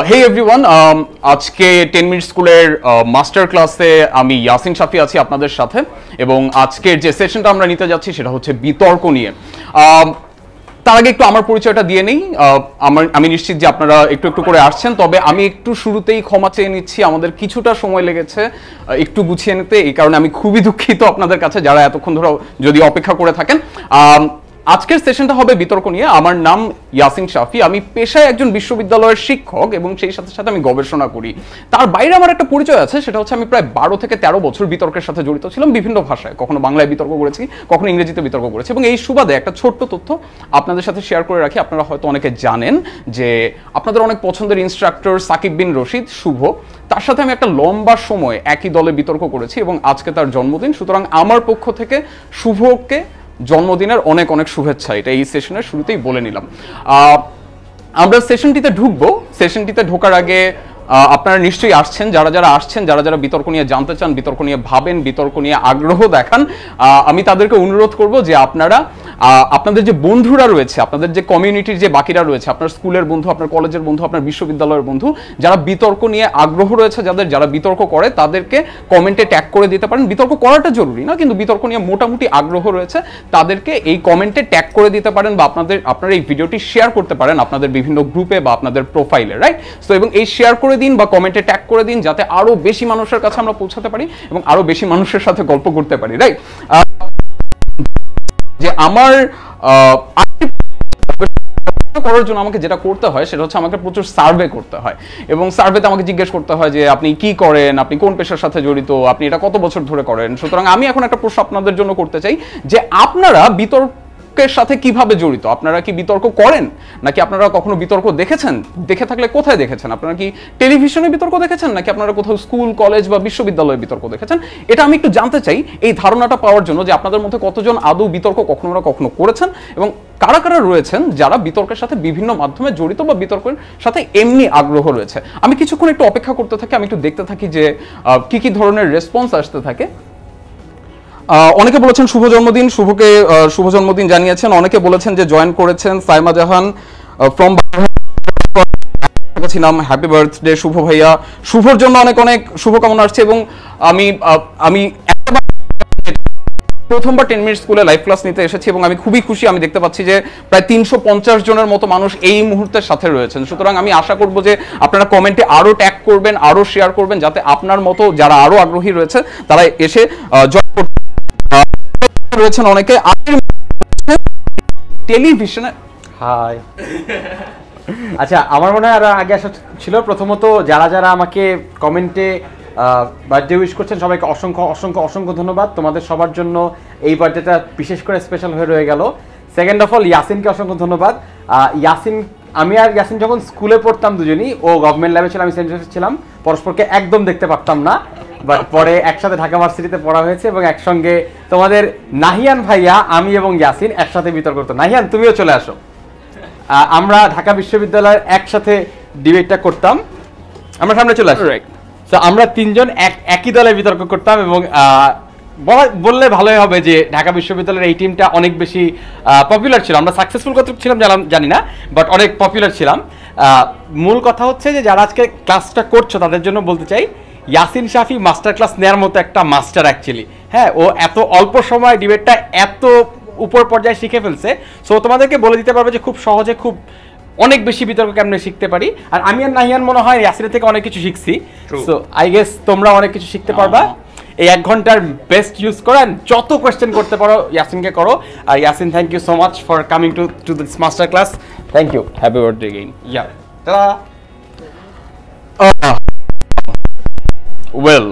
হে everyone, আজকে 10 minute স্কুলের master ক্লাসে আমি ইয়াসিন শাফি আছি আপনাদের সাথে এবং আজকের যে সেশনটা আমরা নিতে যাচ্ছি সেটা হচ্ছে বিতর্ক নিয়ে। তার আগে একটু আমার পরিচয়টা দিয়ে নেই। আমি নিশ্চিত যে আপনারা একটু একটু করে আসছেন, তবে আমি একটু শুরুতেই ক্ষমা চেয়ে নিচ্ছি, আমাদের কিছুটা সময় লেগেছে একটু গুছিয়ে নিতে, এই কারণে আমি খুবই দুঃখিত আপনাদের কাছে যারা এতক্ষণ ধরে যদি অপেক্ষা করে থাকেন। আজকের সেশনটা হবে বিতর্ক নিয়ে। আমার নাম ইয়াসিন শাফি, আমি পেশায় একজন বিশ্ববিদ্যালয়ের শিক্ষক এবং সেই সাথে সাথে আমি গবেষণা করি। তার বাইরে আমার একটা পরিচয় আছে, সেটা হচ্ছে আমি প্রায় 12 থেকে 13 বছর বিতর্কের সাথে জড়িত ছিলাম বিভিন্ন ভাষায়। কখনো বাংলায় বিতর্ক করেছি, কখনো ইংরেজিতে বিতর্ক করেছি। এবং এই সুবাদে একটা ছোট্ট তথ্য আপনাদের সাথে শেয়ার করে রাখি। আপনারা হয়তো অনেকে জানেন যে আপনাদের অনেক পছন্দের ইনস্ট্রাক্টর সাকিব বিন রশিদ শুভ, তার সাথে আমি একটা লম্বা সময় একই দলে বিতর্ক করেছি এবং আজকে তার জন্মদিন। সুতরাং আমার পক্ষ থেকে শুভকে জন্মদিনের অনেক অনেক শুভেচ্ছা, এটা এই সেশনের শুরুতেই বলে নিলাম। আমরা সেশনটিতে ঢুকবো। সেশনটিতে ঢোকার আগে আপনারা নিশ্চয়ই আসছেন, যারা আসছেন, যারা বিতর্ক নিয়ে জানতে চান, বিতর্ক নিয়ে ভাবেন, বিতর্ক নিয়ে আগ্রহ দেখান, আমি তাদেরকে অনুরোধ করব যে আপনারা আপনাদের যে বন্ধুরা রয়েছে, আপনাদের যে কমিউনিটির যে বাকিরা রয়েছে, আপনার স্কুলের বন্ধু, আপনার কলেজের বন্ধু, আপনার বিশ্ববিদ্যালয়ের বন্ধু, যারা বিতর্ক নিয়ে আগ্রহ রয়েছে, যারা বিতর্ক করে, তাদেরকে কমেন্টে ট্যাগ করে দিতে পারেন। বিতর্ক করাটা জরুরি না, কিন্তু বিতর্ক নিয়ে মোটামুটি আগ্রহ রয়েছে তাদেরকে এই কমেন্টে ট্যাগ করে দিতে পারেন বা আপনারা এই ভিডিওটি শেয়ার করতে পারেন আপনাদের বিভিন্ন গ্রুপে বা আপনাদের প্রোফাইলে, রাইট? সো এবং এই শেয়ার করে দিন বা কমেন্টে ট্যাগ করে দিন, যাতে আরো বেশি মানুষের কাছে আমরা পৌঁছাতে পারি এবং আরো বেশি মানুষের সাথে গল্প করতে পারি, রাইট? যে আমার করার জন্য আমাকে যেটা করতে হয় সেটা হচ্ছে আমাকে প্রচুর সার্ভে করতে হয় এবং সার্ভেতে আমাকে জিজ্ঞেস করতে হয় যে আপনি কি করেন, আপনি কোন পেশার সাথে জড়িত, আপনি এটা কত বছর ধরে করেন। সুতরাং আমি এখন একটা প্রশ্ন আপনাদের জন্য করতে চাই যে আপনারা বিতর্কের সাথে কিভাবে জড়িত? আপনারা কি বিতর্ক করেন, নাকি আপনারা কখনো বিতর্ক দেখেছেন? দেখে থাকলে কোথায় দেখেছেন? আপনারা কি টেলিভিশনে বিতর্ক দেখেছেন, নাকি আপনারা কোথাও স্কুল, কলেজ বা বিশ্ববিদ্যালয়ে বিতর্ক দেখেছেন? এটা আমি একটু জানতে চাই, এই ধারণাটা পাওয়ার জন্য যে আপনাদের মধ্যে কতজন আদৌ বিতর্ক কখনো করেছেন এবং কারা কারা রয়েছেন যারা বিতর্কের সাথে বিভিন্ন মাধ্যমে জড়িত বা বিতর্কের সাথে এমনি আগ্রহ রয়েছে। আমি কিছুক্ষণ একটু অপেক্ষা করতে থাকি, আমি একটু দেখতে থাকি যে কি ধরনের রেসপন্স আসতে থাকে। অনেকে বলেছেন শুভ জন্মদিন, শুভকে শুভ জন্মদিন জানিয়েছেন। অনেকে বলেছেন যে জয়েন করেছেন। সাইমা জাহান ফ্রম নাম, হ্যাপি বার্থডে শুভ ভাইয়া। শুভর জন্য অনেক অনেক শুভকামনা আসছে এবং আমি প্রথমবার 10 মিনিট স্কুলে লাইভ ক্লাস নিতে এসেছি এবং আমি খুবই খুশি। আমি দেখতে পাচ্ছি যে প্রায় 350 জনের মতো মানুষ এই মুহূর্তের সাথে রয়েছেন। সুতরাং আমি আশা করব যে আপনারা কমেন্টে আরো ট্যাগ করবেন, আরো শেয়ার করবেন, যাতে আপনার মতো যারা আরো আগ্রহী রয়েছে তারা এসে জয়েন করতে রয়েছেন। অনেকে টেলিভিশনে হাই। আচ্ছা, আমার মনে হয় আর আগে আসা ছিল। প্রথমত যারা আমাকে কমেন্টে বার্থডে উইশ করছেন সবাইকে অসংখ্য অসংখ্য অসংখ্য ধন্যবাদ। তোমাদের সবার জন্য এই বার্থডেটা বিশেষ করে স্পেশাল হয়ে রয়ে গেল। সেকেন্ড অফ অল ইয়াসিনকে অসংখ্য ধন্যবাদ। আমি আর ইয়াসিন যখন স্কুলে পড়তাম দুজনই, ও গভর্নমেন্ট ল্যাবে ছিল, আমি সেন্ট জোসেফে ছিলাম, পরস্পরকে একদম দেখতে পারতাম না, বাট পরে একসাথে ঢাকা ভার্সিটিতে পড়া হয়েছে এবং একসঙ্গে তোমাদের নাহিয়ান ভাইয়া, আমি এবং ইয়াসিন একসাথে বিতর্ক করতাম। নাহিয়ান, তুমিও চলে আসো। আমরা ঢাকা বিশ্ববিদ্যালয়ের একসাথে ডিবেটটা করতাম। আমরা সামনে চলে আসি। তো আমরা তিনজন একই দলে বিতর্ক করতাম এবং বললে ভালোই হবে যে ঢাকা বিশ্ববিদ্যালয়ের এই টিমটা অনেক বেশি পপুলার ছিল। আমরা সাকসেসফুল কত ছিলাম জানি না, বাট অনেক পপুলার ছিলাম। মূল কথা হচ্ছে যে যারা আজকে ক্লাসটা করছো তাদের জন্য বলতে চাই, ইয়াসিন শাফি মাস্টার ক্লাস নেওয়ার মতো একটা মাস্টার অ্যাকচুয়ালি। হ্যাঁ, ও এত অল্প সময় ডিবেটটা এত উপর পর্যায়ে শিখে ফেলছে। সো তোমাদেরকে বলে দিতে পারবে যে খুব সহজে খুব অনেক বেশি বিতর্ক কেমনে শিখতে পারি। আর আমি আর নাহিয়ান মনে হয় ইয়াসিনের থেকে অনেক কিছু শিখছি। সো আই গেস তোমরা অনেক কিছু শিখতে পারবা। এই 1 ঘন্টার বেস্ট ইউজ করেন, যত কোয়েশ্চেন করতে পারো ইয়াসিনকে করো। আর Yasin, thank you so much for coming to this master class. Thank you, happy birthday again. Yeah, tata. Well,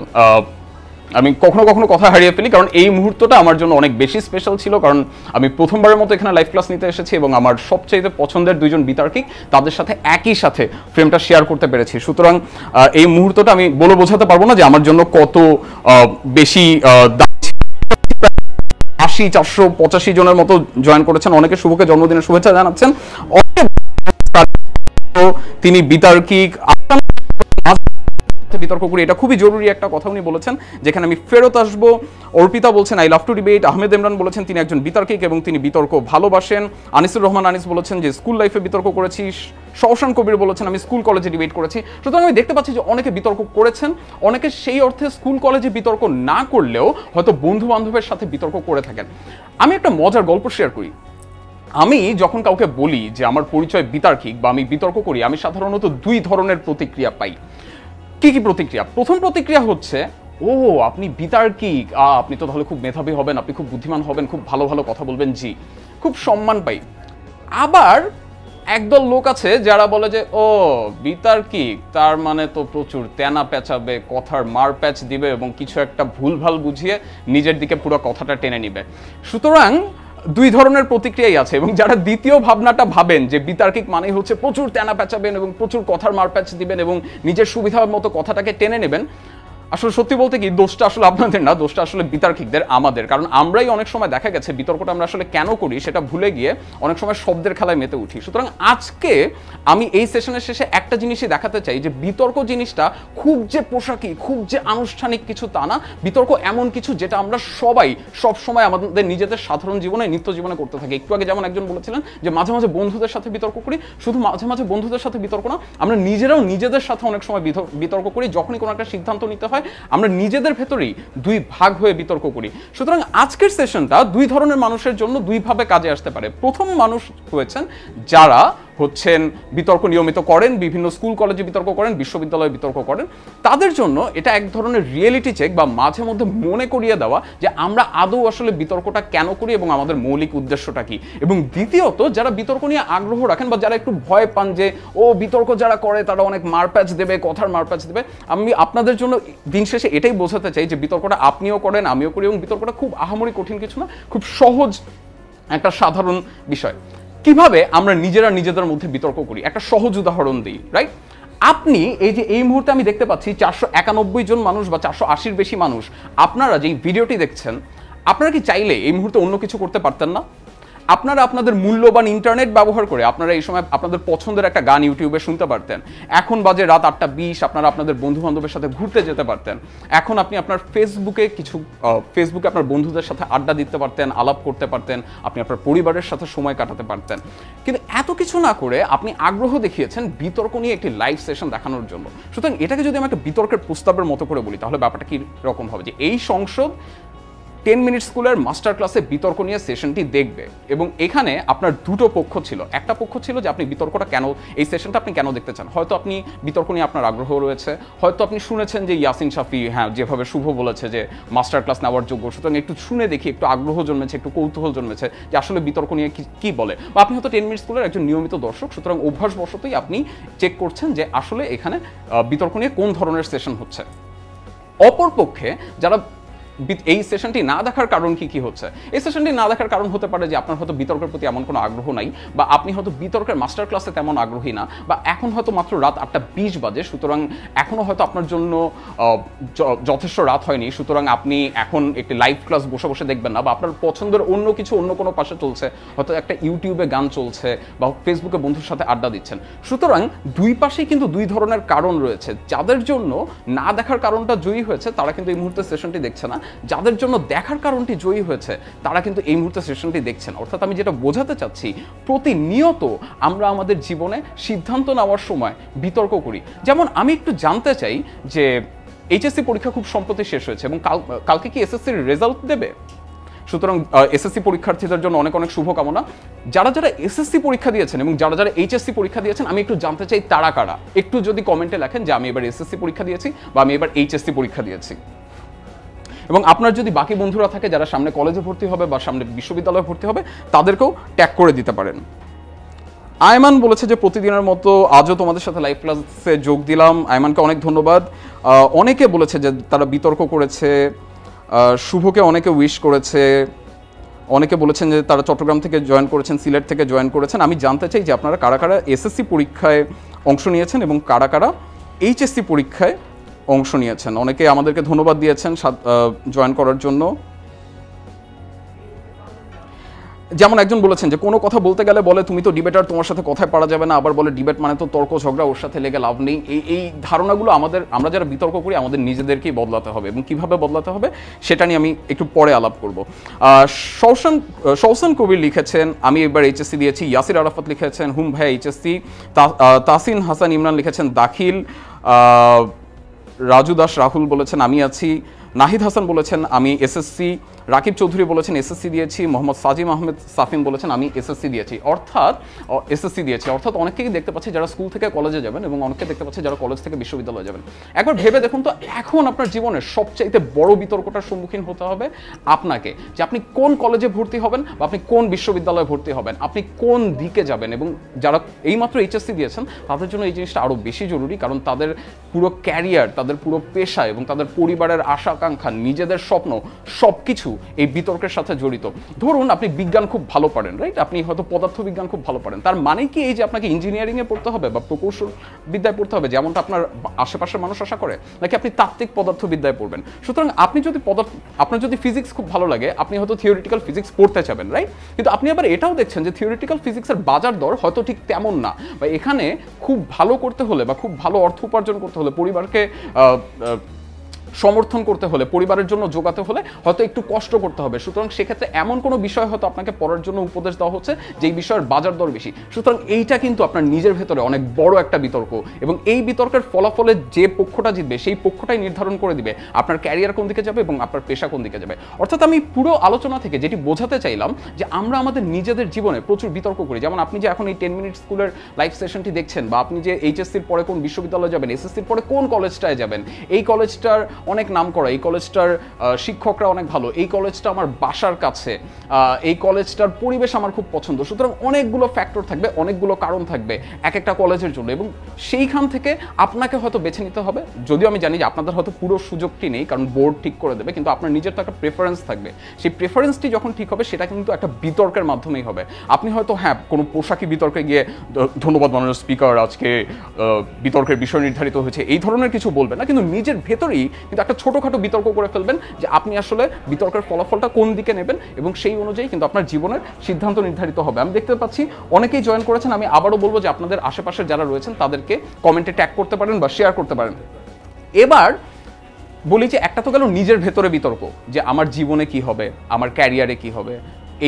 আমি কখনো কথা হারিয়ে ফেলি, কারণ এই মুহূর্তটা আমার জন্য অনেক বেশি স্পেশাল ছিল, কারণ আমি প্রথমবারের মতো এখানে লাইভ ক্লাস নিতে এসেছি এবং আমার সবচেয়ে পছন্দের দুইজন বিতার্কিক, তাদের সাথে একই সাথে ফ্রেমটা শেয়ার করতে পেরেছি। সুতরাং এই মুহূর্তটা আমি বলে বোঝাতে পারবো না যে আমার জন্য কত বেশি 485 জনের মতো জয়েন করেছেন। অনেকে শুভকে জন্মদিনের শুভেচ্ছা জানাচ্ছেন। তিনি বিতার্কিক বিতর্ক করি, এটা খুবই জরুরি একটা কথা উনি বলেছেন, যেখানে আমি ফেরত আসবো। অর্পিতা বলছেন I love to debate. Ahmed Imran বলেছেন তিনি একজন বিতর্কিক এবং তিনি বিতর্ক ভালোবাসেন। আনিসুর রহমান আনিস বলেছেন যে স্কুল লাইফে বিতর্ক করেছি। সহসান কবির বলেছেন আমি স্কুল কলেজে ডিবেট করেছি। সুতরাং আমি দেখতে পাচ্ছি যে অনেকে বিতর্ক করেছেন, অনেকে সেই অর্থে স্কুল কলেজে বিতর্ক না করলেও হয়তো বন্ধু বান্ধবের সাথে বিতর্ক করে থাকেন। আমি একটা মজার গল্প শেয়ার করি। আমি যখন কাউকে বলি যে আমার পরিচয় বিতার্কিক বা আমি বিতর্ক করি, আমি সাধারণত 2 ধরনের প্রতিক্রিয়া পাই। কি কি প্রতিক্রিয়া? প্রথম প্রতিক্রিয়া হচ্ছে, ও আপনি বিতার্কিক, আপনি তো তাহলে খুব মেধাবী হবেন, আপনি খুব বুদ্ধিমান হবেন, খুব ভালো ভালো কথা বলবেন, জি, খুব সম্মান পাই। আবার একদল লোক আছে যারা বলে যে ও বিতার্কিক তার মানে তো প্রচুর তেনা পেঁচাবে, কথার মার প্যাচ দিবে এবং কিছু একটা ভুলভাল বুঝিয়ে নিজের দিকে পুরো কথাটা টেনে নিবে। সুতরাং 2 ধরনের প্রতিক্রিয়াই আছে, এবং যারা দ্বিতীয় ভাবনাটা ভাবেন যে বিতার্কিক মানেই হচ্ছে প্রচুর তেনা পেঁচাবেন এবং প্রচুর কথার মার প্যাচ দিবেন এবং নিজের সুবিধার মতো কথাটাকে টেনে নেবেন, আসলে সত্যি বলতে কি দোষটা আসলে আপনাদের না, দোষটা আসলে বিতার্কিকদের, আমাদের। কারণ আমরাই অনেক সময় দেখা গেছে বিতর্কটা আমরা আসলে কেন করি সেটা ভুলে গিয়ে অনেক সময় শব্দের খেলায় মেতে উঠি। সুতরাং আজকে আমি এই সেশনের শেষে একটা জিনিসই দেখাতে চাই যে বিতর্ক জিনিসটা খুব যে পোশাকি, খুব যে আনুষ্ঠানিক কিছু তা না। বিতর্ক এমন কিছু যেটা আমরা সবাই সব সময় আমাদের নিজেদের সাধারণ জীবনে, নিত্য জীবনে করতে থাকি। একটু আগে যেমন একজন বলেছিলেন যে মাঝে মাঝে বন্ধুদের সাথে বিতর্ক করি, শুধু মাঝে মাঝে বন্ধুদের সাথে বিতর্ক না, আমরা নিজেরাও নিজেদের সাথে অনেক সময় বিতর্ক করি। যখনই কোনো একটা সিদ্ধান্ত নিতে হয় আমরা নিজেদের ভেতরেই 2 ভাগ হয়ে বিতর্ক করি। সুতরাং আজকের সেশনটা 2 ধরনের মানুষের জন্য 2 ভাবে কাজে আসতে পারে। প্রথম মানুষ হয়েছেন যারা হচ্ছেন বিতর্ক নিয়মিত করেন, বিভিন্ন স্কুল কলেজে বিতর্ক করেন, বিশ্ববিদ্যালয়ে বিতর্ক করেন, তাদের জন্য এটা এক ধরনের রিয়েলিটি চেক বা মাঝে মধ্যে মনে করিয়ে দেওয়া যে আমরা আদৌ আসলে বিতর্কটা কেন করি এবং আমাদের মৌলিক উদ্দেশ্যটা কি। এবং দ্বিতীয়ত যারা বিতর্ক নিয়ে আগ্রহ রাখেন বা যারা একটু ভয় পান যে ও বিতর্ক যারা করে তারা অনেক মারপ্যাচ দেবে, কথার মারপ্যাচ দেবে, আমি আপনাদের জন্য দিন শেষে এটাই বোঝাতে চাই যে বিতর্কটা আপনিও করেন, আমিও করি, এবং বিতর্কটা খুব আহামরি কঠিন কিছু না, খুব সহজ একটা সাধারণ বিষয়। কিভাবে আমরা নিজেরা নিজেদের মধ্যে বিতর্ক করি একটা সহজ উদাহরণ দিই, রাইট? আপনি এই যে এই মুহূর্তে আমি দেখতে পাচ্ছি 491 জন মানুষ বা 480-র বেশি মানুষ আপনারা যে ভিডিওটি দেখছেন, আপনারা কি চাইলে এই মুহূর্তে অন্য কিছু করতে পারতেন না? আপনারা আপনাদের মূল্যবান ইন্টারনেট ব্যবহার করে আপনারা এই সময় আপনাদের পছন্দের একটা গান ইউটিউবে শুনতে পারতেন। এখন বাজে রাত 8:20, আপনারা আপনাদের বন্ধু বান্ধবের সাথে ঘুরতে যেতে পারতেন। এখন আপনি আপনার ফেসবুকে আপনার বন্ধুদের সাথে আড্ডা দিতে পারতেন, আলাপ করতে পারতেন, আপনি আপনার পরিবারের সাথে সময় কাটাতে পারতেন। কিন্তু এত কিছু না করে আপনি আগ্রহ দেখিয়েছেন বিতর্ক নিয়ে একটি লাইভ সেশন দেখানোর জন্য। সুতরাং এটাকে যদি আমি একটা বিতর্কের প্রস্তাবের মতো করে বলি তাহলে ব্যাপারটা কি রকম হবে যে এই সংসদ 10 মিনিট স্কুলের মাস্টার ক্লাসে বিতর্ক নিয়ে সেশনটি দেখবে, এবং এখানে আপনার 2টো পক্ষ ছিল। একটা পক্ষ ছিল যে আপনি বিতর্কটা কেন, এই সেশনটা আপনি কেন দেখতে চান। হয়তো আপনি বিতর্ক নিয়ে আপনার আগ্রহ রয়েছে, হয়তো আপনি শুনেছেন যে ইয়াসিন শাফি যেভাবে শুভ বলেছে যে মাস্টার ক্লাস নেওয়ার যোগ্য, সুতরাং একটু শুনে দেখি একটু আগ্রহ জন্মেছে, একটু কৌতূহল জন্মেছে যে আসলে বিতর্ক নিয়ে কি বলে। বা আপনি হয়তো 10 মিনিট স্কুলের একজন নিয়মিত দর্শক, সুতরাং অভ্যাসবশতই আপনি চেক করছেন যে আসলে এখানে বিতর্ক নিয়ে কোন ধরনের সেশন হচ্ছে। অপরপক্ষে যারা এই সেশনটি না দেখার কারণ কি হচ্ছে, এই সেশনটি না দেখার কারণ হতে পারে যে আপনার হয়তো বিতর্কের প্রতি এমন কোনো আগ্রহ নাই, বা আপনি হয়তো বিতর্কের মাস্টার ক্লাসে তেমন আগ্রহী না, বা এখন হয়তো মাত্র রাত 8:20 বাজে, সুতরাং এখনও হয়তো আপনার জন্য যথেষ্ট রাত হয়নি, সুতরাং আপনি এখন একটি লাইভ ক্লাস বসে বসে দেখবেন না, বা আপনার পছন্দের অন্য কিছু অন্য কোনো পাশে চলছে, হয়তো একটা ইউটিউবে গান চলছে বা ফেসবুকে বন্ধুর সাথে আড্ডা দিচ্ছেন। সুতরাং 2 পাশেই কিন্তু 2 ধরনের কারণ রয়েছে। যাদের জন্য না দেখার কারণটা জয়ী হয়েছে তারা কিন্তু এই মুহূর্তে সেশনটি দেখছে না, যাদের জন্য দেখার কারণটি জয়ী হয়েছে তারা কিন্তু এই মুহূর্তে সেশনটি দেখছেন। অর্থাৎ আমি যেটা বোঝাতে চাচ্ছি, প্রতিনিয়ত আমরা আমাদের জীবনে সিদ্ধান্ত নেওয়ার সময় বিতর্ক করি। যেমন আমি একটু জানতে চাই যে এইচএসসি পরীক্ষা খুব সম্প্রতি শেষ হয়েছে এবং কালকে কি এসএসসির রেজাল্ট দেবে? সুতরাং এসএসসি পরীক্ষার্থীদের জন্য অনেক অনেক শুভকামনা। যারা যারা এসএসসি পরীক্ষা দিয়েছেন এবং যারা যারা এইচএসসি পরীক্ষা দিয়েছেন, আমি একটু জানতে চাই তারা কারা, একটু যদি কমেন্টে লেখেন যে আমি এবার এসএসসি পরীক্ষা দিয়েছি বা আমি এবার এইচএসসি পরীক্ষা দিয়েছি। এবং আপনার যদি বাকি বন্ধুরা থাকে যারা সামনে কলেজে ভর্তি হবে বা সামনে বিশ্ববিদ্যালয়ে ভর্তি হবে, তাদেরকেও ট্যাগ করে দিতে পারেন। আয়মান বলেছে যে প্রতিদিনের মতো আজও তোমাদের সাথে লাইভ ক্লাসে যোগ দিলাম। আয়মানকে অনেক ধন্যবাদ। অনেকে বলেছে যে তারা বিতর্ক করেছে, শুভকে অনেকে উইশ করেছে, অনেকে বলেছেন যে তারা চট্টগ্রাম থেকে জয়েন করেছেন, সিলেট থেকে জয়েন করেছেন। আমি জানতে চাই যে আপনারা কারা কারা এসএসসি পরীক্ষায় অংশ নিয়েছেন এবং কারা কারা এইচএসসি পরীক্ষায় অংশ নিয়েছেন। অনেকে আমাদেরকে ধন্যবাদ দিয়েছেন জয়েন করার জন্য। যেমন একজন বলেছেন যে কোনো কথা বলতে গেলে বলে তুমি তো ডিবেটার, তোমার সাথে কথায় পারা যাবে না, আবার বলে ডিবেট মানে তো তর্ক ঝগড়া, ওর সাথে লেগে লাভ নেই। এই ধারণাগুলো আমরা যারা বিতর্ক করি আমাদের নিজেদেরকেই বদলাতে হবে, এবং কিভাবে বদলাতে হবে সেটা নিয়ে আমি একটু পরে আলাপ করব। শৌসান কবির লিখেছেন আমি এবার এইচএসসি দিয়েছি। ইয়াসির আরাফাত লিখেছেন হুম ভাই এইচএসসি। তাসিন হাসান ইমরান লিখেছেন দাখিল। রাজু দাস রাহুল বলেছেন আমি আছি। নাহিদ হাসান বলেছেন আমি এসএসসি। রাকিব চৌধুরী বলেছেন এসএসসি দিয়েছি। মোহাম্মদ সাজিম আহমেদ সাফিন বলেছেন আমি এসএসসি দিয়েছি। অর্থাৎ অনেকেই দেখতে পাচ্ছি যারা স্কুল থেকে কলেজে যাবেন, এবং অনেকে দেখতে পাচ্ছি যারা কলেজ থেকে বিশ্ববিদ্যালয়ে যাবেন। একবার ভেবে দেখুন তো, এখন আপনার জীবনের সবচাইতে বড় বিতর্কটার সম্মুখীন হতে হবে আপনাকে, যে আপনি কোন কলেজে ভর্তি হবেন বা আপনি কোন বিশ্ববিদ্যালয়ে ভর্তি হবেন, আপনি কোন দিকে যাবেন। এবং যারা এইমাত্র এইচএসসি দিয়েছেন তাদের জন্য এই জিনিসটা আরও বেশি জরুরি, কারণ তাদের পুরো ক্যারিয়ার, তাদের পুরো পেশা এবং তাদের পরিবারের আশা আকাঙ্ক্ষা, নিজেদের স্বপ্ন সব কিছু এই বিতর্কের সাথে জড়িত। ধরুন আপনি বিজ্ঞান খুব ভালো পারেন, রাইট? আপনি হয়তো পদার্থবিজ্ঞান খুব ভালো পারেন, তার মানে কি এই যে আপনাকে ইঞ্জিনিয়ারিংয়ে পড়তে হবে বা প্রকৌশল বিদ্যায় পড়তে হবে যেমনটা আপনার আশেপাশের মানুষ আশা করে, নাকি আপনি তাত্ত্বিক পদার্থবিদ্যায় পড়বেন? সুতরাং আপনার যদি ফিজিক্স খুব ভালো লাগে, আপনি হয়তো থিওরিটিক্যাল ফিজিক্স পড়তে চাবেন, রাইট? কিন্তু আপনি আবার এটাও দেখছেন যে থিওরিটিক্যাল ফিজিক্সের বাজার দর হয়তো ঠিক তেমন না, বা এখানে খুব ভালো করতে হলে বা খুব ভালো অর্থ উপার্জন করতে হলে, পরিবারকে সমর্থন করতে হলে, পরিবারের জন্য যোগাতে হলে হয়তো একটু কষ্ট করতে হবে। সুতরাং সেক্ষেত্রে এমন কোনো বিষয় হয়তো আপনাকে পড়ার জন্য উপদেশ দেওয়া হচ্ছে যেই বিষয়ের বাজার দর বেশি। সুতরাং এইটা কিন্তু আপনার নিজের ভেতরে অনেক বড় একটা বিতর্ক, এবং এই বিতর্কের ফলাফলে যে পক্ষটা জিতবে সেই পক্ষটাই নির্ধারণ করে দিবে আপনার ক্যারিয়ার কোন দিকে যাবে এবং আপনার পেশা কোন দিকে যাবে। অর্থাৎ আমি পুরো আলোচনা থেকে যেটি বোঝাতে চাইলাম যে আমরা আমাদের নিজেদের জীবনে প্রচুর বিতর্ক করি। যেমন আপনি যে এখন এই 10 মিনিট স্কুলের লাইভ সেশনটি দেখছেন, বা আপনি যে এইচএসসির পরে কোন বিশ্ববিদ্যালয়ে যাবেন, এসএসসির পরে কোন কলেজটায় যাবেন, এই কলেজটার অনেক নাম করা, এই কলেজটার শিক্ষকরা অনেক ভালো, এই কলেজটা আমার বাসার কাছে, এই কলেজটার পরিবেশ আমার খুব পছন্দ। সুতরাং অনেকগুলো ফ্যাক্টর থাকবে, অনেকগুলো কারণ থাকবে এক একটা কলেজের জন্য, এবং সেইখান থেকে আপনাকে হয়তো বেছে নিতে হবে। যদিও আমি জানি যে আপনাদের হয়তো পুরো সুযোগটি নেই, কারণ বোর্ড ঠিক করে দেবে, কিন্তু আপনার নিজের তো একটা প্রেফারেন্স থাকবে। সেই প্রেফারেন্সটি যখন ঠিক হবে সেটা কিন্তু একটা বিতর্কের মাধ্যমেই হবে। আপনি হয়তো কোনো পোশাকি বিতর্কে গিয়ে ধন্যবাদ মাননীয় স্পিকার, আজকে বিতর্কের বিষয় নির্ধারিত হয়েছে, এই ধরনের কিছু বলবেন না, কিন্তু নিজের ভেতরেই কিন্তু একটা ছোটোখাটো বিতর্ক করে ফেলবেন যে আপনি আসলে বিতর্কের ফলাফলটা কোন দিকে নেবেন, এবং সেই অনুযায়ী কিন্তু আপনার জীবনের সিদ্ধান্ত নির্ধারিত হবে। আমি দেখতে পাচ্ছি অনেকেই জয়েন করেছেন। আমি আবারও বলবো যে আপনাদের আশেপাশে যারা রয়েছেন তাদেরকে কমেন্টে ট্যাগ করতে পারেন বা শেয়ার করতে পারেন। এবার বলি যে একটা তো গেল নিজের ভেতরে বিতর্ক, যে আমার জীবনে কি হবে, আমার ক্যারিয়ারে কি হবে,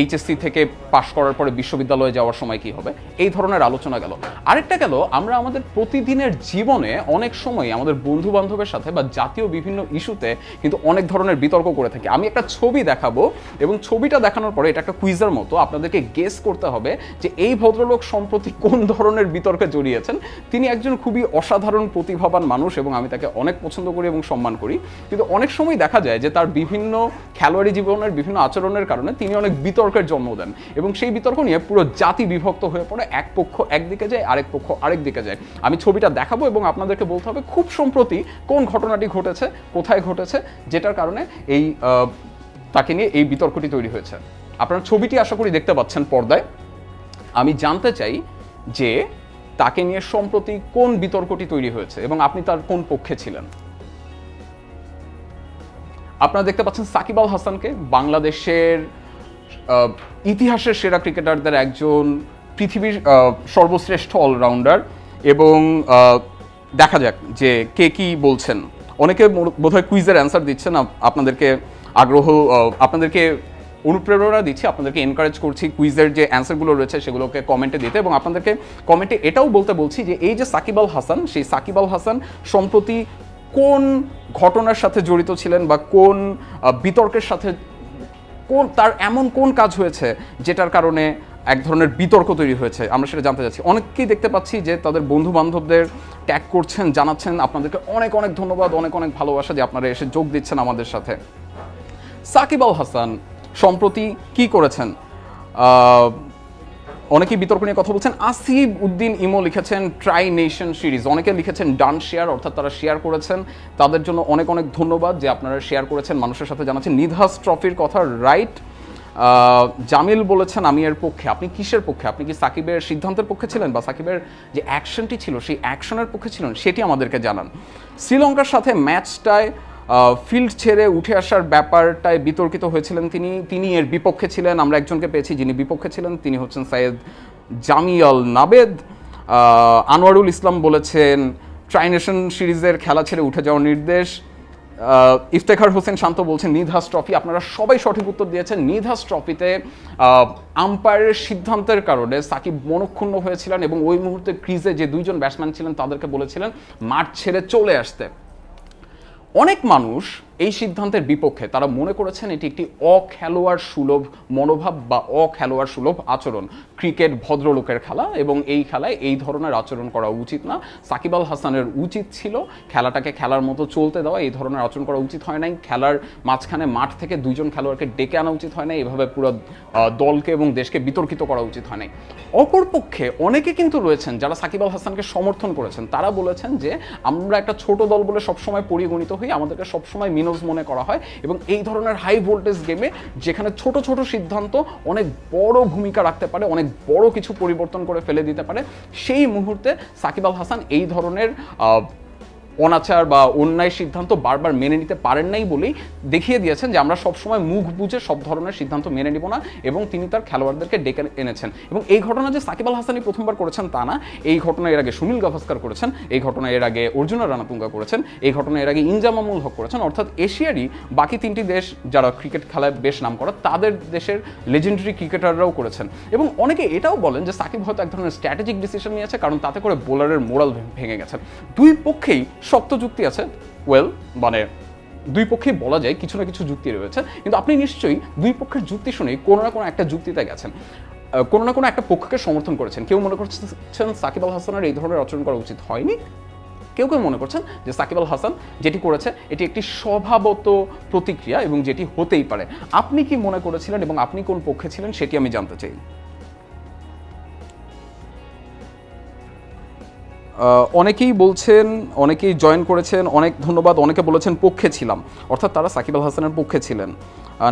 এইচএসসি থেকে পাশ করার পরে বিশ্ববিদ্যালয়ে যাওয়ার সময় কি হবে, এই ধরনের আলোচনা গেল। আরেকটা গেল আমরা আমাদের প্রতিদিনের জীবনে অনেক সময় আমাদের বন্ধু বান্ধবের সাথে বা জাতীয় বিভিন্ন ইস্যুতে কিন্তু অনেক ধরনের বিতর্ক করে থাকি। আমি একটা ছবি দেখাবো, এবং ছবিটা দেখানোর পরে এটা একটা কুইজের মতো, আপনাদেরকে গেস করতে হবে যে এই ভদ্রলোক সম্প্রতি কোন ধরনের বিতর্কে জড়িয়েছেন। তিনি একজন খুবই অসাধারণ প্রতিভাবান মানুষ, এবং আমি তাকে অনেক পছন্দ করি এবং সম্মান করি, কিন্তু অনেক সময় দেখা যায় যে তার বিভিন্ন খেলোয়াড়ি জীবনের বিভিন্ন আচরণের কারণে তিনি অনেক বিতর্কের জন্ম দেন, এবং সেই বিতর্ক নিয়ে পুরো জাতি বিভক্ত হয়ে পড়ে। এক পক্ষ একদিকে যায়, আরেক পক্ষ আরেক দিকে যায়। আমি ছবিটা দেখাবো এবং আপনাদেরকে বলতে হবে খুব সম্প্রতি কোন ঘটনাটি ঘটেছে, কোথায় ঘটেছে, যেটার কারণে তাকে নিয়ে এই বিতর্কটি তৈরি হয়েছে। আপনারা ছবিটি আশা করি দেখতে পাচ্ছেন পর্দায়। আমি জানতে চাই যে তাকে নিয়ে সম্প্রতি কোন বিতর্কটি তৈরি হয়েছে এবং আপনি তার কোন পক্ষে ছিলেন। আপনারা দেখতে পাচ্ছেন সাকিব আল হাসানকে, বাংলাদেশের ইতিহাসের সেরা ক্রিকেটারদের একজন, পৃথিবীর সর্বশ্রেষ্ঠ অলরাউন্ডার, এবং দেখা যাক যে কে কি বলছেন। অনেকে বোধহয় কুইজের অ্যান্সার দিচ্ছেন, আপনাদেরকে অনুপ্রেরণা দিচ্ছি, আপনাদেরকে এনকারেজ করছি কুইজের যে অ্যান্সারগুলো রয়েছে সেগুলোকে কমেন্টে দিতে, এবং আপনাদেরকে কমেন্টে এটাও বলতে বলছি যে এই যে সাকিব আল হাসান, সেই সাকিব আল হাসান সম্প্রতি কোন ঘটনার সাথে জড়িত ছিলেন, বা কোন বিতর্কের সাথে, তার এমন কোন কাজ হয়েছে যেটার কারণে এক ধরনের বিতর্ক তৈরি হয়েছে, আমরা সেটা জানতে চাচ্ছি। অনেককেই দেখতে পাচ্ছি যে তাদের বন্ধু বান্ধবদের ট্যাগ করছেন, জানাচ্ছেন। আপনাদেরকে অনেক অনেক ধন্যবাদ, অনেক অনেক ভালোবাসা যে আপনারা এসে যোগ দিচ্ছেন আমাদের সাথে। সাকিব আল হাসান সম্প্রতি কি করেছেন, অনেকেই বিতর্ক নিয়ে কথা বলছেন। আসিফ উদ্দিন ইমো লিখেছেন ট্রাই নেশন সিরিজ, অনেকে লিখেছেন ডান শেয়ার, অর্থাৎ তারা শেয়ার করেছেন। তাদের জন্য অনেক অনেক ধন্যবাদ যে আপনারা শেয়ার করেছেন, মানুষের সাথে জানাচ্ছেন। নিধাস ট্রফির কথা রাইট। জামিল বলেছেন আমি এর পক্ষে। আপনি কিসের পক্ষে? আপনি কি সাকিবের সিদ্ধান্তের পক্ষে ছিলেন, বা সাকিবের যে অ্যাকশনটি ছিল সেই অ্যাকশনের পক্ষে ছিলেন, সেটি আমাদেরকে জানান। শ্রীলঙ্কার সাথে ম্যাচটায় ফিল্ড ছেড়ে উঠে আসার ব্যাপারটায় বিতর্কিত হয়েছিলেন তিনি এর বিপক্ষে ছিলেন। আমরা একজনকে পেয়েছি যিনি বিপক্ষে ছিলেন, তিনি হচ্ছেন সৈয়দ জামিয়াল নাবেদ। আনোয়ারুল ইসলাম বলেছেন ট্রাইনেশন সিরিজের খেলা ছেড়ে উঠে যাওয়ার নির্দেশ। ইফতেখার হোসেন শান্ত বলছেন নিধাস ট্রফি। আপনারা সবাই সঠিক উত্তর দিয়েছেন। নিধাস ট্রফিতে আম্পায়ারের সিদ্ধান্তের কারণে সাকিব মনক্ষুণ্ণ হয়েছিলেন এবং ওই মুহূর্তে ক্রিজে যে দুইজন ব্যাটসম্যান ছিলেন তাদেরকে বলেছিলেন মাঠ ছেড়ে চলে আসতে। অনেক মানুষ এই সিদ্ধান্তের বিপক্ষে, তারা মনে করেছেন এটি একটি অখেলোয়াড় সুলভ মনোভাব বা অখেলোয়াড় সুলভ আচরণ। ক্রিকেট ভদ্রলোকের খেলা এবং এই খেলায় এই ধরনের আচরণ করা উচিত না। সাকিব আল হাসানের উচিত ছিল খেলাটাকে খেলার মতো চলতে দেওয়া, এই ধরনের আচরণ করা উচিত হয় নাই। খেলার মাঝখানে মাঠ থেকে দুইজন খেলোয়াড়কে ডেকে আনা উচিত হয় নাই, এভাবে পুরো দলকে এবং দেশকে বিতর্কিত করা উচিত হয় নাই। অপরপক্ষে অনেকে কিন্তু রয়েছেন যারা সাকিব আল হাসানকে সমর্থন করেছেন, তারা বলেছেন যে আমরা একটা ছোট দল বলে সবসময় পরিগণিত হই, আমাদেরকে সবসময় মিনজ মনে করা হয় এবং এই ধরনের হাই ভোল্টেজ গেমে যেখানে ছোট ছোট সিদ্ধান্ত অনেক বড় ভূমিকা রাখতে পারে, অনেক বড় কিছু পরিবর্তন করে ফেলে দিতে পারে, সেই মুহূর্তে সাকিব আল হাসান এই ধরনের অনাচার বা অন্যায় সিদ্ধান্ত বারবার মেনে নিতে পারেন নাই বলেই দেখিয়ে দিয়েছেন যে আমরা সবসময় মুখ বুঝে সব ধরনের সিদ্ধান্ত মেনে নিব না, এবং তিনি তার খেলোয়াড়দেরকে ডেকে এনেছেন। এবং এই ঘটনা যে সাকিব আল হাসানই প্রথমবার করেছেন তা না, এই ঘটনা এর আগে সুনীল গাভাস্কার করেছেন, এই ঘটনা এর আগে অর্জুনা রানাতুঙ্গা করেছেন, এই ঘটনা এর আগে ইনজামামুল হক করেছেন। অর্থাৎ এশিয়ারই বাকি তিনটি দেশ যারা ক্রিকেট খেলায় বেশ নাম করা, তাদের দেশের লেজেন্ডারি ক্রিকেটাররাও করেছেন। এবং অনেকে এটাও বলেন যে সাকিব হয়তো এক ধরনের স্ট্র্যাটেজিক ডিসিশন নিয়েছে, কারণ তাতে করে বোলারের মোরাল ভেঙে গেছে। দুই পক্ষেই শক্ত যুক্তি আছে, মানে দুই পক্ষেই বলা যায় কিছু না কিছু যুক্তি রয়েছে, কিন্তু আপনি নিশ্চয়ই দুই পক্ষের যুক্তি শুনেই কোনো না কোনো একটা যুক্তিতে গেছেন, কোনো না কোনো একটা পক্ষকে সমর্থন করেছেন। কেউ মনে করছেন সাকিব আল হাসানের এই ধরনের আচরণ করা উচিত হয়নি, কেউ কেউ মনে করছেন যে সাকিব আল হাসান যেটি করেছে এটি একটি স্বভাবত প্রতিক্রিয়া এবং যেটি হতেই পারে। আপনি কি মনে করেছিলেন এবং আপনি কোন পক্ষে ছিলেন সেটি আমি জানতে চাই। অনেকেই বলছেন, অনেকেই জয়েন করেছেন, অনেক ধন্যবাদ। অনেকে বলেছেন পক্ষে ছিলাম, অর্থাৎ তারা সাকিব আল হাসানের পক্ষে ছিলেন।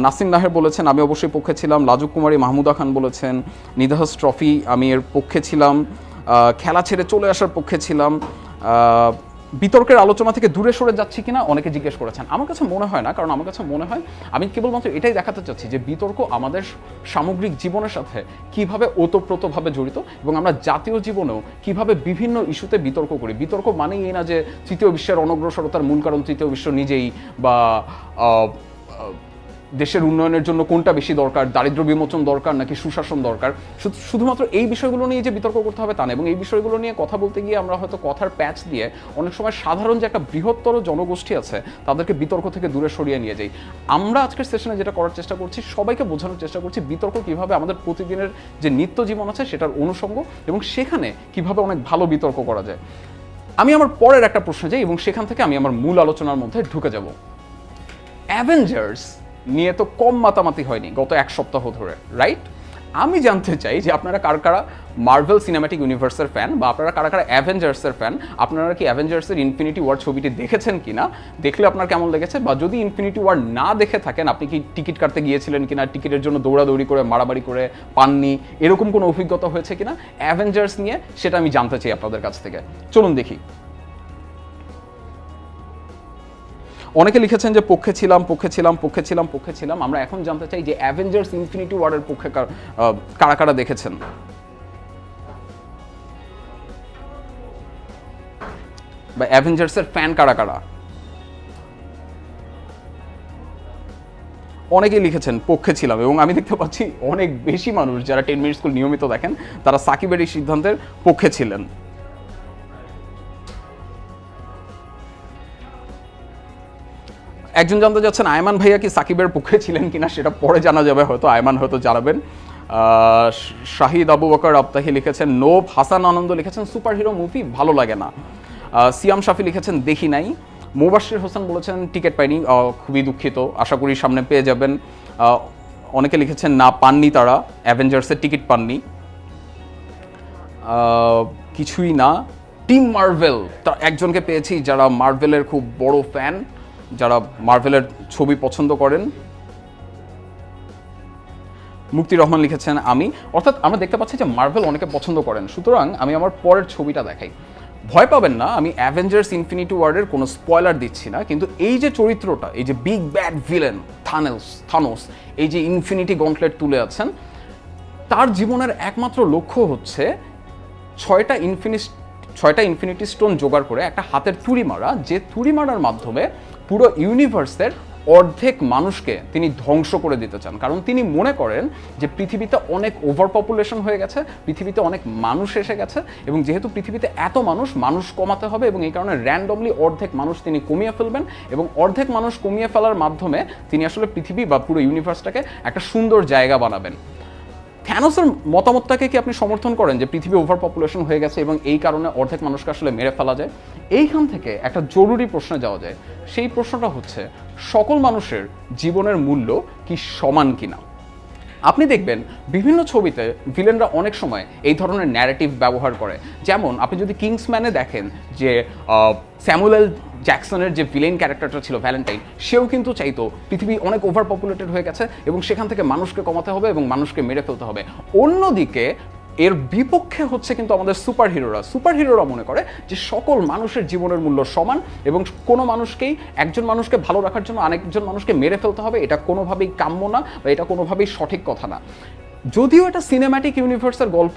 নাসিম নাহের বলেছেন আমি অবশ্যই পক্ষে ছিলাম। লাজুক কুমারী মাহমুদা খান বলেছেন নিধাস ট্রফি, আমি এর পক্ষে ছিলাম। খেলা ছেড়ে চলে আসার পক্ষে ছিলাম। বিতর্কের আলোচনা থেকে দূরে সরে যাচ্ছি কিনা অনেকে জিজ্ঞেস করেছেন। আমার কাছে মনে হয় না, কারণ আমার কাছে মনে হয় আমি কেবলমাত্র এটাই দেখাতে চাচ্ছি যে বিতর্ক আমাদের সামগ্রিক জীবনের সাথে কিভাবে ওতপ্রোতভাবে জড়িত এবং আমরা জাতীয় জীবনেও কিভাবে বিভিন্ন ইস্যুতে বিতর্ক করি। বিতর্ক মানেই এই না যে তৃতীয় বিশ্বের অনগ্রসরতার মূল কারণ তৃতীয় বিশ্ব নিজেই, বা দেশের উন্নয়নের জন্য কোনটা বেশি দরকার, দারিদ্র্য বিমোচন দরকার নাকি সুশাসন দরকার, শুধুমাত্র এই বিষয়গুলো নিয়ে যে বিতর্ক করতে হবে তা না। এবং এই বিষয়গুলো নিয়ে কথা বলতে গিয়ে আমরা হয়তো কথার প্যাচ দিয়ে অনেক সময় সাধারণ যে একটা বৃহত্তর জনগোষ্ঠী আছে তাদেরকে বিতর্ক থেকে দূরে সরিয়ে নিয়ে যাই। আমরা আজকের সেশনে যেটা করার চেষ্টা করছি, সবাইকে বোঝানোর চেষ্টা করছি বিতর্ক কিভাবে আমাদের প্রতিদিনের যে নিত্য জীবন আছে সেটার অনুষঙ্গ, এবং সেখানে কিভাবে অনেক ভালো বিতর্ক করা যায়। আমি আমার পরের একটা প্রশ্নে যাই এবং সেখান থেকে আমি আমার মূল আলোচনার মধ্যে ঢুকে যাব। অ্যাভেঞ্জার্স নিয়ে তো কম মাতামাতি হয়নি গত এক সপ্তাহ ধরে, রাইট? আমি জানতে চাই যে আপনারা কারা কারা মার্ভেল সিনেম্যাটিক ইউনিভার্সের ফ্যান, বা আপনারা কারা কারা অ্যাভেঞ্জার্সের ফ্যান। আপনারা কি অ্যাভেঞ্জার্সের ইনফিনিটি ওয়ার ছবিটি দেখেছেন কিনা, দেখলে আপনার কেমন লেগেছে, বা যদি ইনফিনিটি ওয়ার না দেখে থাকেন আপনি কি টিকিট কাটতে গিয়েছিলেন কিনা, টিকিটের জন্য দৌড়াদৌড়ি করে মারামারি করে পাননি, এরকম কোনো অভিজ্ঞতা হয়েছে কিনা অ্যাভেঞ্জার্স নিয়ে, সেটা আমি জানতে চাই আপনাদের কাছ থেকে। চলুন দেখি। অনেকে লিখেছেন যে পক্ষে ছিলাম, পক্ষে ছিলাম, পক্ষে ছিলাম, পক্ষে ছিলাম। আমরা এখন জানতে চাই যে অ্যাভেঞ্জার্স ইনফিনিটি ওয়ারের পক্ষে কারা কারা দেখেছেন। বা অ্যাভেঞ্জার্সের ফ্যান কারা কারা। অনেকেই লিখেছেন পক্ষে ছিলাম, এবং আমি দেখতে পাচ্ছি অনেক বেশি মানুষ যারা 10 মিনিট স্কুল নিয়মিত দেখেন তারা সাকিবের এই সিদ্ধান্তের পক্ষে ছিলেন। একজন জানতে যাচ্ছেন আয়মান ভাইয়া কি সাকিবের পক্ষে ছিলেন কিনা, সেটা পরে জানা যাবে, হয়তো আয়মান হয়তো জানাবেন। শাহিদ আবু বকর আবতাহি লিখেছেন নোভ। হাসান আনন্দ লিখেছেন সুপারহিরো মুভি ভালো লাগে না। সিয়াম শাফি লিখেছেন দেখি নাই। মুবাশির হোসেন বলেছেন টিকিট পাইনি, খুবই দুঃখিত, আশা করি সামনে পেয়ে যাবেন। অনেকে লিখেছেন না, পাননি, তারা অ্যাভেঞ্জার্সের টিকিট পাননি। কিছুই না। টিম মার্ভেল তার একজনকে পেয়েছি যারা মার্ভেলের খুব বড় ফ্যান, যারা মার্ভেলের ছবি পছন্দ করেন। মুক্তি রহমান লিখেছেন আমি। অর্থাৎ আমরা দেখতে পাচ্ছি যে মার্ভেল অনেকে পছন্দ করেন। সুতরাং আমি আমার পরের ছবিটা দেখাই। ভয় পাবেন না, আমি অ্যাভেঞ্জার্স ইনফিনিটি ওয়ারের কোনো স্পয়লার দিচ্ছি না, কিন্তু এই যে চরিত্রটা, এই যে বিগ ব্যাড ভিলেন থানোস এই যে ইনফিনিটি গন্টলেট তুলে আছেন, তার জীবনের একমাত্র লক্ষ্য হচ্ছে 6টা ইনফিনিটি স্টোন জোগাড় করে একটা হাতের তুড়ি মারা, যে তুড়ি মারার মাধ্যমে পুরো ইউনিভার্সের অর্ধেক মানুষকে তিনি ধ্বংস করে দিতে চান। কারণ তিনি মনে করেন যে পৃথিবীতে অনেক ওভার পপুলেশন হয়ে গেছে, পৃথিবীতে অনেক মানুষ এসে গেছে, এবং যেহেতু পৃথিবীতে এত মানুষ কমাতে হবে, এবং এই কারণে র্যান্ডমলি অর্ধেক মানুষ তিনি কমিয়ে ফেলবেন, এবং অর্ধেক মানুষ কমিয়ে ফেলার মাধ্যমে তিনি আসলে পৃথিবী বা পুরো ইউনিভার্সটাকে একটা সুন্দর জায়গা বানাবেন। থ্যানোসের মতামতটাকে কি আপনি সমর্থন করেন যে পৃথিবী ওভার পপুলেশন হয়ে গেছে এবং এই কারণে অর্ধেক মানুষকে আসলে মেরে ফেলা যায়? এইখান থেকে একটা জরুরি প্রশ্নে যাওয়া যায়, সেই প্রশ্নটা হচ্ছে সকল মানুষের জীবনের মূল্য কি সমান কিনা? আপনি দেখবেন বিভিন্ন ছবিতে ভিলেনরা অনেক সময় এই ধরনের ন্যারেটিভ ব্যবহার করে। যেমন আপনি যদি কিংসম্যানে দেখেন যে স্যামুয়েল এল জ্যাকসনের যে ভিলেন ক্যারেক্টারটা ছিল ভ্যালেন্টাইন, সেও কিন্তু চাইতো পৃথিবী অনেক ওভার পপুলেটেড হয়ে গেছে এবং সেখান থেকে মানুষকে কমাতে হবে এবং মানুষকে মেরে ফেলতে হবে। অন্যদিকে এর বিপক্ষে হচ্ছে কিন্তু আমাদের সুপারহিরোরা মনে করে যে সকল মানুষের জীবনের মূল্য সমান এবং কোনো মানুষকেই, একজন মানুষকে ভালো রাখার জন্য আরেকজন মানুষকে মেরে ফেলতে হবে, এটা কোনোভাবেই কাম্য না বা এটা কোনোভাবেই সঠিক কথা না। যদিও এটা সিনেম্যাটিক ইউনিভার্সের গল্প,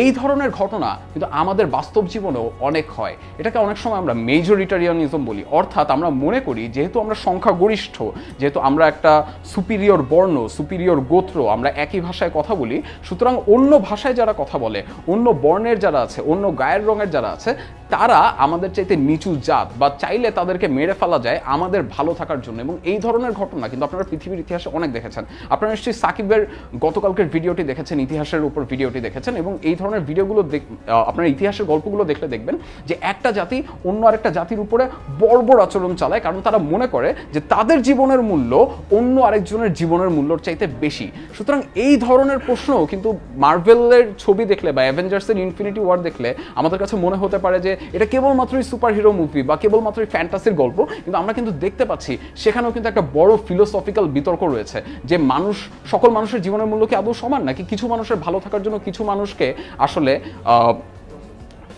এই ধরনের ঘটনা কিন্তু আমাদের বাস্তব জীবনেও অনেক হয়। এটাকে অনেক সময় আমরা মেজরিটারিয়ানিজম বলি, অর্থাৎ আমরা মনে করি যেহেতু আমরা সংখ্যাগরিষ্ঠ, যেহেতু আমরা একটা সুপিরিয়র বর্ণ, সুপিরিয়র গোত্র, আমরা একই ভাষায় কথা বলি, সুতরাং অন্য ভাষায় যারা কথা বলে, অন্য বর্ণের যারা আছে, অন্য গায়ের রঙের যারা আছে, তারা আমাদের চাইতে নিচু জাত বা চাইলে তাদেরকে মেরে ফেলা যায় আমাদের ভালো থাকার জন্য। এবং এই ধরনের ঘটনা কিন্তু আপনারা পৃথিবীর ইতিহাসে অনেক দেখেছেন। আপনারা নিশ্চয়ই সাকিবের গতকালকের ভিডিওটি দেখেছেন, ইতিহাসের উপর ভিডিওটি দেখেছেন, এবং এই ধরনের ভিডিওগুলো আপনারা ইতিহাসের গল্পগুলো দেখলে দেখবেন যে একটা জাতি অন্য আরেকটা জাতির উপরে বর্বর আচরণ চালায়, কারণ তারা মনে করে যে তাদের জীবনের মূল্য অন্য আরেকজনের জীবনের মূল্যর চাইতে বেশি। সুতরাং এই ধরনের প্রশ্ন কিন্তু মার্ভেলের ছবি দেখলে বা অ্যাভেঞ্জার্সের ইনফিনিটি ওয়ার দেখলে আমাদের কাছে মনে হতে পারে যে এটা কেবলমাত্রই সুপার হিরো মুভি বা কেবলমাত্রই ফ্যান্টাসির গল্প, কিন্তু আমরা কিন্তু দেখতে পাচ্ছি সেখানেও কিন্তু একটা বড় ফিলোসফিক্যাল বিতর্ক রয়েছে যে সকল মানুষের জীবনের মূল্য কি আদৌ সমান, নাকি কিছু মানুষের ভালো থাকার জন্য কিছু মানুষকে আসলে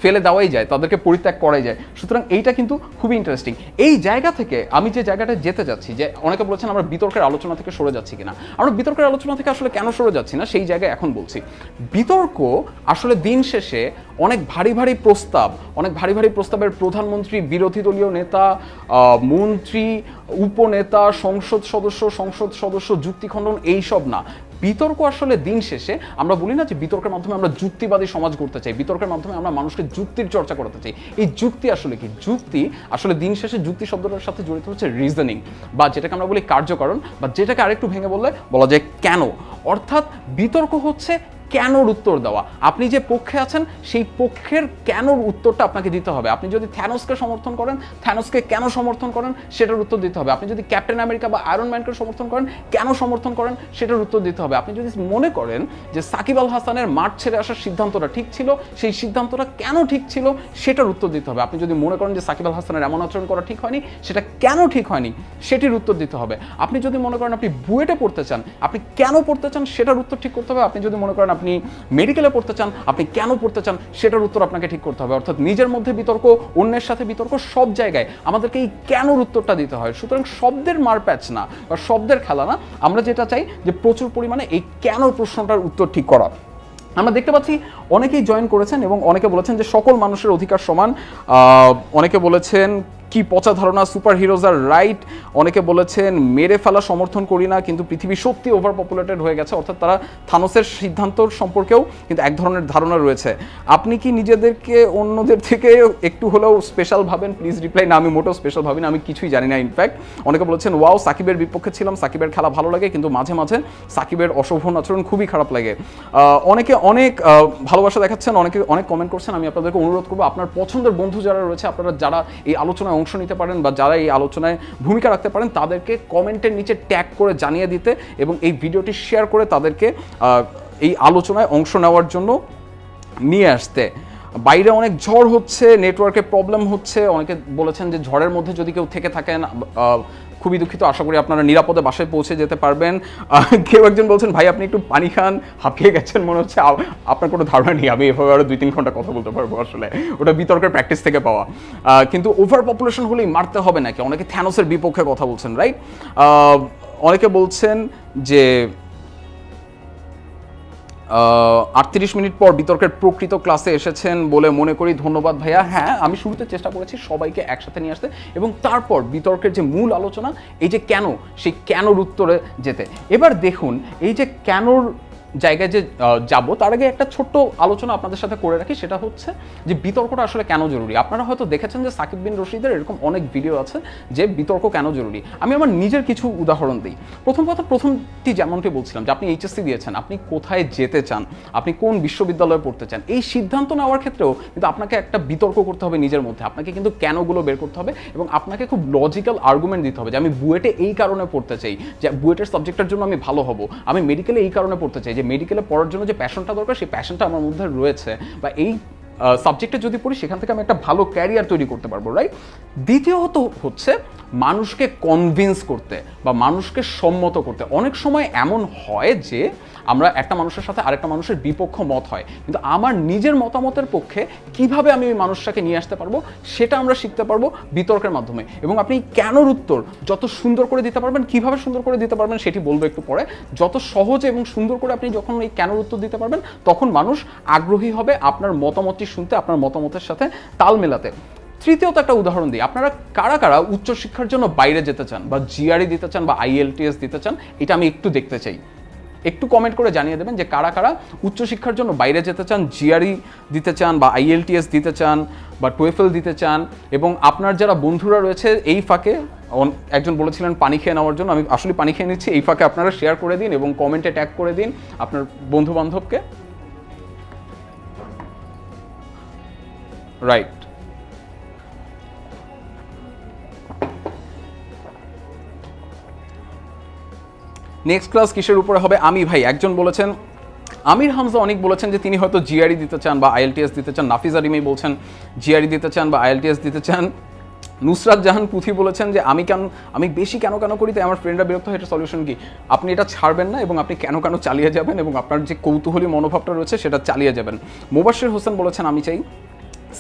ফেলে দেওয়াই যায়, তাদেরকে পরিত্যাগ করাই যায়। সুতরাং এইটা কিন্তু খুবই ইন্টারেস্টিং। এই জায়গা থেকে আমি যে জায়গাটা যেতে যাচ্ছি, যে অনেকে বলেছেন আমরা বিতর্কের আলোচনা থেকে সরে যাচ্ছি কিনা, আমরা বিতর্কের আলোচনা থেকে আসলে কেন সরে যাচ্ছি না সেই জায়গায় এখন বলছি। বিতর্ক আসলে দিন শেষে অনেক ভারী ভারী প্রস্তাবের প্রধানমন্ত্রী, বিরোধী দলীয় নেতা, মন্ত্রী, উপনেতা, সংসদ সদস্য যুক্তি খণ্ডন এইসব না। বিতর্ক আসলে দিন শেষে আমরা বলি না যে বিতর্কের মাধ্যমে আমরা যুক্তিবাদী সমাজ করতে চাই, বিতর্কের মাধ্যমে আমরা মানুষকে যুক্তির চর্চা করতে চাই। এই যুক্তি আসলে কি? যুক্তি আসলে দিন শেষে যুক্তি শব্দটার সাথে জড়িত হচ্ছে রিজনিং, বা যেটাকে আমরা বলি কার্যকারণ, বা যেটাকে আরেকটু ভেঙে বললে বলা যায় কেন। অর্থাৎ বিতর্ক হচ্ছে কেনর উত্তর দেওয়া। আপনি যে পক্ষে আছেন সেই পক্ষের কেনর উত্তরটা আপনাকে দিতে হবে। আপনি যদি থ্যানোসকে সমর্থন করেন, থ্যানোসকে কেন সমর্থন করেন সেটার উত্তর দিতে হবে। আপনি যদি ক্যাপ্টেন আমেরিকা বা আয়রন ম্যানকে সমর্থন করেন, কেন সমর্থন করেন সেটার উত্তর দিতে হবে। আপনি যদি মনে করেন যে সাকিব আল হাসানের মাঠ ছেড়ে আসার সিদ্ধান্তটা ঠিক ছিল, সেই সিদ্ধান্তটা কেন ঠিক ছিল সেটার উত্তর দিতে হবে। আপনি যদি মনে করেন যে সাকিব আল হাসানের এমন আচরণ করা ঠিক হয়নি, সেটা কেন ঠিক হয়নি সেটির উত্তর দিতে হবে। আপনি যদি মনে করেন আপনি বুয়েটে পড়তে চান, আপনি কেন পড়তে চান সেটার উত্তর ঠিক করতে হবে। আপনি যদি মনে করেন আপনি মেডিকেলে পড়তে চান, আপনি কেন পড়তে চান সেটার উত্তর আপনাকে ঠিক করতে হবে। অর্থাৎ নিজের মধ্যে বিতর্ক, অন্যের সাথে বিতর্ক, সব জায়গায় আমাদেরকে এই কেনর উত্তরটা দিতে হয়। সুতরাং শব্দের মারপ্যাচ না বা শব্দের খেলা না, আমরা যেটা চাই যে প্রচুর পরিমাণে এই কেন প্রশ্নটার উত্তর ঠিক করা। আমরা দেখতে পাচ্ছি অনেকেই জয়েন করেছেন এবং অনেকে বলেছেন যে সকল মানুষের অধিকার সমান, অনেকে বলেছেন কি পচা ধারণা, সুপার হিরোজ আর রাইট, অনেকে বলেছেন মেরে ফেলা সমর্থন করি না, কিন্তু পৃথিবী সত্যি ওভার পপুলেটেড হয়ে গেছে। অর্থাৎ তারা থানোসের সিদ্ধান্তর সম্পর্কেও কিন্তু এক ধরনের ধারণা রয়েছে। আপনি কি নিজেদেরকে অন্যদের থেকে একটু হলেও স্পেশাল ভাবেন? প্লিজ রিপ্লাই না, আমি মোটেও স্পেশাল ভাবি না, আমি কিছুই জানি না। ইনফ্যাক্ট অনেকে বলেছেন ওয়াও সাকিবের বিপক্ষে ছিলাম, সাকিবের খেলা ভালো লাগে, কিন্তু মাঝে মাঝে সাকিবের অশোভন আচরণ খুবই খারাপ লাগে। অনেকে অনেক ভালোবাসা দেখাচ্ছেন, অনেকে অনেক কমেন্ট করছেন। আমি আপনাদেরকে অনুরোধ করবো আপনার পছন্দের বন্ধু যারা রয়েছে, আপনারা যারা এই আলোচনায় অংশ নিতে পারেন বা যারা এই আলোচনায় ভূমিকা রাখতে পারেন, তাদেরকে কমেন্টের নিচে ট্যাগ করে জানিয়ে দিতে এবং এই ভিডিওটি শেয়ার করে তাদেরকে এই আলোচনায় অংশ নেওয়ার জন্য নিয়ে আসতে। বাইরে অনেক ঝড় হচ্ছে, নেটওয়ার্কের প্রবলেম হচ্ছে, অনেকে বলেছেন যে ঝড়ের মধ্যে যদি কেউ থেকে থাকেন খুবই দুঃখিত, আশা করি আপনারা নিরাপদে বাসায় পৌঁছে যেতে পারবেন। কেউ একজন বলছেন ভাই আপনি একটু পানি খান, হাঁপিয়ে গেছেন মনে হচ্ছে। আপনার কোনো ধারণা নেই, আমি এভাবে আরও 2-3 ঘন্টা কথা বলতে পারবো, আসলে ওটা বিতর্কের প্র্যাকটিস থেকে পাওয়া। কিন্তু ওভার পপুলেশন হলেই মারতে হবে নাকি? অনেকে থ্যানোসের বিপক্ষে কথা বলছেন, রাইট? অনেকে বলছেন যে 38 মিনিট পর বিতর্কের প্রকৃত ক্লাসে এসেছেন বলে মনে করি, ধন্যবাদ ভাইয়া। হ্যাঁ, আমি শুরুতে চেষ্টা করেছি সবাইকে একসাথে নিয়ে আসতে এবং তারপর বিতর্কের যে মূল আলোচনা, এই যে কেন, সেই কেনর উত্তরে যেতে। এবার দেখুন, এই যে কেনর জায়গায় যে যাব তার আগে একটা ছোট্ট আলোচনা আপনাদের সাথে করে রাখি, সেটা হচ্ছে যে বিতর্কটা আসলে কেন জরুরি। আপনারা হয়তো দেখেছেন যে সাকিব বিন রশিদের এরকম অনেক ভিডিও আছে যে বিতর্ক কেন জরুরি। আমি আমার নিজের কিছু উদাহরণ দিই। প্রথমটি যেমনটি বলছিলাম যে আপনি এইচএসসি দিয়েছেন, আপনি কোথায় যেতে চান, আপনি কোন বিশ্ববিদ্যালয়ে পড়তে চান, এই সিদ্ধান্ত নেওয়ার ক্ষেত্রেও কিন্তু আপনাকে একটা বিতর্ক করতে হবে নিজের মধ্যে। আপনাকে কিন্তু কেনগুলো বের করতে হবে এবং আপনাকে খুব লজিক্যাল আর্গুমেন্ট দিতে হবে যে আমি বুয়েটে এই কারণে পড়তে চাই, যে বুয়েটের সাবজেক্টের জন্য আমি ভালো হব, আমি মেডিকেলে এই কারণে পড়তে চাই, যে মেডিকেলে পড়ার জন্য যে প্যাশনটা দরকার সেই প্যাশনটা আমার মধ্যে রয়েছে, বা এই সাবজেক্টে যদি পড়ি সেখান থেকে আমি একটা ভালো ক্যারিয়ার তৈরি করতে পারবো, রাইট? দ্বিতীয়ত হচ্ছে মানুষকে কনভিন্স করতে বা মানুষকে সম্মত করতে। অনেক সময় এমন হয় যে আমরা একটা মানুষের সাথে আরেকটা মানুষের বিপক্ষ মত হয়, কিন্তু আমার নিজের মতামতের পক্ষে কিভাবে আমি ওই মানুষটাকে নিয়ে আসতে পারবো সেটা আমরা শিখতে পারবো বিতর্কের মাধ্যমে। এবং আপনি কেনর উত্তর যত সুন্দর করে দিতে পারবেন, কিভাবে সুন্দর করে দিতে পারবেন সেটি বলবো একটু পরে। যত সহজে এবং সুন্দর করে আপনি যখন এই কেনর উত্তর দিতে পারবেন, তখন মানুষ আগ্রহী হবে আপনার মতামতটি শুনতে, আপনার মতামতের সাথে তাল মেলাতে। তৃতীয়ত একটা উদাহরণ দিই, আপনারা কারা কারা উচ্চশিক্ষার জন্য বাইরে যেতে চান, বা জিআরই দিতে চান, বা আইএলটিএস দিতে চান, এটা আমি একটু দেখতে চাই। একটু কমেন্ট করে জানিয়ে দেবেন যে কারা কারা উচ্চশিক্ষার জন্য বাইরে যেতে চান, জিআরই দিতে চান, বা আইএলটিএস দিতে চান, বা টোয়েফেল দিতে চান। এবং আপনার যারা বন্ধুরা রয়েছে এই ফাঁকে, একজন বলেছিলেন পানি খেয়ে নেওয়ার জন্য, আমি আসলে পানি খেয়ে নিচ্ছি, এই ফাঁকে আপনারা শেয়ার করে দিন এবং কমেন্টে ট্যাগ করে দিন আপনার বন্ধু বান্ধবকে, রাইট? নেক্সট ক্লাস কিসের উপরে হবে? আমি ভাই একজন বলেছেন, আমির হামজা অনেক বলেছেন যে তিনি হয়তো জিআরই দিতে চান বা আইএলটিএস দিতে চান। নাফিজা রিমি বলছেন জিআরই দিতে চান বা আইএলটিএস দিতে চান। নুসরাত জাহান পুথি বলেছেন যে আমি বেশি কেন করি, তাই আমার ফ্রেন্ডরা বিরক্ত হয়, এটা সলিউশন কি? আপনি এটা ছাড়বেন না এবং আপনি কেন চালিয়ে যাবেন এবং আপনার যে কৌতূহলী মনোভাবটা রয়েছে সেটা চালিয়ে যাবেন। মুবাশির হোসেন বলেছেন আমি চাই।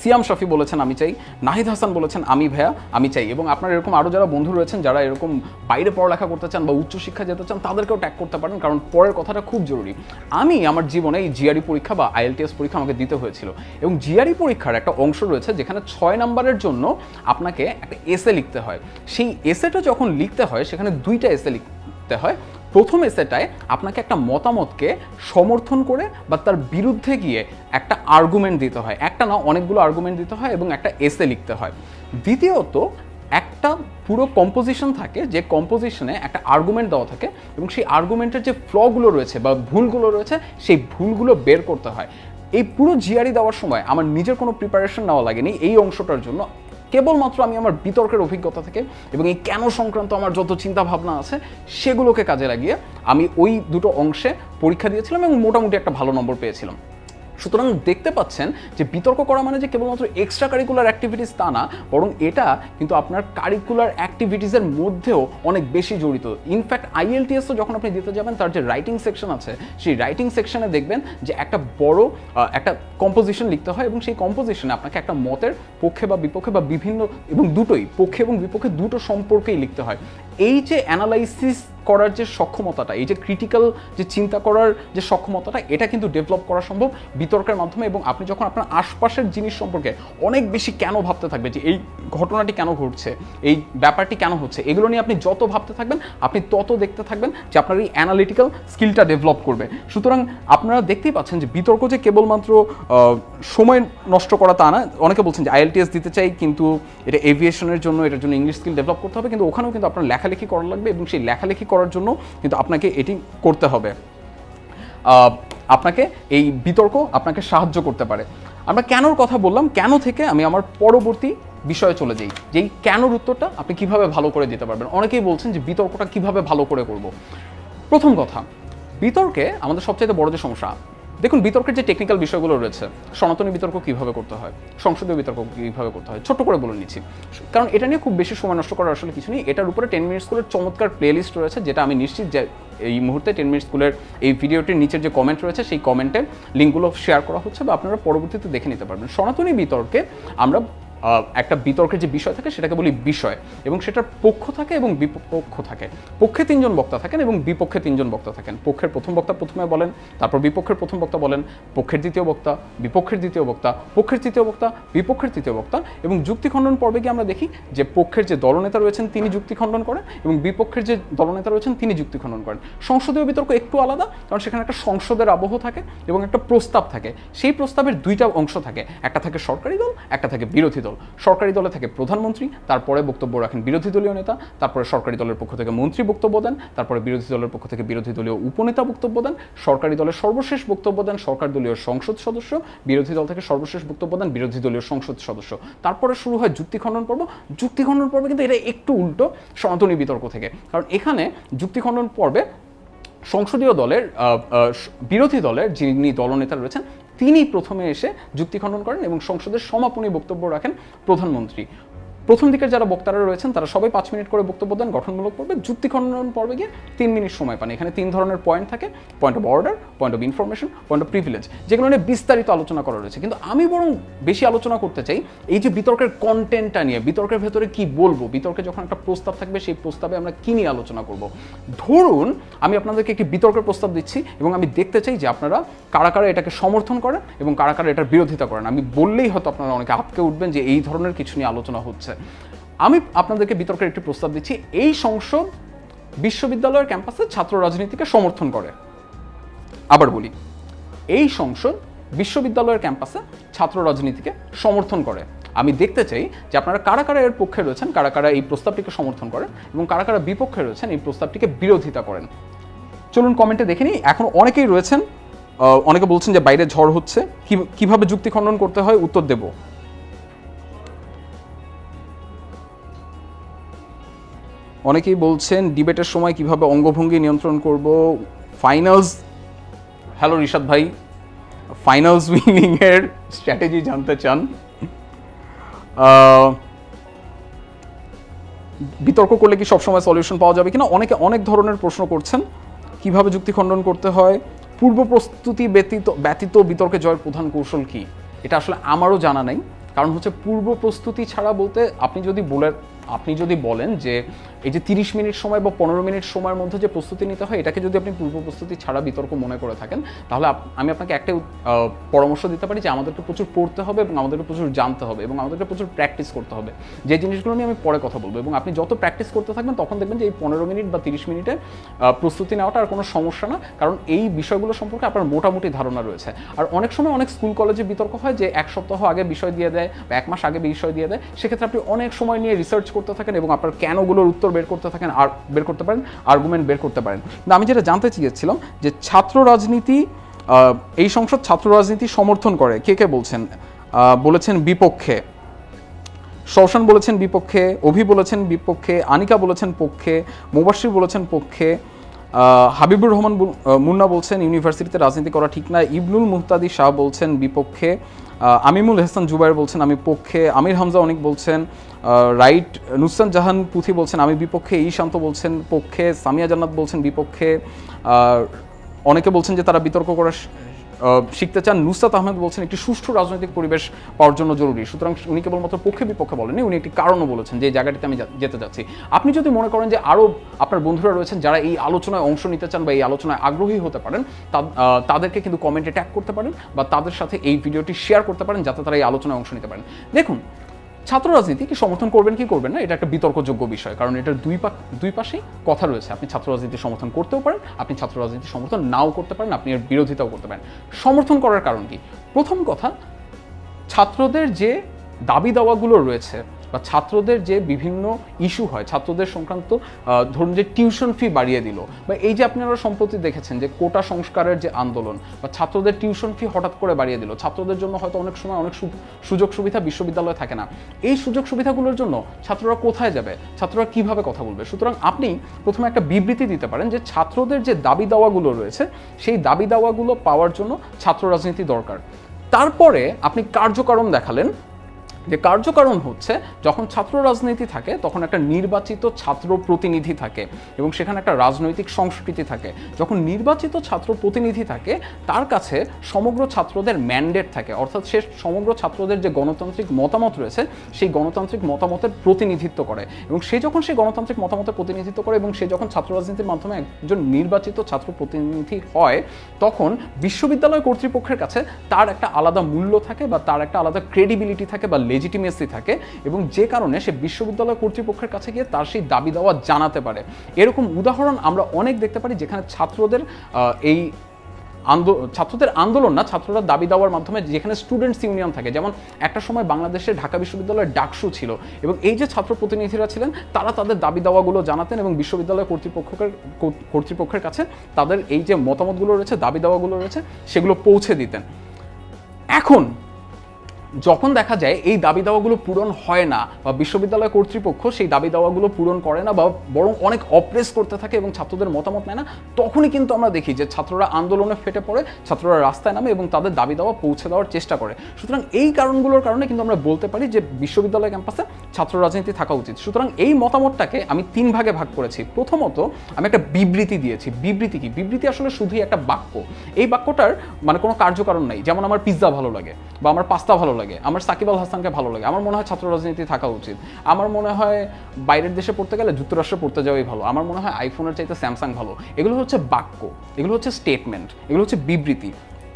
সিয়াম শফি বলেছেন আমি চাই। নাহিদ হাসান বলেছেন আমি ভাইয়া আমি চাই। এবং আপনার এরকম আরও যারা বন্ধু রয়েছেন যারা এরকম বাইরে পড়ালেখা করতে চান বা উচ্চশিক্ষা যেতে চান, তাদেরকেও ট্যাগ করতে পারেন, কারণ পরের কথাটা খুব জরুরি। আমি আমার জীবনে এই জিআরই পরীক্ষা বা আইএলটিএস পরীক্ষা আমাকে দিতে হয়েছিল, এবং জিআরই পরীক্ষার একটা অংশ রয়েছে যেখানে 6 নম্বরের জন্য আপনাকে একটা এসে লিখতে হয়। সেই এসেটা যখন লিখতে হয় সেখানে 2টা এসে লিখতে হয়। প্রথম এসেটায় আপনাকে একটা মতামতকে সমর্থন করে বা তার বিরুদ্ধে গিয়ে একটা আর্গুমেন্ট দিতে হয়, একটা না অনেকগুলো আর্গুমেন্ট দিতে হয় এবং একটা এসে লিখতে হয়। দ্বিতীয়ত একটা পুরো কম্পোজিশন থাকে, যে কম্পোজিশনে একটা আর্গুমেন্ট দেওয়া থাকে এবং সেই আর্গুমেন্টের যে ফ্লগুলো রয়েছে বা ভুলগুলো রয়েছে সেই ভুলগুলো বের করতে হয়। এই পুরো জিআরই দেওয়ার সময় আমার নিজের কোনো প্রিপারেশন নেওয়া লাগেনি এই অংশটার জন্য, কেবলমাত্র আমি আমার বিতর্কের অভিজ্ঞতা থেকে এবং এই কেন সংক্রান্ত আমার যত চিন্তা ভাবনা আছে সেগুলোকে কাজে লাগিয়ে আমি ওই দুটো অংশে পরীক্ষা দিয়েছিলাম এবং মোটামুটি একটা ভালো নম্বর পেয়েছিলাম। সুতরাং দেখতে পাচ্ছেন যে বিতর্ক করা মানে যে কেবলমাত্র এক্সট্রা কারিকুলার অ্যাক্টিভিটিস তা না, বরং এটা কিন্তু আপনার কারিকুলার অ্যাক্টিভিটিসের মধ্যেও অনেক বেশি জড়িত। ইনফ্যাক্ট আইএলটিএসও যখন আপনি দিতে যাবেন তার যে রাইটিং সেকশন আছে সেই রাইটিং সেকশনে দেখবেন যে একটা বড় একটা কম্পোজিশন লিখতে হয় এবং সেই কম্পোজিশনে আপনাকে একটা মতের পক্ষে বা বিপক্ষে বা বিভিন্ন এবং দুটোই পক্ষে এবং বিপক্ষে দুটো সম্পর্কেই লিখতে হয়। এই যে অ্যানালাইসিস করার যে সক্ষমতাটা, এই যে ক্রিটিক্যাল যে চিন্তা করার যে সক্ষমতাটা, এটা কিন্তু ডেভেলপ করা সম্ভব বিতর্কের মাধ্যমে। এবং আপনি যখন আপনার আশপাশের জিনিস সম্পর্কে অনেক বেশি কেন ভাবতে থাকবেন, যে এই ঘটনাটি কেন ঘটছে, এই ব্যাপারটি কেন হচ্ছে, এগুলো নিয়ে আপনি যত ভাবতে থাকবেন আপনি তত দেখতে থাকবেন যে আপনার এই অ্যানালিটিক্যাল স্কিলটা ডেভেলপ করবে। সুতরাং আপনারা দেখতেই পাচ্ছেন যে বিতর্ক যে কেবলমাত্র সময় নষ্ট করা তা না। অনেকে বলছেন যে আইএলটিএস দিতে চাই কিন্তু এটা এভিয়েশনের জন্য, এটার জন্য ইংলিশ স্কিল ডেভেলপ করতে হবে, কিন্তু ওখানেও কিন্তু আপনার লেখালেখি করা লাগবে এবং সেই লেখালেখি করার জন্য কিন্তু আপনাকে এটি করতে হবে। আপনাকে এই বিতর্ক আপনাকে সাহায্য করতে পারে। আমরা কেনর কথা বললাম, কেন থেকে আমি আমার পরবর্তী বিষয়ে চলে যাই, যে এই কেনর উত্তরটা আপনি কিভাবে ভালো করে দিতে পারবেন। অনেকেই বলছেন যে বিতর্কটা কিভাবে ভালো করে করব। প্রথম কথা, বিতর্কে আমাদের সবচেয়ে বড় যে সমস্যা, দেখুন, বিতর্কের যে টেকনিক্যাল বিষয়গুলো রয়েছে, সনাতনী বিতর্ক কীভাবে করতে হয়, সংসদীয় বিতর্ক কীভাবে করতে হয়, ছোট্ট করে বলে নিচ্ছি, কারণ এটা নিয়ে খুব বেশি সময় নষ্ট করার আসলে কিছু নেই। এটার উপরে 10 মিনিট স্কুলের চমৎকার প্লেলিস্ট রয়েছে, যেটা আমি নিশ্চিত যে এই মুহূর্তে 10 মিনিট স্কুলের এই ভিডিওটির নিচের যে কমেন্ট রয়েছে সেই কমেন্টে লিঙ্কগুলো শেয়ার করা হচ্ছে, বা আপনারা পরবর্তীতে দেখে নিতে পারবেন। সনাতনী বিতর্কে আমরা একটা বিতর্কের যে বিষয় থাকে সেটাকে বলি বিষয়, এবং সেটার পক্ষ থাকে এবং বিপক্ষ থাকে। পক্ষে 3 জন বক্তা থাকেন এবং বিপক্ষে 3 জন বক্তা থাকেন। পক্ষের প্রথম বক্তা প্রথমে বলেন, তারপর বিপক্ষের প্রথম বক্তা বলেন, পক্ষের দ্বিতীয় বক্তা, বিপক্ষের দ্বিতীয় বক্তা, পক্ষের তৃতীয় বক্তা, বিপক্ষের তৃতীয় বক্তা। এবং যুক্তি খণ্ডন পর্বে গিয়ে আমরা দেখি যে পক্ষের যে দলনেতা রয়েছেন তিনি যুক্তি খণ্ডন করেন এবং বিপক্ষের যে দলনেতা রয়েছেন তিনি যুক্তি খণ্ডন করেন। সংসদীয় বিতর্ক একটু আলাদা, কারণ সেখানে একটা সংসদের আবহ থাকে এবং একটা প্রস্তাব থাকে। সেই প্রস্তাবের 2টা অংশ থাকে, একটা থাকে সরকারি দল, একটা থাকে বিরোধী দল। সরকারি দলে থাকে প্রধানমন্ত্রী, তারপরে বক্তব্য রাখেন বিরোধী দলীয় নেতা, তারপরে সরকারি দলের পক্ষ থেকে মন্ত্রী বক্তব্য দেন, তারপরে বিরোধী দলের পক্ষ থেকে বিরোধী দলীয় উপনেতা বক্তব্য দেন, সরকারি দলের সর্বশেষ বক্তব্য দেন সরকার দলীয় সংসদ সদস্য, বিরোধী দল থেকে সর্বশেষ বক্তব্য দেন বিরোধী দলীয় সংসদ সদস্য। তারপরে শুরু হয় যুক্তি খণ্ডন পর্ব। যুক্তি খণ্ডন পর্বে কিন্তু এটা একটু উল্টো সনাতনী বিতর্ক থেকে, কারণ এখানে যুক্তি খণ্ডন পর্বে সংসদীয় দলের বিরোধী দলের যিনি দলনেতা রয়েছেন তিনি প্রথমে এসে যুক্তি খণ্ডন করেন এবং সংসদের সমাপনী বক্তব্য রাখেন প্রধানমন্ত্রী। প্রথম দিকের যারা বক্তারা রয়েছেন তারা সবাই 5 মিনিট করে বক্তব্য দেন গঠনমূলক পর্বে। যুক্তি খণ্ডন পর্বে গিয়ে 3 মিনিট সময় পান। এখানে 3 ধরনের পয়েন্ট থাকে: point of order, point of information, point of privilege, যেগুলো নিয়ে বিস্তারিত আলোচনা করা রয়েছে। কিন্তু আমি বরং বেশি আলোচনা করতে চাই এই যে বিতর্কের কন্টেন্টটা নিয়ে, বিতর্কের ভেতরে কি বলবো, বিতর্কে যখন একটা প্রস্তাব থাকবে সেই প্রস্তাবে আমরা কি নিয়ে আলোচনা করব। ধরুন আমি আপনাদেরকে একটি বিতর্কের প্রস্তাব দিচ্ছি এবং আমি দেখতে চাই যে আপনারা কারা কারা এটাকে সমর্থন করেন এবং কারা কারা এটার বিরোধিতা করেন। আমি বললেই হয়তো আপনারা অনেকে আটকে উঠবেন যে এই ধরনের কিছু নিয়ে আলোচনা হচ্ছে। আমি আপনাদেরকে বিতর্কের একটি প্রস্তাব দিচ্ছি: এই সংসদ বিশ্ববিদ্যালয়ের ক্যাম্পাসে ছাত্র রাজনীতিকে সমর্থন করে। আবার বলি, এই সংসদ বিশ্ববিদ্যালয়ের ক্যাম্পাসে ছাত্র রাজনীতিকে সমর্থন করে। আমি দেখতে চাই যে আপনারা কারা কারা এর পক্ষে রয়েছেন, কারা কারা এই প্রস্তাবটিকে সমর্থন করেন এবং কারা কারা বিপক্ষে রয়েছেন, এই প্রস্তাবটিকে বিরোধিতা করেন। চলুন কমেন্টে দেখে নিই। এখন অনেকেই রয়েছেন, অনেকে বলছেন যে বাইরে ঝড় হচ্ছে, কিভাবে যুক্তি খণ্ডন করতে হয় উত্তর দেব। অনেকেই বলছেন ডিবেটের সময় কিভাবে অঙ্গভঙ্গি নিয়ন্ত্রণ করব। ফাইনালস, হ্যালো রিশাদ ভাই, ফাইনালস উইনিং এর স্ট্র্যাটেজি জানতে চান? বিতর্ক করলে কি সবসময় সলিউশন পাওয়া যাবে কিনা, অনেকে অনেক ধরনের প্রশ্ন করছেন। কিভাবে যুক্তি খণ্ডন করতে হয়, পূর্ব প্রস্তুতি ব্যতীত বিতর্কে জয়ের প্রধান কৌশল কি, এটা আসলে আমারও জানা নেই। কারণ হচ্ছে পূর্ব প্রস্তুতি ছাড়া বলতে আপনি যদি বলেন যে এই যে 30 মিনিট সময় বা 15 মিনিট সময়ের মধ্যে যে প্রস্তুতি নিতে হয়, এটাকে যদি আপনি পূর্ব প্রস্তুতি ছাড়া বিতর্ক মনে করে থাকেন, তাহলে আমি আপনাকে একটাই পরামর্শ দিতে পারি যে আমাদেরকে প্রচুর পড়তে হবে এবং আমাদেরকে প্রচুর জানতে হবে এবং আমাদেরকে প্রচুর প্র্যাকটিস করতে হবে। যে জিনিসগুলো নিয়ে আমি পরে কথা বলবো, এবং আপনি যত প্র্যাকটিস করতে থাকবেন তখন দেখবেন যে এই 15 মিনিট বা 30 মিনিটে প্রস্তুতি নেওয়াটা আর কোনো সমস্যা না, কারণ এই বিষয়গুলো সম্পর্কে আপনার মোটামুটি ধারণা রয়েছে। আর অনেক সময় অনেক স্কুল কলেজে বিতর্ক হয় যে 1 সপ্তাহ আগে বিষয় দিয়ে দেয় বা 1 মাস আগে বিষয় দিয়ে দেয়। সেক্ষেত্রে আপনি অনেক সময় নিয়ে রিসার্চ করতে থাকেন এবং আপনার কেনগুলোর উত্তর বের করতে থাকেন, আর বের করতে পারেন, আর্গুমেন্ট বের করতে পারেন। কিন্তু আমি যেটা জানতে চেয়েছিলাম যে ছাত্র রাজনীতি, এই সংসদ ছাত্র রাজনীতি সমর্থন করে, কে কে বলছেন? বলেছেন বিপক্ষে, শওশান বলেছেন বিপক্ষে, অভি বলেছেন বিপক্ষে, আনিকা বলেছেন পক্ষে, মুবাশির বলেছেন পক্ষে, হাবিবুর রহমান মুন্না বলছেন ইউনিভার্সিটিতে রাজনীতি করা ঠিক না, ইবনুল মুহতাদি শাহ বলছেন বিপক্ষে, আমিমুল এহসান জুবাইর বলছেন আমি পক্ষে, আমির হামজা অনেক বলছেন রাইট, নুসরাত জাহান পুথি বলছেন আমি বিপক্ষে, ঈশান্ত বলছেন পক্ষে, সামিয়া জান্নাত বলছেন বিপক্ষে, অনেকে বলছেন যে তারা বিতর্ক করা শিখতে চান। নুসরাত আহমেদ বলছেন একটি সুষ্ঠু রাজনৈতিক পরিবেশ পাওয়ার জন্য জরুরি। সুতরাং উনি কেবলমাত্র পক্ষে বিপক্ষে বলেননি, উনি একটি কারণও বলেছেন যে এই জায়গাটিতে আমি যেতে চাচ্ছি। আপনি যদি মনে করেন যে আরও আপনার বন্ধুরা রয়েছেন যারা এই আলোচনায় অংশ নিতে চান বা এই আলোচনায় আগ্রহী হতে পারেন, তাদেরকে কিন্তু কমেন্টে ট্যাগ করতে পারেন বা তাদের সাথে এই ভিডিওটি শেয়ার করতে পারেন যাতে তারা এই আলোচনায় অংশ নিতে পারেন। দেখুন, ছাত্র রাজনীতি কি সমর্থন করবেন কি করবেন না, এটা একটা বিতর্কযোগ্য বিষয়, কারণ এটার দুই পাশেই কথা রয়েছে। আপনি ছাত্র রাজনীতি সমর্থন করতেও পারেন, আপনি ছাত্র রাজনীতি সমর্থন নাও করতে পারেন, আপনি এর বিরোধিতাও করতে পারেন। সমর্থন করার কারণ কি? প্রথম কথা, ছাত্রদের যে দাবি দাওয়াগুলো রয়েছে বা ছাত্রদের যে বিভিন্ন ইস্যু হয়, ছাত্রদের সংক্রান্ত ধরুন যে টিউশন ফি বাড়িয়ে দিল, বা এই যে আপনারা সম্প্রতি দেখেছেন যে কোটা সংস্কারের যে আন্দোলন, বা ছাত্রদের টিউশন ফি হঠাৎ করে বাড়িয়ে দিল, ছাত্রদের জন্য হয়তো অনেক সময় অনেক সুযোগ সুবিধা বিশ্ববিদ্যালয়ে থাকে না, এই সুযোগ সুবিধাগুলোর জন্য ছাত্ররা কোথায় যাবে, ছাত্ররা কিভাবে কথা বলবে? সুতরাং আপনি প্রথমে একটা বিবৃতি দিতে পারেন যে ছাত্রদের যে দাবি দাওয়াগুলো রয়েছে সেই দাবি দাওয়াগুলো পাওয়ার জন্য ছাত্র রাজনীতি দরকার। তারপরে আপনি কার্যকারণ দেখালেন, যে কার্যকারণ হচ্ছে যখন ছাত্র রাজনীতি থাকে তখন একটা নির্বাচিত ছাত্র প্রতিনিধি থাকে এবং সেখানে একটা রাজনৈতিক সংস্কৃতি থাকে। যখন নির্বাচিত ছাত্র প্রতিনিধি থাকে তার কাছে সমগ্র ছাত্রদের ম্যান্ডেট থাকে, অর্থাৎ সে সমগ্র ছাত্রদের যে গণতান্ত্রিক মতামত রয়েছে সেই গণতান্ত্রিক মতামতের প্রতিনিধিত্ব করে, এবং সে যখন সেই গণতান্ত্রিক মতামতের প্রতিনিধিত্ব করে এবং সে যখন ছাত্র রাজনীতির মাধ্যমে একজন নির্বাচিত ছাত্র প্রতিনিধি হয়, তখন বিশ্ববিদ্যালয় কর্তৃপক্ষের কাছে তার একটা আলাদা মূল্য থাকে বা তার একটা আলাদা ক্রেডিবিলিটি থাকে বা লেজিটিমেসি থাকে, এবং যে কারণে সে বিশ্ববিদ্যালয় কর্তৃপক্ষের কাছে গিয়ে তার সেই দাবি দাওয়া জানাতে পারে। এরকম উদাহরণ আমরা অনেক দেখতে পারি যেখানে ছাত্রদের ছাত্রদের আন্দোলন না, ছাত্ররা দাবি দেওয়ার মাধ্যমে, যেখানে স্টুডেন্টস ইউনিয়ন থাকে, যেমন একটা সময় বাংলাদেশে ঢাকা বিশ্ববিদ্যালয়ের ডাকসু ছিল, এবং এই যে ছাত্র প্রতিনিধিরা ছিলেন তারা তাদের দাবি দাওয়াগুলো জানাতেন এবং বিশ্ববিদ্যালয় কর্তৃপক্ষের কাছে তাদের এই যে মতামতগুলো রয়েছে, দাবি দাওয়াগুলো রয়েছে, সেগুলো পৌঁছে দিতেন। এখন যখন দেখা যায় এই দাবি দাওয়াগুলো পূরণ হয় না বা বিশ্ববিদ্যালয় কর্তৃপক্ষ সেই দাবি দাওয়াগুলো পূরণ করে না বা বরং অনেক অপ্রেস করতে থাকে এবং ছাত্রদের মতামত নেয় না, তখনই কিন্তু আমরা দেখি যে ছাত্ররা আন্দোলনে ফেটে পড়ে, ছাত্ররা রাস্তায় নামে এবং তাদের দাবি দাওয়া পৌঁছে দেওয়ার চেষ্টা করে। সুতরাং এই কারণগুলোর কারণে কিন্তু আমরা বলতে পারি যে বিশ্ববিদ্যালয় ক্যাম্পাসে ছাত্র রাজনীতি থাকা উচিত। সুতরাং এই মতামতটাকে আমি 3 ভাগে ভাগ করেছি। প্রথমত আমি একটা বিবৃতি দিয়েছি। বিবৃতি কি? বিবৃতি আসলে শুধুই একটা বাক্য। এই বাক্যটার মানে কোনো কার্যকারণ নাই। যেমন আমার পিৎজা ভালো লাগে বা আমার পাস্তা ভালো লাগে, আমার সাকিব আল হাসানকে ভালো লাগে, আমার মনে হয় ছাত্র রাজনীতি থাকা উচিত, আমার মনে হয় বাইরের দেশে পড়তে গেলে যুক্তরাষ্ট্রে পড়তে যাওয়াই ভালো, আমার মনে হয় আইফোনের চাইতে স্যামসাং ভালো। এগুলো হচ্ছে বাক্য, এগুলো হচ্ছে স্টেটমেন্ট, এগুলো হচ্ছে বিবৃতি।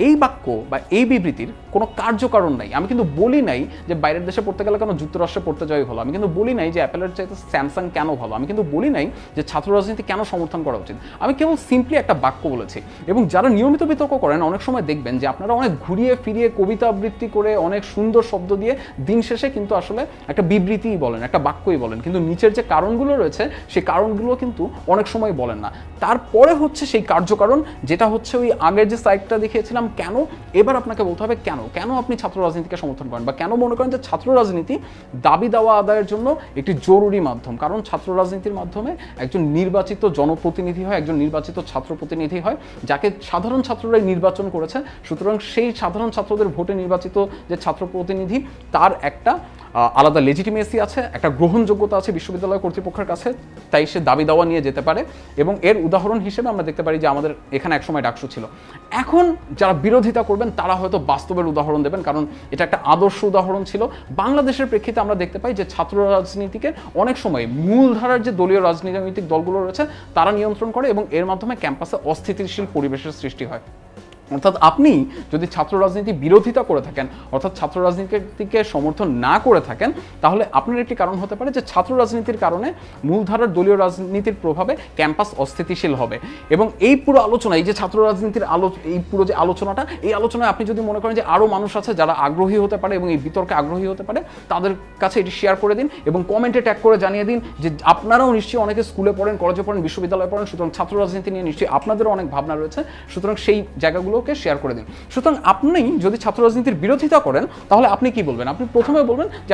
এই বাক্য বা এই বিবৃতির কোনো কার্যকারণ নাই। আমি কিন্তু বলি নাই যে বাইরের দেশে পড়তে গেলে কেন যুক্তরাষ্ট্রে পড়তে যাওয়াই ভালো, আমি কিন্তু বলি নাই যে অ্যাপেলের চাইতে স্যামসাং কেন ভালো, আমি কিন্তু বলি নাই যে ছাত্র রাজনীতি কেন সমর্থন করা উচিত। আমি কেবল সিম্পলি একটা বাক্য বলেছি। এবং যারা নিয়মিত বিতর্ক করেন অনেক সময় দেখবেন যে আপনারা অনেক ঘুরিয়ে ফিরিয়ে কবিতা আবৃত্তি করে অনেক সুন্দর শব্দ দিয়ে দিন শেষে কিন্তু আসলে একটা বিবৃতিই বলেন, একটা বাক্যই বলেন, কিন্তু নিচের যে কারণগুলো রয়েছে সেই কারণগুলো কিন্তু অনেক সময় বলেন না। তারপরে হচ্ছে সেই কার্যকারণ, যেটা হচ্ছে ওই আগের যে সাইডটা দেখিয়েছিলাম কেন, এবার আপনাকে বলতে হবে কেন কেন আপনি ছাত্র রাজনীতিকে সমর্থন করেন বা কেন মনে করেন যে ছাত্র রাজনীতি দাবি দাওয়া আদায়ের জন্য একটি জরুরি মাধ্যম। কারণ ছাত্র রাজনীতির মাধ্যমে একজন নির্বাচিত জনপ্রতিনিধি হয়, একজন নির্বাচিত ছাত্র প্রতিনিধি হয়, যাকে সাধারণ ছাত্ররাই নির্বাচন করেছে। সুতরাং সেই সাধারণ ছাত্রদের ভোটে নির্বাচিত যে ছাত্র প্রতিনিধি তার একটা আলাদা লেজিটিমেসি আছে, একটা গ্রহণযোগ্যতা আছে বিশ্ববিদ্যালয় কর্তৃপক্ষের কাছে, তাই সে দাবি দাওয়া নিয়ে যেতে পারে। এবং এর উদাহরণ হিসেবে আমরা দেখতে পারি যে আমাদের এখানে একসময় ডাকসু ছিল। এখন যারা বিরোধিতা করবেন তারা হয়তো বাস্তবের উদাহরণ দেবেন, কারণ এটা একটা আদর্শ উদাহরণ ছিল। বাংলাদেশের প্রেক্ষিতে আমরা দেখতে পাই যে ছাত্র রাজনীতিকে অনেক সময় মূলধারার যে দলীয় রাজনৈতিক দলগুলো রয়েছে তারা নিয়ন্ত্রণ করে এবং এর মাধ্যমে ক্যাম্পাসে অস্থিতিশীল পরিবেশের সৃষ্টি হয়। অর্থাৎ আপনি যদি ছাত্র রাজনীতি বিরোধিতা করে থাকেন, অর্থাৎ ছাত্র রাজনীতিকে সমর্থন না করে থাকেন, তাহলে আপনার একটি কারণ হতে পারে যে ছাত্র রাজনীতির কারণে মূলধারার দলীয় রাজনীতির প্রভাবে ক্যাম্পাস অস্থিতিশীল হবে। এবং এই পুরো আলোচনা, এই যে ছাত্র রাজনীতির এই পুরো যে আলোচনাটা, এই আলোচনায় আপনি যদি মনে করেন যে আরও মানুষ আছে যারা আগ্রহী হতে পারে এবং এই বিতর্কে আগ্রহী হতে পারে, তাদের কাছে এটি শেয়ার করে দিন এবং কমেন্টে ট্যাগ করে জানিয়ে দিন যে আপনারাও নিশ্চয়ই অনেকে স্কুলে পড়েন, কলেজে পড়েন, বিশ্ববিদ্যালয়ে পড়েন, সুতরাং ছাত্র রাজনীতি নিয়ে নিশ্চয়ই আপনাদেরও অনেক ভাবনা রয়েছে। সুতরাং সেই জায়গাগুলো শেয়ার করে দিন। সুতরাং আপনি যদি ছাত্র রাজনীতির বিরোধিতা করেন তাহলে আপনি কি বলবেন? আপনি প্রথমে বলবেন যে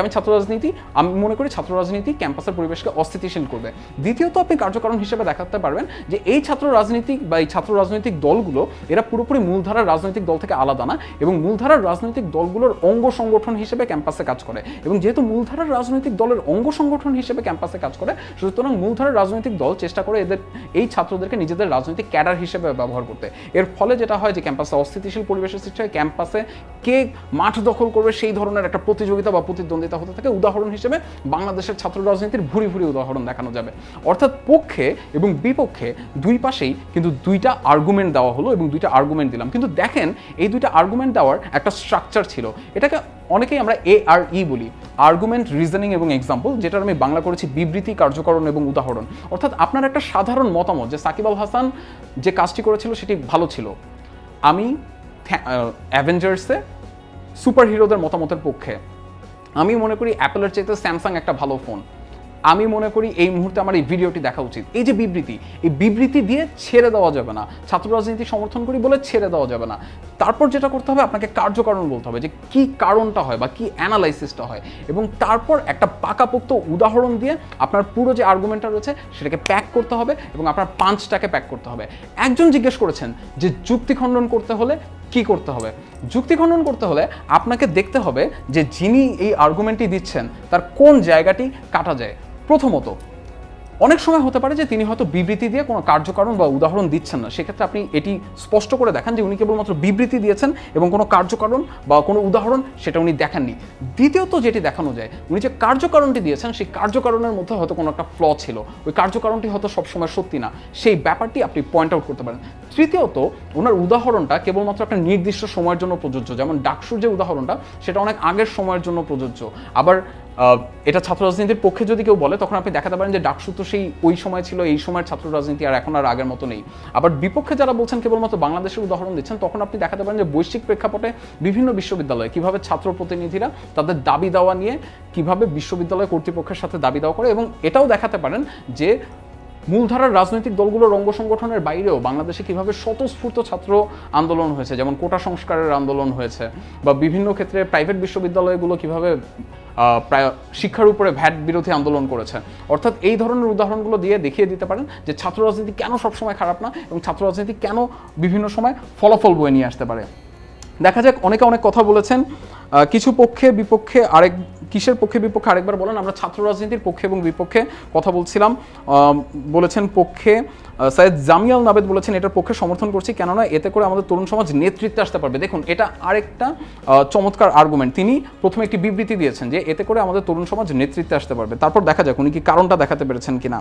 আমি মনে করি ছাত্র রাজনীতি ক্যাম্পাসের পরিবেশকে অস্থিতিশীল করবে। দ্বিতীয়ত আপনি কার্যকারণ হিসেবে দেখাতে পারবেন যে এই ছাত্র রাজনীতি বা এই ছাত্র রাজনৈতিক দলগুলো এরা পুরোপুরি মূলধারার রাজনৈতিক দল থেকে আলাদা না এবং মূলধারার রাজনৈতিক দলগুলোর অঙ্গ সংগঠন হিসেবে ক্যাম্পাসে কাজ করে। এবং যেহেতু মূলধারার রাজনৈতিক দলের অঙ্গ সংগঠন হিসেবে ক্যাম্পাসে কাজ করে, সুতরাং মূলধারার রাজনৈতিক দল চেষ্টা করে এই ছাত্রদেরকে নিজেদের রাজনৈতিক ক্যাডার হিসেবে ব্যবহার করতে। এর ফলে যেটা হয় যে ক্যাম্পাসে অস্থিতিশীল পরিবেশের সৃষ্টি হয়, ক্যাম্পাসে কে মাঠ দখল করবে সেই ধরনের একটা প্রতিযোগিতা বা প্রতিদ্বন্দ্বিতা হতে থাকে। উদাহরণ হিসেবে বাংলাদেশের ছাত্র রাজনীতির ভুরি ভুরি উদাহরণ দেখানো যাবে। অর্থাৎ পক্ষে এবং বিপক্ষে দুই পাশেই কিন্তু দুইটা আর্গুমেন্ট দেওয়া হলো এবং দুইটা আর্গুমেন্ট দিলাম। কিন্তু দেখেন এই দুইটা আর্গুমেন্ট দেওয়ার একটা স্ট্রাকচার ছিল। এটাকে অনেকেই আমরা ARE বলি, আর্গুমেন্ট, রিজনিং এবং এক্সাম্পল, যেটার আমি বাংলা করেছি বিবৃতি, কার্যকারণ এবং উদাহরণ। অর্থাৎ আপনার একটা সাধারণ মতামত যে সাকিব আল হাসান যে কাজটি করেছিল সেটি ভালো ছিল, আমি অ্যাভেঞ্জার্সে সুপার হিরোদের মতামতের পক্ষে, আমি মনে করি অ্যাপেলের চাইতে স্যামসাং একটা ভালো ফোন। আমি মনে করি এই মুহূর্তে আমার এই ভিডিওটি দেখা উচিত। এই যে বিবৃতি, এই বিবৃতি দিয়ে ছেড়ে দেওয়া যাবে না, ছাত্র রাজনীতি সমর্থন করি বলে ছেড়ে দেওয়া যাবে না। তারপর যেটা করতে হবে, আপনাকে কার্যকারণ বলতে হবে যে কি কারণটা হয় বা কি অ্যানালাইসিসটা হয়, এবং তারপর একটা পাকাপোক্ত উদাহরণ দিয়ে আপনার পুরো যে আর্গুমেন্টটা রয়েছে সেটাকে প্যাক করতে হবে এবং আপনার পাঞ্চটাকে প্যাক করতে হবে। একজন জিজ্ঞেস করেছেন যে যুক্তি খণ্ডন করতে হলে কি করতে হবে। যুক্তি খণ্ডন করতে হলে আপনাকে দেখতে হবে যে যিনি এই আর্গুমেন্টটি দিচ্ছেন তার কোন জায়গাটি কাটা যায়। প্রথমত, অনেক সময় হতে পারে যে তিনি হয়তো বিবৃতি দিয়ে কোনো কার্যকারণ বা উদাহরণ দিচ্ছেন না, সেক্ষেত্রে আপনি এটি স্পষ্ট করে দেখান যে উনি কেবলমাত্র বিবৃতি দিয়েছেন এবং কোনো কার্যকারণ বা কোনো উদাহরণ সেটা উনি দেখাননি। দ্বিতীয়ত যেটি দেখানো যায়, উনি যে কার্যকারণটি দিয়েছেন সেই কার্যকারণের মধ্যে হয়তো কোনো একটা ফ্ল ছিল, ওই কার্যকারণটি হয়তো সবসময় সত্যি না, সেই ব্যাপারটি আপনি পয়েন্ট আউট করতে পারেন। তৃতীয়ত, ওনার উদাহরণটা কেবলমাত্র একটা নির্দিষ্ট সময়ের জন্য প্রযোজ্য, যেমন ডাকসুর যে উদাহরণটা সেটা অনেক আগের সময়ের জন্য প্রযোজ্য। আবার এটা ছাত্র রাজনীতির পক্ষে যদি কেউ বলে তখন আপনি দেখাতে পারেন যে ডাকসু তো সেই ওই সময় ছিল, এই সময়ের ছাত্র রাজনীতি আর এখন আর আগের মতো নেই। আবার বিপক্ষে যারা বলছেন কেবলমাত্র বাংলাদেশের উদাহরণ দিচ্ছেন, তখন আপনি দেখাতে পারেন যে বৈশ্বিক প্রেক্ষাপটে বিভিন্ন বিশ্ববিদ্যালয়ে কিভাবে ছাত্র প্রতিনিধিরা তাদের দাবি দাওয়া নিয়ে কিভাবে বিশ্ববিদ্যালয় কর্তৃপক্ষের সাথে দাবি দাওয়া করে, এবং এটাও দেখাতে পারেন যে মূলধারার রাজনৈতিক দলগুলোর অঙ্গ সংগঠনের বাইরেও বাংলাদেশে কিভাবে স্বতঃস্ফূর্ত ছাত্র আন্দোলন হয়েছে, যেমন কোটা সংস্কারের আন্দোলন হয়েছে, বা বিভিন্ন ক্ষেত্রে প্রাইভেট বিশ্ববিদ্যালয়গুলো কিভাবে প্রায় শিক্ষার উপরে ভ্যাট বিরোধী আন্দোলন করেছে। অর্থাৎ এই ধরনের উদাহরণগুলো দিয়ে দেখিয়ে দিতে পারেন যে ছাত্র রাজনীতি কেন সবসময় খারাপ না এবং ছাত্র রাজনীতি কেন বিভিন্ন সময় ফলাফল বয়ে নিয়ে আসতে পারে। দেখা যাক, অনেকে অনেক কথা বলেছেন, কিছু পক্ষে বিপক্ষে আরেক কিসের পক্ষে বিপক্ষে আরেকবার বলেন। আমরা ছাত্র রাজনীতির পক্ষে এবং বিপক্ষে কথা বলছিলাম। বলেছেন পক্ষে সৈয়দ জামিয়াল নাবেদ বলেছেন এটার পক্ষে সমর্থন করছি, কেননা এতে করে আমাদের তরুণ সমাজ নেতৃত্বে আসতে পারবে। দেখুন, এটা আরেকটা চমৎকার আর্গুমেন্ট। তিনি প্রথমে একটি বিবৃতি দিয়েছেন যে এতে করে আমাদের তরুণ সমাজ নেতৃত্বে আসতে পারবে, তারপর দেখা যাক উনি কি কারণটা দেখাতে পেরেছেন কিনা।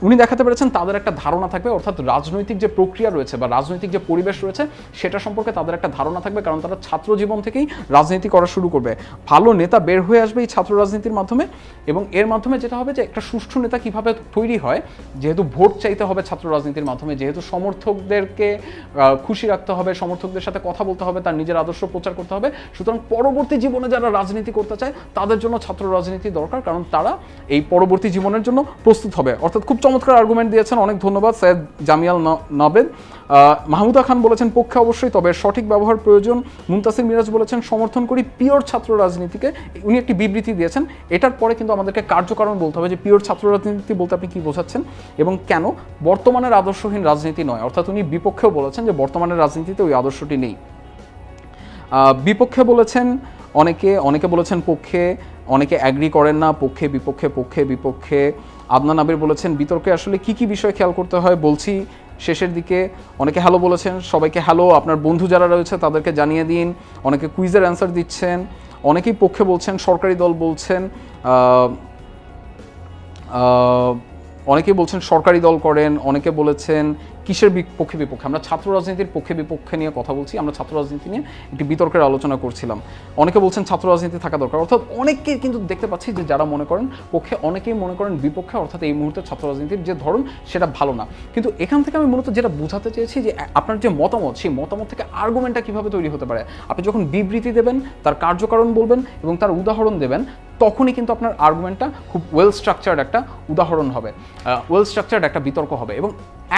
উনি দেখাতে পেরেছেন তাদের একটা ধারণা থাকবে, অর্থাৎ রাজনৈতিক যে প্রক্রিয়া রয়েছে বা রাজনৈতিক যে পরিবেশ রয়েছে সেটা সম্পর্কে তাদের একটা ধারণা থাকবে, কারণ তারা ছাত্র জীবন থেকেই রাজনীতি করা শুরু করবে। ভালো নেতা বের হয়ে আসবে এই ছাত্র রাজনীতির মাধ্যমে, এবং এর মাধ্যমে যেটা হবে যে একটা সুষ্ঠু নেতা কিভাবে তৈরি হয়, যেহেতু ভোট চাইতে হবে ছাত্র রাজনীতির মাধ্যমে, যেহেতু সমর্থকদেরকে খুশি রাখতে হবে, সমর্থকদের সাথে কথা বলতে হবে, তার নিজের আদর্শ প্রচার করতে হবে, সুতরাং পরবর্তী জীবনে যারা রাজনীতি করতে চায় তাদের জন্য ছাত্র রাজনীতি দরকার, কারণ তারা এই পরবর্তী জীবনের জন্য প্রস্তুত হবে। অর্থাৎ খুব চমৎকার আর্গুমেন্ট দিয়েছেন, অনেক ধন্যবাদ সৈয়দ জামিয়াল নাবেদ। মাহমুদা খান বলেছেন পক্ষে অবশ্যই, তবে সঠিক ব্যবহার প্রয়োজন। মুনতাসির মিরাজ বলেছেন সমর্থন করি পিওর ছাত্র রাজনীতিকে। উনি একটি বিবৃতি দিয়েছেন, এটার পরে কিন্তু আমাদেরকে কার্যকারণ বলতে হবে যে পিওর ছাত্র রাজনীতি বলতে আপনি কি বোঝাচ্ছেন এবং কেন। বর্তমানের আদর্শহীন রাজনীতি নয়, অর্থাৎ উনি বিপক্ষেও বলেছেন যে বর্তমানের রাজনীতিতে ওই আদর্শটি নেই। বিপক্ষে বলেছেন অনেকে বলেছেন পক্ষে, অনেকে অ্যাগ্রি করেন না, পক্ষে বিপক্ষে। আদনান আবির বলেছেন বিতর্কে আসলে কি কি বিষয় খেয়াল করতে হয় বলছি শেষের দিকে। অনেকে হ্যালো বলেছেন, সবাইকে হ্যালো। আপনার বন্ধু যারা রয়েছে তাদেরকে জানিয়ে দিন। অনেকে কুইজের অ্যান্সার দিচ্ছেন, অনেকেই পক্ষে বলছেন, সরকারি দল বলছেন, অনেকেই বলছেন সরকারি দল করেন, অনেকে বলেছেন কিসের পক্ষে বিপক্ষে। আমরা ছাত্র রাজনীতির পক্ষে বিপক্ষে নিয়ে কথা বলছি, আমরা ছাত্র রাজনীতি নিয়ে একটি বিতর্কের আলোচনা করছিলাম। অনেকে বলছেন ছাত্র রাজনীতি থাকা দরকার, অর্থাৎ অনেককে কিন্তু দেখতে পাচ্ছি যে যারা মনে করেন পক্ষে, অনেকেই মনে করেন বিপক্ষে, অর্থাৎ এই মুহূর্তে ছাত্র রাজনীতির যে ধরন সেটা ভালো না। কিন্তু এখান থেকে আমি মূলত যেটা বোঝাতে চেয়েছি যে আপনার যে মতামত, সেই মতামত থেকে আর্গুমেন্টটা কীভাবে তৈরি হতে পারে। আপনি যখন বিবৃতি দেবেন, তার কার্যকারণ বলবেন এবং তার উদাহরণ দেবেন, তখনই কিন্তু আপনার আর্গুমেন্টটা খুব ওয়েল স্ট্রাকচার্ড একটা উদাহরণ হবে, ওয়েল স্ট্রাকচার্ড একটা বিতর্ক হবে। এবং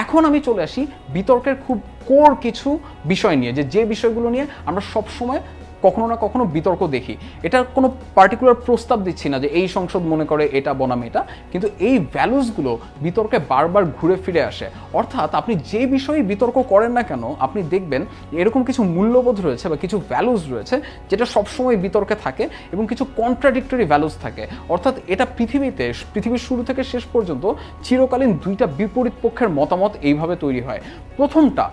এখন আমি চলে আসি বিতর্কের খুব কোর কিছু বিষয় নিয়ে, যে বিষয়গুলো নিয়ে আমরা সবসময় কখনো না কখনো বিতর্ক দেখি। এটা কোনো পার্টিকুলার প্রস্তাব দিচ্ছি না যে এই সংসদ মনে করে এটা বনাম এটা, কিন্তু এই ভ্যালুসগুলো বিতর্কে বারবার ঘুরে ফিরে আসে। অর্থাৎ আপনি যে বিষয়ে বিতর্ক করেন না কেন, আপনি দেখবেন এরকম কিছু মূল্যবোধ রয়েছে বা কিছু ভ্যালুস রয়েছে যেটা সবসময় বিতর্কে থাকে এবং কিছু কন্ট্রাডিক্টরি ভ্যালুস থাকে। অর্থাৎ এটা পৃথিবীর শুরু থেকে শেষ পর্যন্ত চিরকালীন দুইটা বিপরীত পক্ষের মতামত এইভাবে তৈরি হয়। প্রথমটা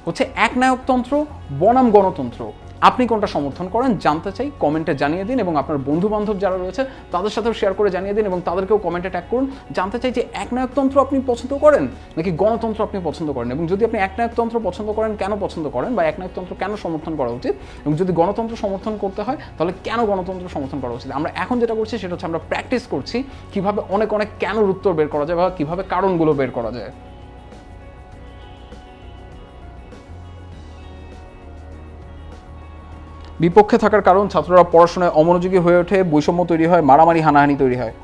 হচ্ছে একনায়কতন্ত্র বনাম গণতন্ত্র। আপনি কোনটা সমর্থন করেন জানতে চাই, কমেন্টে জানিয়ে দিন, এবং আপনার বন্ধু বান্ধব যারা রয়েছে তাদের সাথেও শেয়ার করে জানিয়ে দিন এবং তাদেরকেও কমেন্টে ট্যাগ করুন। জানতে চাই যে একনায়কতন্ত্র আপনি পছন্দ করেন নাকি গণতন্ত্র আপনি পছন্দ করেন, এবং যদি আপনি একনায়কতন্ত্র পছন্দ করেন কেন পছন্দ করেন, বা একনায়কতন্ত্র কেন সমর্থন করা উচিত, এবং যদি গণতন্ত্র সমর্থন করতে হয় তাহলে কেন গণতন্ত্র সমর্থন করা উচিত। আমরা এখন যেটা করছি সেটা হচ্ছে আমরা প্র্যাকটিস করছি কিভাবে অনেক কেনর উত্তর বের করা যায় বা কিভাবে কারণগুলো বের করা যায়। বিপক্ষে থাকার কারণ ছাত্ররা পড়াশোনায় অমনোযোগী হয়ে ওঠে, বৈষম্য তৈরি হয়, মারামারি হানাহানি তৈরি হয়।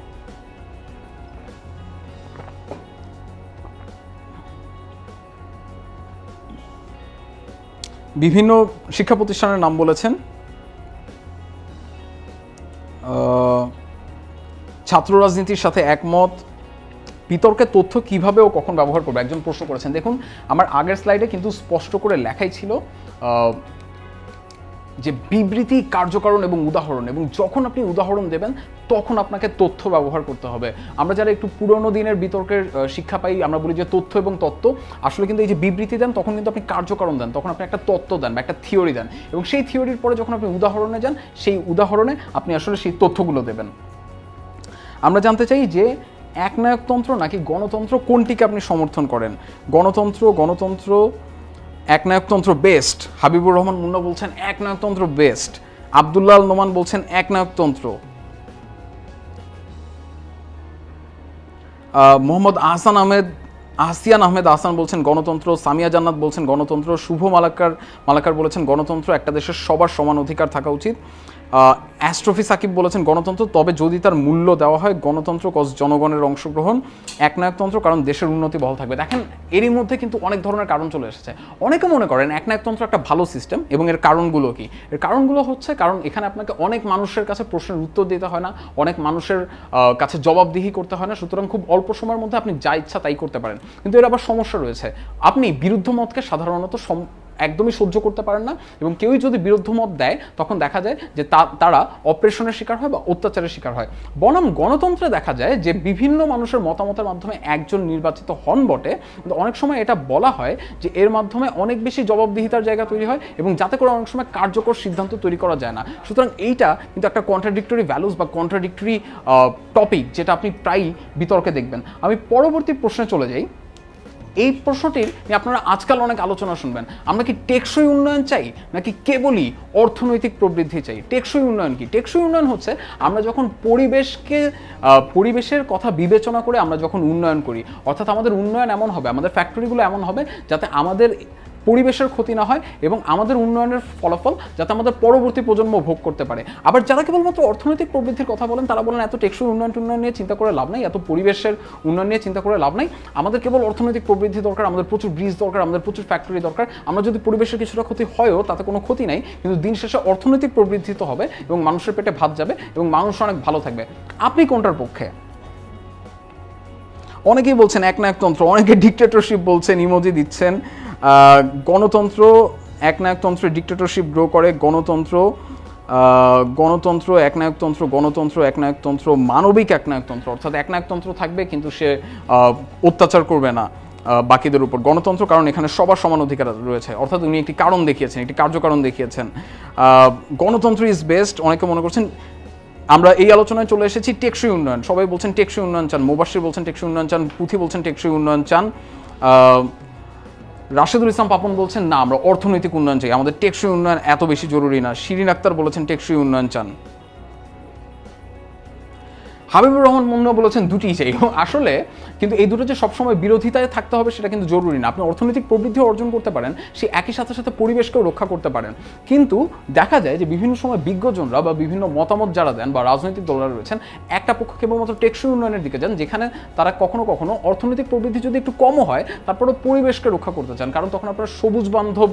বিভিন্ন শিক্ষা প্রতিষ্ঠানের নাম বলেছেন। ছাত্র রাজনীতির সাথে একমত। বিতর্কের তথ্য কিভাবে ও কখন ব্যবহার করবে একজন প্রশ্ন করেছেন। দেখুন আমার আগের স্লাইডে কিন্তু স্পষ্ট করে লেখাই ছিল যে বিবৃতি, কার্যকারণ এবং উদাহরণ, এবং যখন আপনি উদাহরণ দেবেন তখন আপনাকে তথ্য ব্যবহার করতে হবে। আমরা যারা একটু পুরনো দিনের বিতর্কের শিক্ষা পাই, আমরা বলি যে তথ্য এবং তত্ত্ব, আসলে কিন্তু এই যে বিবৃতি দেন তখন কিন্তু আপনি কার্যকারণ দেন, তখন আপনি একটা তত্ত্ব দেন বা একটা থিওরি দেন, এবং সেই থিওরির পরে যখন আপনি উদাহরণে যান সেই উদাহরণে আপনি আসলে সেই তথ্যগুলো দেবেন। আমরা জানতে চাই যে একনায়কতন্ত্র নাকি গণতন্ত্র, কোনটিকে আপনি সমর্থন করেন? গণতন্ত্র একনায়কতন্ত্র বেস্ট। হাবিবুর রহমান মুন্না বলছেন একনায়কতন্ত্র বেস্ট। আব্দুল্লাহ আল নোমান বলছেন একনায়কতন্ত্র। মোহাম্মদ আসিয়ান আহমেদ আহসান বলছেন গণতন্ত্র। সামিয়া জান্নাত বলছেন গণতন্ত্র। শুভ মালাকার বলেছেন গণতন্ত্র, একটা দেশের সবার সমান অধিকার থাকা উচিত। অ্যাস্ট্রফি সাকিব বলেছেন গণতন্ত্র, তবে যদি তার মূল্য দেওয়া হয়। গণতন্ত্র কজ জনগণের অংশগ্রহণ। একনায়কতন্ত্র কারণ দেশের উন্নতি বহাল থাকবে। দেখেন এরই মধ্যে কিন্তু অনেক ধরনের কারণ চলে এসেছে। অনেকে মনে করেন একনায়কতন্ত্র একটা ভালো সিস্টেম, এবং এর কারণগুলো কি? এর কারণগুলো হচ্ছে কারণ এখানে আপনাকে অনেক মানুষের কাছে প্রশ্নের উত্তর দিতে হয় না, অনেক মানুষের কাছে জবাবদিহি করতে হয় না, সুতরাং খুব অল্প সময়ের মধ্যে আপনি যা ইচ্ছা তাই করতে পারেন। কিন্তু এর আবার সমস্যা রয়েছে। আপনি বিরুদ্ধ মতকে সাধারণত একদমই সহ্য করতে পারেন না, এবং কেউই যদি বিরুদ্ধ মত দেয় তখন দেখা যায় যে তারা অপারেশনের শিকার হয় বা অত্যাচারের শিকার হয়। বনাম গণতন্ত্রে দেখা যায় যে বিভিন্ন মানুষের মতামতের মাধ্যমে একজন নির্বাচিত হন বটে, কিন্তু অনেক সময় এটা বলা হয় যে এর মাধ্যমে অনেক বেশি জবাবদিহিতার জায়গা তৈরি হয়, এবং যাতে করে অনেক সময় কার্যকর সিদ্ধান্ত তৈরি করা যায় না। সুতরাং এইটা কিন্তু একটা কন্ট্রাডিক্টরি ভ্যালুস বা কন্ট্রাডিক্টরি টপিক, যেটা আপনি প্রায়ই বিতর্কে দেখবেন। আমি পরবর্তী প্রশ্নে চলে যাই। এই প্রশ্নটির আপনারা আজকাল অনেক আলোচনা শুনবেন। আমরা কি টেকসই উন্নয়ন চাই নাকি কেবলই অর্থনৈতিক প্রবৃদ্ধি চাই? টেকসই উন্নয়ন কি? টেকসই উন্নয়ন হচ্ছে আমরা যখন পরিবেশের কথা বিবেচনা করে আমরা যখন উন্নয়ন করি, অর্থাৎ আমাদের উন্নয়ন এমন হবে, আমাদের ফ্যাক্টরিগুলো এমন হবে যাতে আমাদের পরিবেশের ক্ষতি না হয় এবং আমাদের উন্নয়নের ফলাফল যাতে আমাদের পরবর্তী প্রজন্ম ভোগ করতে পারে। আবার যারা কেবলমাত্র অর্থনৈতিক প্রবৃদ্ধির কথা বলেন তারা বলেন এত টেকসই উন্নয়ন নিয়ে চিন্তা করে লাভ নাই, এত পরিবেশের উন্নয়ন নিয়ে চিন্তা করে লাভ নাই, আমাদের কেবল অর্থনৈতিক প্রবৃদ্ধি দরকার, আমাদের প্রচুর ব্রিজ দরকার, আমাদের প্রচুর ফ্যাক্টরি দরকার। আমরা যদি পরিবেশের কিছুটা ক্ষতি হয়ও তাতে কোনো ক্ষতি নাই, কিন্তু দিন শেষে অর্থনৈতিক প্রবৃদ্ধি তো হবে এবং মানুষের পেটে ভাত যাবে এবং মানুষ অনেক ভালো থাকবে। আপনি কোনটার পক্ষে? অনেকেই বলছেন একনায়কতন্ত্র, অনেকে ডিক্টেটরশিপ বলছেন, ইমোজি দিচ্ছেন। গণতন্ত্র একনায়কতন্ত্রে ডিক্টেটরশিপ গ্রো করে। গণতন্ত্র একনায়কতন্ত্র মানবিক একনায়কতন্ত্র, অর্থাৎ একনায়কতন্ত্র থাকবে কিন্তু সে অত্যাচার করবে না বাকিদের উপর। গণতন্ত্র কারণ এখানে সবার সমান অধিকার রয়েছে, অর্থাৎ উনি একটি কারণ দেখিয়েছেন, একটি কার্যকারণ দেখিয়েছেন। গণতন্ত্র ইজ বেস্ট অনেকে মনে করছেন। আমরা এই আলোচনায় চলে এসেছি টেকসই উন্নয়ন। সবাই বলছেন টেকসই উন্নয়ন চান, মুবাশির বলছেন টেকসই উন্নয়ন চান, পুঁথি বলছেন টেকসই উন্নয়ন চান, রাশেদুল ইসলাম পাপন বলছেন না আমরা অর্থনৈতিক উন্নয়ন চাই, আমাদের টেকসই উন্নয়ন এত বেশি জরুরি না। শিরিন আক্তার বলেছেন টেকসই উন্নয়ন চান। হাবিবুর রহমান মুন্না বলেছেন দুটিই চাই। আসলে কিন্তু এই দুটো যে সবসময় বিরোধিতায় থাকতে হবে সেটা কিন্তু জরুরি না। আপনি অর্থনৈতিক প্রবৃদ্ধিও অর্জন করতে পারেন, সে একই সাথে সাথে পরিবেশকেও রক্ষা করতে পারেন। কিন্তু দেখা যায় যে বিভিন্ন সময় বিজ্ঞজনরা বা বিভিন্ন মতামত যারা দেন বা রাজনৈতিক দলরা রয়েছেন একটা পক্ষ কেবলমাত্র টেকসই উন্নয়নের দিকে যান, যেখানে তারা কখনো কখনো অর্থনৈতিক প্রবৃদ্ধি যদি একটু কমও হয় তারপরেও পরিবেশকে রক্ষা করতে চান, কারণ তখন আপনার সবুজ বান্ধব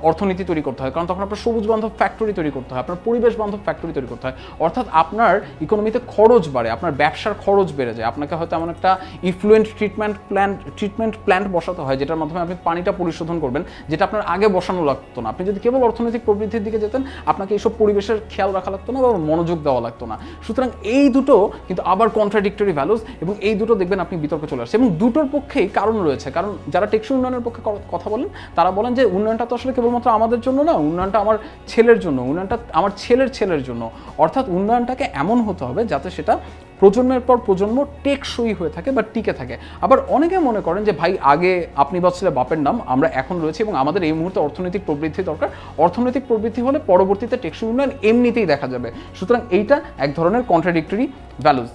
অর্থনীতি তৈরি করতে হয়, কারণ তখন আপনার সবুজ বান্ধব ফ্যাক্টরি তৈরি করতে হয়, আপনার পরিবেশ বান্ধব ফ্যাক্টরি তৈরি করতে হয়। অর্থাৎ আপনার ইকোনমিতে খরচ বাড়ে, আপনার ব্যবসার খরচ বেড়ে যায়। আপনাকে হয়তো এমন একটা ইফ্লুয়েন্ট ট্রিটমেন্ট প্ল্যান্ট বসাতে হয় যেটার মাধ্যমে আপনি পানিটা পরিশোধন করবেন, যেটা আপনার আগে বসানো লাগতো না। আপনি যদি কেবল অর্থনৈতিক প্রবৃদ্ধির দিকে যেতেন আপনাকে এইসব পরিবেশের খেয়াল রাখা লাগতো না বা মনোযোগ দেওয়া লাগতো না। সুতরাং এই দুটো কিন্তু আবার কন্ট্রাডিক্টরি ভ্যালুস, এবং এই দুটো দেখবেন আপনি বিতর্কে চলে আসছে, এবং দুটোর পক্ষেই কারণ রয়েছে। কারণ যারা টেকসই উন্নয়নের পক্ষে কথা বলেন তারা বলেন যে উন্নয়নটা তো আসলে কেবলমাত্র আমাদের জন্য না, উন্নয়নটা আমার ছেলের জন্য, উন্নয়নটা আমার ছেলের জন্য। অর্থাৎ উন্নয়নটাকে এমন হতে হবে যাতে সেটা প্রজন্মের পর প্রজন্ম টেকসই হয়ে থাকে বা টিকে থাকে। আবার অনেকে মনে করেন যে ভাই আগে আপনি বাঁচলে বাপের নাম, আমরা এখন রয়েছি এবং আমাদের এই মুহূর্তে অর্থনৈতিক প্রবৃদ্ধি দরকার, অর্থনৈতিক প্রবৃদ্ধি হলে পরবর্তীতে টেকসই উন্নয়ন এমনিতেই দেখা যাবে। সুতরাং এইটা এক ধরনের কন্ট্রাডিক্টরি ভ্যালুস।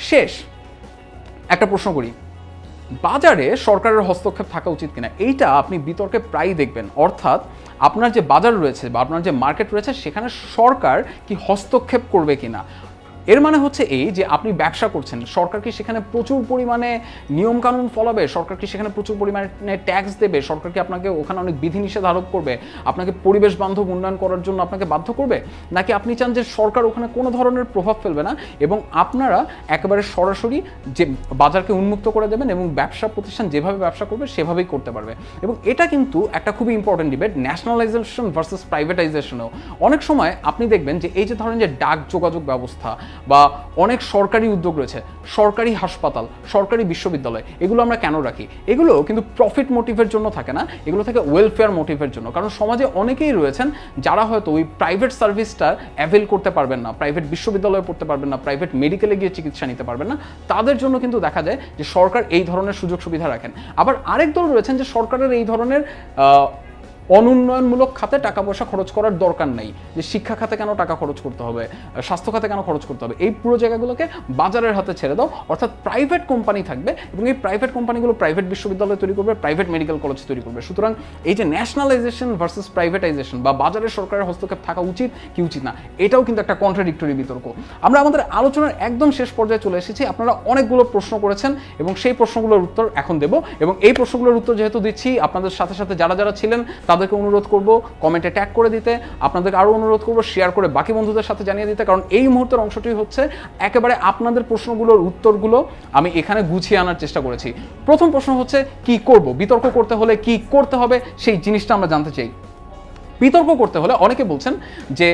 শেষ একটা প্রশ্ন করি, বাজারে সরকারের হস্তক্ষেপ থাকা উচিত কিনা, এইটা আপনি বিতর্কে প্রায়ই দেখবেন। অর্থাৎ আপনার যে বাজার রয়েছে বা আপনার যে মার্কেট রয়েছে সেখানে সরকার কি হস্তক্ষেপ করবে কিনা। এর মানে হচ্ছে এই যে আপনি ব্যবসা করছেন, সরকার কি সেখানে প্রচুর পরিমাণে নিয়মকানুন ফলাবে, সরকার কি সেখানে প্রচুর পরিমাণে ট্যাক্স দেবে, সরকার কি আপনাকে ওখানে অনেক বিধিনিষেধ আরোপ করবে, আপনাকে পরিবেশ বান্ধব উন্নয়ন করার জন্য আপনাকে বাধ্য করবে, নাকি আপনি চান যে সরকার ওখানে কোনো ধরনের প্রভাব ফেলবে না এবং আপনারা একেবারে সরাসরি যে বাজারকে উন্মুক্ত করে দেবেন এবং ব্যবসা প্রতিষ্ঠান যেভাবে ব্যবসা করবে সেভাবেই করতে পারবে। এবং এটা কিন্তু একটা খুবই ইম্পর্টেন্ট ডিবেট, ন্যাশনালাইজেশন ভার্সেস প্রাইভেটাইজেশনও। অনেক সময় আপনি দেখবেন যে এই যে ধরেন যে ডাক যোগাযোগ ব্যবস্থা বা অনেক সরকারি উদ্যোগ রয়েছে, সরকারি হাসপাতাল, সরকারি বিশ্ববিদ্যালয়, এগুলো আমরা কেন রাখি? এগুলো কিন্তু প্রফিট মোটিভের জন্য থাকে না, এগুলো থাকে ওয়েলফেয়ার মোটিভের জন্য। কারণ সমাজে অনেকেই রয়েছেন যারা হয়তো ওই প্রাইভেট সার্ভিসটা অ্যাভেল করতে পারবেন না, প্রাইভেট বিশ্ববিদ্যালয়ে পড়তে পারবেন না, প্রাইভেট মেডিকেলে গিয়ে চিকিৎসা নিতে পারবেন না, তাদের জন্য কিন্তু দেখা যায় যে সরকার এই ধরনের সুযোগ সুবিধা রাখেন। আবার আরেক দল রয়েছেন যে সরকারের এই ধরনের অনুন্নয়নমূলক খাতে টাকা পয়সা খরচ করার দরকার নেই, যে শিক্ষা খাতে কেন টাকা খরচ করতে হবে, স্বাস্থ্য খাতে কেন খরচ করতে হবে, এই পুরো জায়গাগুলোকে বাজারের হাতে ছেড়ে দাও। অর্থাৎ প্রাইভেট কোম্পানি থাকবে এবং এই প্রাইভেট কোম্পানিগুলো প্রাইভেট বিশ্ববিদ্যালয় তৈরি করবে, প্রাইভেট মেডিকেল কলেজ তৈরি করবে। সুতরাং এই যে ন্যাশনালাইজেশন ভার্সেস প্রাইভেটাইজেশন বা বাজারের সরকারের হস্তক্ষেপ থাকা উচিত কি উচিত না, এটাও কিন্তু একটা কন্ট্রাডিক্টরি বিতর্ক। আমরা আমাদের আলোচনার একদম শেষ পর্যায়ে চলে এসেছি। আপনারা অনেকগুলো প্রশ্ন করেছেন এবং সেই প্রশ্নগুলোর উত্তর এখন দেব। এবং এই প্রশ্নগুলোর উত্তর যেহেতু দিচ্ছি, আপনাদের সাথে সাথে যারা যারা ছিলেন তাদেরকে অনুরোধ করব কমেন্টে ট্যাগ করে দিতে, আপনাদেরকে আরও অনুরোধ করব শেয়ার করে বাকি বন্ধুদের সাথে জানিয়ে দিতে, কারণ এই মুহূর্তের অংশটি হচ্ছে একেবারে আপনাদের প্রশ্নগুলোর উত্তরগুলো আমি এখানে গুছিয়ে আনার চেষ্টা করেছি। প্রথম প্রশ্ন হচ্ছে কি করব, বিতর্ক করতে হলে কি করতে হবে সেই জিনিসটা আমরা জানতে চাই। বিতর্ক করতে হলে অনেকে বলছেন যে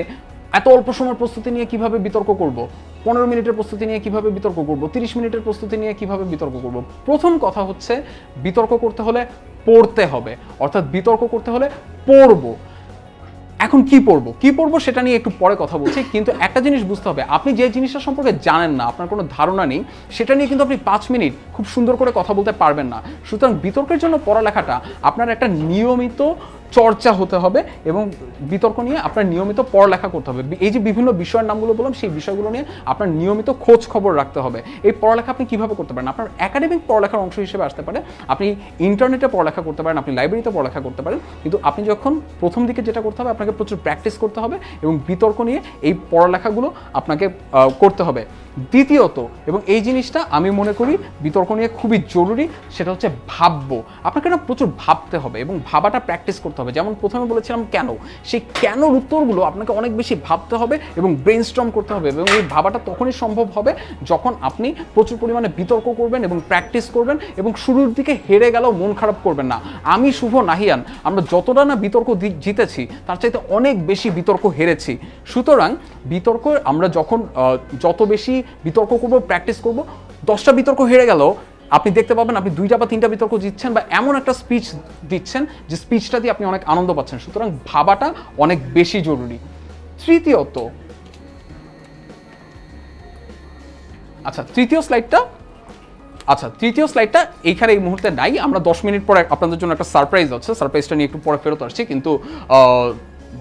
এত অল্প সময়ের প্রস্তুতি নিয়ে কিভাবে বিতর্ক করব, 15 মিনিটের প্রস্তুতি নিয়ে কিভাবে বিতর্ক করব, 30 মিনিটের প্রস্তুতি নিয়ে কিভাবে বিতর্ক করব। প্রথম কথা হচ্ছে বিতর্ক করতে হলে পড়তে হবে, অর্থাৎ বিতর্ক করতে হলে পড়ব। এখন কি পড়বো সেটা নিয়ে একটু পরে কথা বলছি, কিন্তু একটা জিনিস বুঝতে হবে, আপনি যে জিনিসটা সম্পর্কে জানেন না, আপনার কোনো ধারণা নেই, সেটা নিয়ে কিন্তু আপনি 5 মিনিট খুব সুন্দর করে কথা বলতে পারবেন না। সুতরাং বিতর্কের জন্য পড়ালেখাটা আপনার একটা নিয়মিত চর্চা হতে হবে এবং বিতর্ক নিয়ে আপনার নিয়মিত পড়ালেখা করতে হবে। এই যে বিভিন্ন বিষয়ের নামগুলো বললাম, সেই বিষয়গুলো নিয়ে আপনার নিয়মিত খোঁজ খবর রাখতে হবে। এই পড়ালেখা আপনি কিভাবে করতে পারেন? আপনার একাডেমিক পড়ালেখার অংশ হিসেবে আসতে পারে, আপনি ইন্টারনেটে পড়ালেখা করতে পারেন, আপনি লাইব্রেরিতে পড়ালেখা করতে পারেন, কিন্তু আপনি যখন প্রথম দিকে যেটা করতে হবে, আপনাকে প্রচুর প্র্যাকটিস করতে হবে এবং বিতর্ক নিয়ে এই পড়ালেখাগুলো আপনাকে করতে হবে। দ্বিতীয়ত, এবং এই জিনিসটা আমি মনে করি বিতর্ক নিয়ে খুবই জরুরি, সেটা হচ্ছে ভাববো। আপনাকে না প্রচুর ভাবতে হবে এবং ভাবাটা প্র্যাকটিস করতে হবে। যেমন প্রথমে বলেছিলাম কেন, সেই কেনর উত্তরগুলো আপনাকে অনেক বেশি ভাবতে হবে এবং ব্রেইনস্টর্ম করতে হবে, এবং এই ভাবাটা তখনই সম্ভব হবে যখন আপনি প্রচুর পরিমাণে বিতর্ক করবেন এবং প্র্যাকটিস করবেন এবং শুরুর দিকে হেরে গেলেও মন খারাপ করবেন না। আমি শুভ নাহিয়ান, আমরা যতটা না বিতর্ক জিতেছি তার চাইতে অনেক বেশি বিতর্ক হেরেছি। সুতরাং বিতর্ক আমরা যখন যত বেশি বিতর্ক করব, প্র্যাকটিস করব, 10টা বিতর্ক হেরে গেল আপনি দেখতে পাবেন আপনি 2টা বা 3টা বিতর্ক জিতছেন বা এমন একটা স্পিচ দিচ্ছেন যে স্পিচটা দিয়ে আপনি অনেক আনন্দ পাচ্ছেন। সুতরাং ভাবাটা অনেক বেশি জরুরি। তৃতীয়ত, তৃতীয় স্লাইডটা এইখানে এই মুহূর্তে নাই, আমরা 10 মিনিট পরে আপনাদের জন্য একটা সারপ্রাইজ আছে, সারপ্রাইজটা নিয়ে একটু পরে ফেরত আসছি, কিন্তু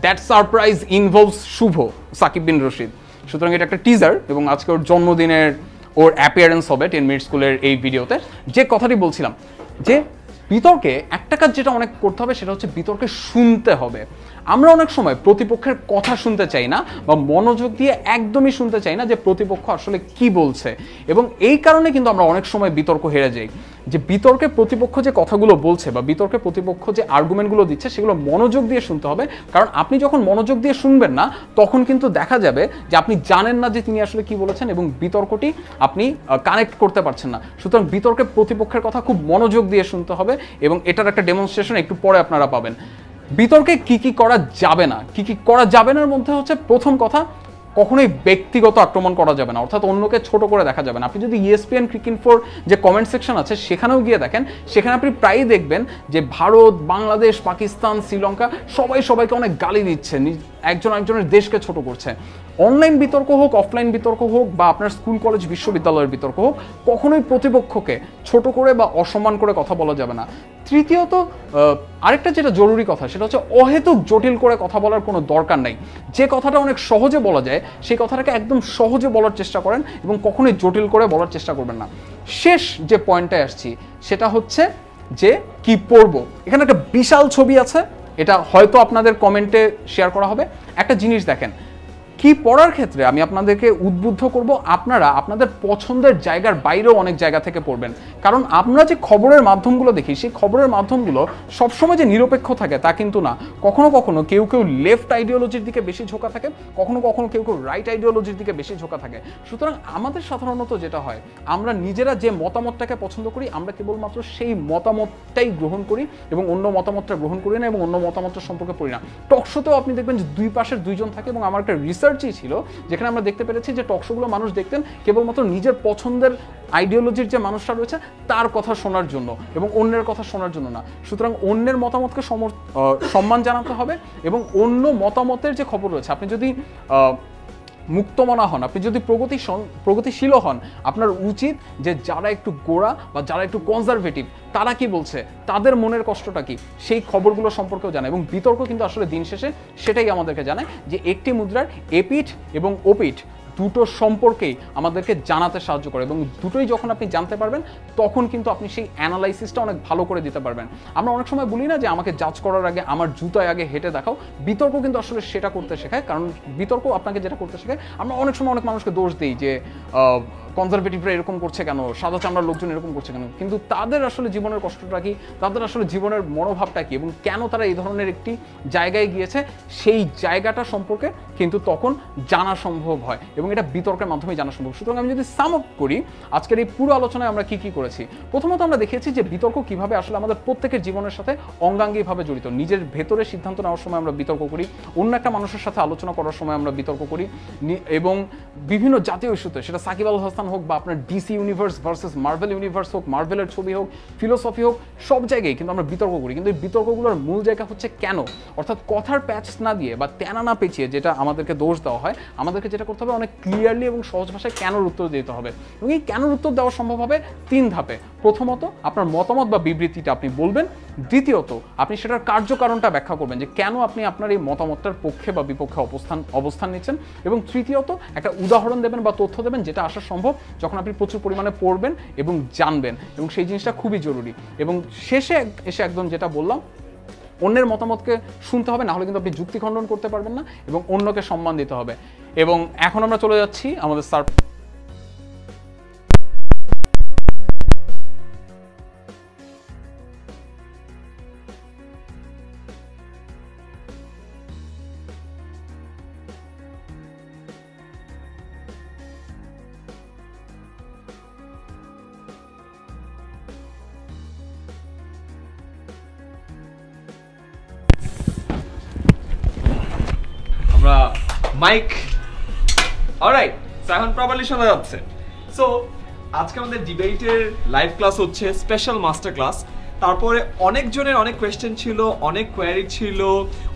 দ্যাট সারপ্রাইজ ইনভলভস শুভ সাকিব বিন রশিদ। সুতরাং এটা একটা টিজার এবং আজকে ওর জন্মদিনের ওর অ্যাপিয়ারেন্স হবে 10 মিনিট স্কুলের এই ভিডিওতে। যে কথাটি বলছিলাম যে বিতর্কে একটা কাজ যেটা অনেক করতে হবে সেটা হচ্ছে বিতর্কে শুনতে হবে। আমরা অনেক সময় প্রতিপক্ষের কথা শুনতে চাই না বা মনোযোগ দিয়ে একদমই শুনতে চাই না যে প্রতিপক্ষ আসলে কি বলছে, এবং এই কারণে কিন্তু আমরা অনেক সময় বিতর্ক হেরে যাই। যে বিতর্কে প্রতিপক্ষ যে কথাগুলো বলছে বা বিতর্কে প্রতিপক্ষ যে আর্গুমেন্টগুলো দিচ্ছে সেগুলো মনোযোগ দিয়ে শুনতে হবে, কারণ আপনি যখন মনোযোগ দিয়ে শুনবেন না তখন কিন্তু দেখা যাবে যে আপনি জানেন না যে তিনি আসলে কি বলেছেন এবং বিতর্কটি আপনি কানেক্ট করতে পারছেন না। সুতরাং বিতর্কে প্রতিপক্ষের কথা খুব মনোযোগ দিয়ে শুনতে হবে এবং এটার একটা ডেমনস্ট্রেশন একটু পরে আপনারা পাবেন। বিতর্কে কি করা যাবে না, কি করা যাবে না মধ্যে হচ্ছে প্রথম কথা, কখনোই ব্যক্তিগত আক্রমণ করা যাবে না, অর্থাৎ অন্যকে ছোট করে দেখা যাবে না। আপনি যদি ESPN ক্রিকইনফোর যে কমেন্ট সেকশন আছে সেখানেও গিয়ে দেখেন, সেখানে আপনি প্রায়ই দেখবেন যে ভারত, বাংলাদেশ, পাকিস্তান, শ্রীলঙ্কা সবাইকে অনেক গালি দিচ্ছে, একজনের দেশকে ছোট করছে। অনলাইন বিতর্ক হোক, অফলাইন বিতর্ক হোক বা আপনার স্কুল কলেজ বিশ্ববিদ্যালয়ের বিতর্ক হোক, কখনোই প্রতিপক্ষকে ছোট করে বা অসম্মান করে কথা বলা যাবে না। তৃতীয়ত, আরেকটা যেটা জরুরি কথা সেটা হচ্ছে অহেতুক জটিল করে কথা বলার কোনো দরকার নাই। যে কথাটা অনেক সহজে বলা যায় সেই কথাটাকে একদম সহজে বলার চেষ্টা করেন এবং কখনোই জটিল করে বলার চেষ্টা করবেন না। শেষ যে পয়েন্টটায় আসছি সেটা হচ্ছে যে কি পড়বো। এখানে একটা বিশাল ছবি আছে, এটা হয়তো আপনাদের কমেন্টে শেয়ার করা হবে। একটা জিনিস দেখেন, কি পড়ার ক্ষেত্রে আমি আপনাদেরকে উদ্বুদ্ধ করব, আপনারা আপনাদের পছন্দের জায়গার বাইরেও অনেক জায়গা থেকে পড়বেন। কারণ আমরা যে খবরের মাধ্যমগুলো দেখি, সেই খবরের মাধ্যমগুলো সবসময় যে নিরপেক্ষ থাকে তা কিন্তু না। কখনো কখনো কেউ কেউ লেফট আইডিওলজির দিকে বেশি ঝোঁকা থাকে, কখনো কখনো কেউ কেউ রাইট আইডিওলজির দিকে বেশি ঝোঁকা থাকে। সুতরাং আমাদের সাধারণত যেটা হয়, আমরা নিজেরা যে মতামতটাকে পছন্দ করি, আমরা কেবলমাত্র সেই মতামতটাই গ্রহণ করি এবং অন্য মতামতটা গ্রহণ করি না এবং অন্য মতামতটা সম্পর্কে পড়ি না। টকশোতেও আপনি দেখবেন যে দুই পাশের দুইজন থাকে, এবং আমার একটা রিসার্চই ছিল যেখানে আমরা দেখতে পেরেছি যে টকশোগুলো মানুষ দেখতেন কেবলমাত্র নিজের পছন্দের আইডিওলজির যে মানুষটা রয়েছে তার কথা শোনার জন্য এবং অন্যের কথা শোনার জন্য না। সুতরাং অন্যের মতামতকে সম্মান জানাতে হবে এবং অন্য মতামতের যে খবর রয়েছে, আপনি যদি মুক্তমনা হন, আপনি যদি প্রগতিশীল হন, আপনার উচিত যে যারা একটু গোড়া বা যারা একটু কনজারভেটিভ তারা কি বলছে, তাদের মনের কষ্টটা কি, সেই খবরগুলো সম্পর্কেও জানে। এবং বিতর্ক কিন্তু আসলে দিন শেষে সেটাই আমাদেরকে জানায় যে একটি মুদ্রার এপিঠ এবং ওপিঠ দুটো সম্পর্কেই আমাদেরকে জানাতে সাহায্য করে, এবং দুটোই যখন আপনি জানতে পারবেন তখন কিন্তু আপনি সেই অ্যানালাইসিসটা অনেক ভালো করে দিতে পারবেন। আমরা অনেক সময় বলি না যে আমাকে জাজ করার আগে আমার জুতায় আগে হেঁটে দেখাও, বিতর্ক কিন্তু আসলে সেটা করতে শেখায়। কারণ বিতর্ক আপনাকে যেটা করতে শেখায়, আমরা অনেক সময় অনেক মানুষকে দোষ দিই যে কনজারভেটিভরা এরকম করছে কেন, সাদা চামড়ার লোকজন এরকম করছে কেন, কিন্তু তাদের আসলে জীবনের কষ্টটা কি, তাদের আসলে জীবনের মনোভাবটা কি এবং কেন তারা এই ধরনের একটি জায়গায় গিয়েছে, সেই জায়গাটা সম্পর্কে কিন্তু তখন জানা সম্ভব হয় এবং এটা বিতর্কের মাধ্যমে জানা সম্ভব। সুতরাং আমি যদি সাম আপ করি আজকের এই পুরো আলোচনায় আমরা কি কি করেছি, প্রথমত আমরা দেখেছি যে বিতর্ক কিভাবে আসলে আমাদের প্রত্যেকের জীবনের সাথে অঙ্গাঙ্গিভাবে জড়িত। নিজের ভেতরে সিদ্ধান্ত নেওয়ার সময় আমরা বিতর্ক করি, অন্য একটা মানুষের সাথে আলোচনা করার সময় আমরা বিতর্ক করি, এবং বিভিন্ন জাতীয় ইস্যুতে, সেটা সাকিব আল হাসান হোক বা আপনার DC universe versus Marvel universe হোক, মার্ভেলের ছবি হোক, ফিলোসফি হোক, সব জায়গায় কিন্তু আমরা বিতর্ক করি। কিন্তু এই বিতর্কগুলোর মূল জায়গা হচ্ছে কেন, অর্থাৎ কথার প্যাচ না দিয়ে বা তেনা না পেঁচিয়ে যেটা আমাদেরকে দোষ দেওয়া হয়, আমাদেরকে যেটা করতে হবে অনেক ক্লিয়ারলি এবং সহজ ভাষায় কেনর উত্তর দিতে হবে। এবং এই কেনর উত্তর দেওয়া সম্ভব হবে 3 ধাপে। প্রথমত আপনার মতামত বা বিবৃতিটা আপনি বলবেন, দ্বিতীয়ত আপনি সেটার কার্যকারণটা ব্যাখ্যা করবেন যে কেন আপনি আপনার এই মতামতটার পক্ষে বা বিপক্ষে অবস্থান নিচ্ছেন, এবং তৃতীয়ত একটা উদাহরণ দেবেন বা তথ্য দেবেন যেটা আসা সম্ভব যখন আপনি প্রচুর পরিমাণে পড়বেন এবং জানবেন, এবং সেই জিনিসটা খুবই জরুরি। এবং শেষে এসে একদম যেটা বললাম, অন্যের মতামতকে শুনতে হবে, না হলে কিন্তু আপনি যুক্তি খণ্ডন করতে পারবেন না, এবং অন্যকে সম্মান দিতে হবে। এবং এখন আমরা চলে যাচ্ছি আমাদের স্যার। আমরা মাইক অলরাইট, এখন প্রপারলি শোনা যাচ্ছে। সো আজকে আমাদের ডিবেটের লাইভ ক্লাস হচ্ছে, স্পেশাল মাস্টার ক্লাস। তারপরে অনেকজনের অনেক কোয়েশ্চেন ছিল, অনেক কোয়ারি ছিল,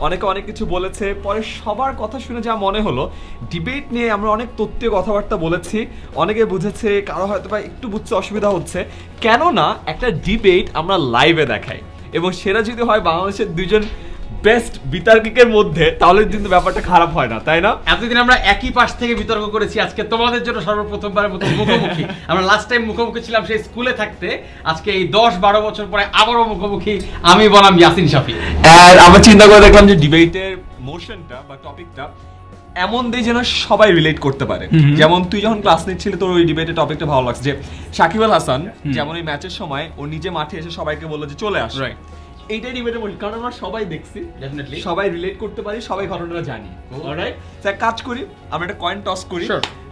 অনেকে অনেক কিছু বলেছে। পরে সবার কথা শুনে যা মনে হলো, ডিবেট নিয়ে আমরা অনেক তথ্যীয় কথাবার্তা বলেছি, অনেকে বুঝেছে, কারো হয়তো বা একটু বুঝতে অসুবিধা হচ্ছে। কেননা একটা ডিবেট আমরা লাইভে দেখাই, এবং সেটা যদি হয় বাংলাদেশের দুজন বেস্ট বিতর্কের মধ্যে, তাহলে কিন্তু ব্যাপারটা খারাপ হয় না, তাই না? এতদিন আমরা একই পাশ থেকে বিতর্ক করেছি, আজকে তোমাদের জন্য সর্বপ্রথমবারের মতো মুখোমুখি। আমরা লাস্ট টাইম মুখোমুখি ছিলাম সেই স্কুলে থাকতে, আজকে এই 10-12 বছর পরে আবারও মুখোমুখি আমি বনাম ইয়াসিন শাফি। আর আমরা চিন্তা করে দেখলাম যে ডিবেটের মোশনটা বা টপিকটা এমন দেই যেন সবাই রিলেট করতে পারে। যেমন তুই যখন ক্লাস নিচ্ছিলি, তোর ওই ডিবেটের টপিকটা ভালো লাগছে, যে সাকিব আল হাসান যেমন এই ম্যাচের সময় ও নিজে মাঠে এসে সবাইকে বললো যে চলে আস। এইটাই ডিবেটে বলি, কারণ আমরা সবাই দেখছি, ডেফিনেটলি সবাই রিলেট করতে পারি, সবাই ঘটনাটা জানি। অলরাইট, স্যার কাজ করি, আমরা একটা কয়েন টস করি,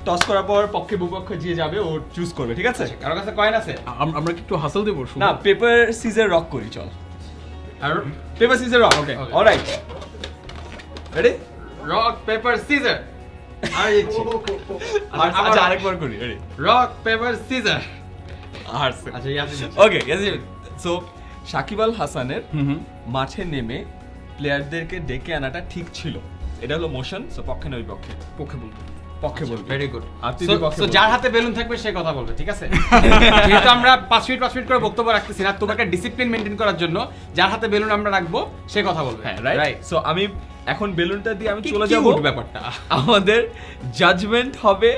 টস করার পর পক্ষে বিপক্ষে যে যাবে ও চুজ করবে, ঠিক আছে? কারোর কাছে কয়েন আছে? আমরা কি একটু হাসল দেব? না, পেপার সিজার রক করি, চল। আর paper scissor rock, okay alright, ready? Rock paper scissor. আচ্ছা আরেকবার করি, রেডি? Rock paper scissor. আচ্ছা ইয়াসিন, ওকে ইয়াসিন। সো সাকিব আল হাসানের মাঠে নেমে প্লেয়ারদেরকে ডেকে আনাটা ঠিক ছিল, এটা হলো মোশন। সো পক্ষে না বিপক্ষে? পক্ষে বলবো, পক্ষে বলবো। Very good. আর তুই বিপক্ষে? সো যার হাতে বেলুন থাকবে সে কথা বলবে, ঠিক আছে? যেহেতু আমরা 5 মিনিট করে বক্তব্য রাখতেছি না, তোমাকে ডিসিপ্লিন মেইনটেইন করার জন্য যার হাতে বেলুন আমরা রাখবো সে কথা বলবে। হ্যাঁ, রাইট। সো আমি এখন বেলুনটা দিয়ে আমি চলে যাব, ব্যাপারটা আমাদের জাজমেন্ট হবে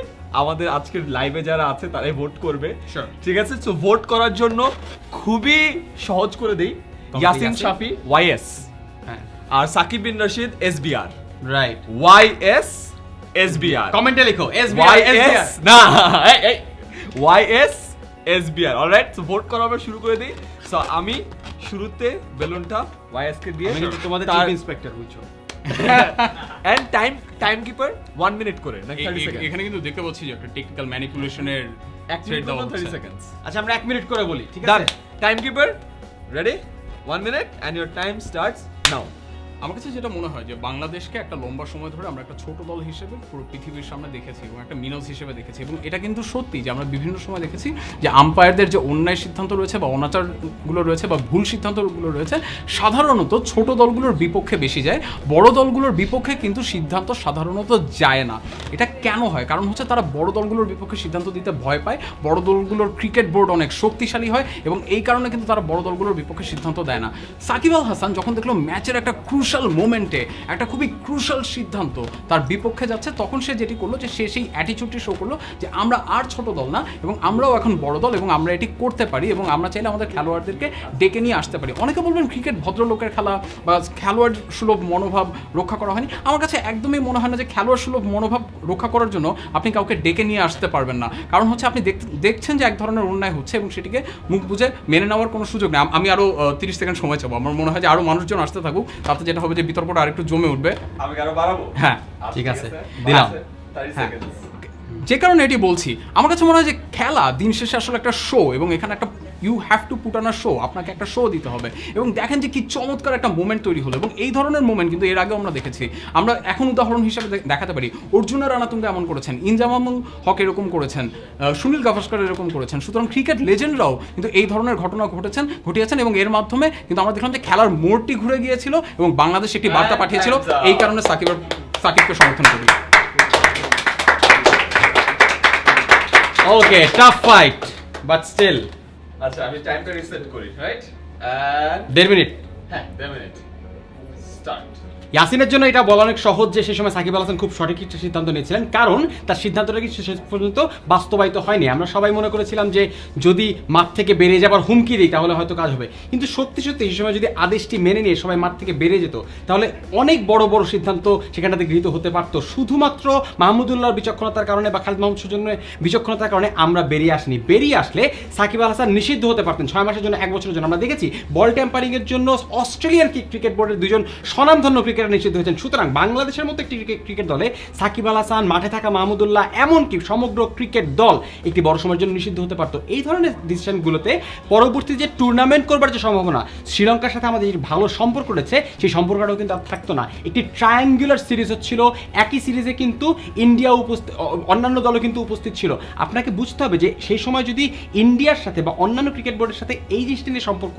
আমাদের আজকের লাইভে যারা আছে তারাই ভোট করবে। Sure. ঠিক আছে, সো ভোট করার জন্য খুবই সহজ করে দেই, ইয়াসিন শাফি ওয়াইএস, আর সাকিব বিন রশিদ এসবিআর। রাইট, ওয়াইএস এসবিআর কমেন্টে লিখো এসবিআই YS না, এই ওয়াইএস এসবিআর। অলরাইট, সো ভোট করা আমরা শুরু করে দিই। সো আমি শুরুতে বেলুনটা ওয়াইএস কে দিয়ে, আমি কিন্তু তোমাদের তার- চিফ ইন্সপেক্টর বুঝছো। এন্ড টাইম কিপার 1 মিনিট করে নাকি 30 সেকেন্ড? এখানে কিন্তু দেখতে পাচ্ছি যে একটা টেকনিক্যাল ম্যানিপুলেশনের 1 মিনিট 30 সেকেন্ডস। আচ্ছা আমরা 1 মিনিট করে বলি, ঠিক ডান। আছে? Timekeeper ready, 1 minute and your time starts now. আমার কাছে যেটা মনে হয় যে বাংলাদেশকে একটা লম্বা সময় ধরে আমরা একটা ছোট দল হিসেবে পুরো পৃথিবীর সামনে দেখেছি এবং একটা মিনজ হিসেবে দেখেছি, এবং এটা কিন্তু সত্যি যে আমরা বিভিন্ন সময় দেখেছি যে আম্পায়ারদের যে অন্যায় সিদ্ধান্ত রয়েছে বা অনাচারগুলো রয়েছে বা ভুল সিদ্ধান্তগুলো রয়েছে সাধারণত ছোট দলগুলোর বিপক্ষে বেশি যায়, বড় দলগুলোর বিপক্ষে কিন্তু সিদ্ধান্ত সাধারণত যায় না। এটা কেন হয়? কারণ হচ্ছে তারা বড় দলগুলোর বিপক্ষে সিদ্ধান্ত দিতে ভয় পায়, বড় দলগুলোর ক্রিকেট বোর্ড অনেক শক্তিশালী হয় এবং এই কারণে কিন্তু তারা বড় দলগুলোর বিপক্ষে সিদ্ধান্ত দেয় না। সাকিব আল হাসান যখন দেখলো ম্যাচের একটা ক্রুশাল মোমেন্টে একটা খুবই ক্রুশাল সিদ্ধান্ত তার বিপক্ষে যাচ্ছে, তখন সে যেটি করলো যে সে সেই অ্যাটিটিউডটি শো করলো যে আমরা আর ছোট দল না এবং আমরাও এখন বড় দল এবং আমরা এটি করতে পারি এবং আমরা চাইলে আমাদের খেলোয়াড়দেরকে ডেকে নিয়ে আসতে পারি। অনেকে বলবেন ক্রিকেট ভদ্রলোকের খেলা বা খেলোয়াড় সুলভ মনোভাব রক্ষা করা হয়নি। আমার কাছে একদমই মনে হয় না যে খেলোয়াড় সুলভ মনোভাব রক্ষা করার জন্য আপনি কাউকে ডেকে নিয়ে আসতে পারবেন না, কারণ হচ্ছে আপনি দেখছেন যে এক ধরনের অন্যায় হচ্ছে এবং সেটিকে মুখ বুঝে মেনে নেওয়ার কোনো সুযোগ নেই। আমি আরও 30 সেকেন্ড সময় চাবো, আমার মনে হয় যে আরও মানুষজন আসতে থাকুক, তাতে যেটা হবে যে বিতর্কটা আরেকটু জমে উঠবে। আমি আরো বাড়াবো? হ্যাঁ ঠিক আছে, দিলাম। 30 হ্যাঁ। সেকেন্ডস। যে কারণে এটি বলছি, আমার কাছে মনে হয় যে খেলা দিন শেষে আসলে একটা শো এবং এখানে একটা you have to put on a show, আপনাকে একটা শো দিতে হবে এবং দেখেন যে কি চমৎকার একটা মোমেন্ট তৈরি হলো এবং এই ধরনের মোমেন্ট কিন্তু এর আগেও আমরা দেখেছি। আমরা এখন উদাহরণ হিসেবে দেখাতে পারি, অর্জুনা রানাতুঙ্গা এমন করেছেন, ইনজামামুল হক এরকম করেছেন, সুনীল গাভাস্কর এরকম করেছেন। সুতরাং ক্রিকেট লেজেন্ডরাও কিন্তু এই ধরনের ঘটনা ঘটিয়েছেন এবং এর মাধ্যমে কিন্তু আমরা দেখলাম যে খেলার মোড়টি ঘুরে গিয়েছিল এবং বাংলাদেশ একটি বার্তা পাঠিয়েছিল। এই কারণে সাকিবকে সমর্থন করি। ওকে, টাফ ফাইট বাট স্টিল। আচ্ছা আমি টাইমটা রিসেট করি, রাইট? And 1.5 minute. হ্যাঁ 1 মিনিট স্টার্ট। ইয়াসিনের জন্য এটা বলা অনেক সহজ যে সেই সময় সাকিব আল হাসান খুব সঠিক একটা সিদ্ধান্ত নিয়েছিলেন, কারণ তার সিদ্ধান্তটা কি শেষ পর্যন্ত বাস্তবায়িত হয়নি। আমরা সবাই মনে করেছিলাম যে যদি মাঠ থেকে বেরিয়ে যাবার হুমকি দিই তাহলে হয়তো কাজ হবে, কিন্তু সত্যি সত্যি সেই সময় যদি আদেশটি মেনে নিয়ে সবাই মাঠ থেকে বেরিয়ে যেত তাহলে অনেক বড় বড় সিদ্ধান্ত সেখানটাতে গৃহীত হতে পারতো। শুধুমাত্র মাহমুদুল্লাহর বিচক্ষণতার কারণে বা খালিদ মাহমুদ সুজনের বিচক্ষণতার কারণে আমরা বেরিয়ে আসিনি। বেরিয়ে আসলে সাকিব আল হাসান নিষিদ্ধ হতে পারতেন 6 মাসের জন্য, 1 বছরের জন্য। আমরা দেখেছি বল ট্যাম্পারিং এর জন্য অস্ট্রেলিয়ান ক্রিকেট বোর্ডের 2জন স্বনামধন্য ক্রিকেটার নিষিদ্ধ হয়েছেন। সুতরাং বাংলাদেশের মতো একটি ক্রিকেট দলে সাকিব আল হাসান, মাঠে থাকা মাহমুদুল্লাহ, এমনকি সমগ্র ক্রিকেট দল একটি বড় সময়ের জন্য নিষিদ্ধ হতে পারতো। এই ধরনের ডিসিশনগুলোতে পরবর্তী যে টুর্নামেন্ট করবার যে সম্ভাবনা, শ্রীলঙ্কার সাথে আমাদের যে ভালো সম্পর্ক রয়েছে সেই সম্পর্কটাও কিন্তু আর থাকতো না। একটি ট্রায়াঙ্গুলার সিরিজ হচ্ছিল, একই সিরিজে কিন্তু ইন্ডিয়া অন্যান্য দলও কিন্তু উপস্থিত ছিল। আপনাকে বুঝতে হবে যে সেই সময় যদি ইন্ডিয়ার সাথে বা অন্যান্য ক্রিকেট বোর্ডের সাথে এই জিনিসটি নিয়ে সম্পর্ক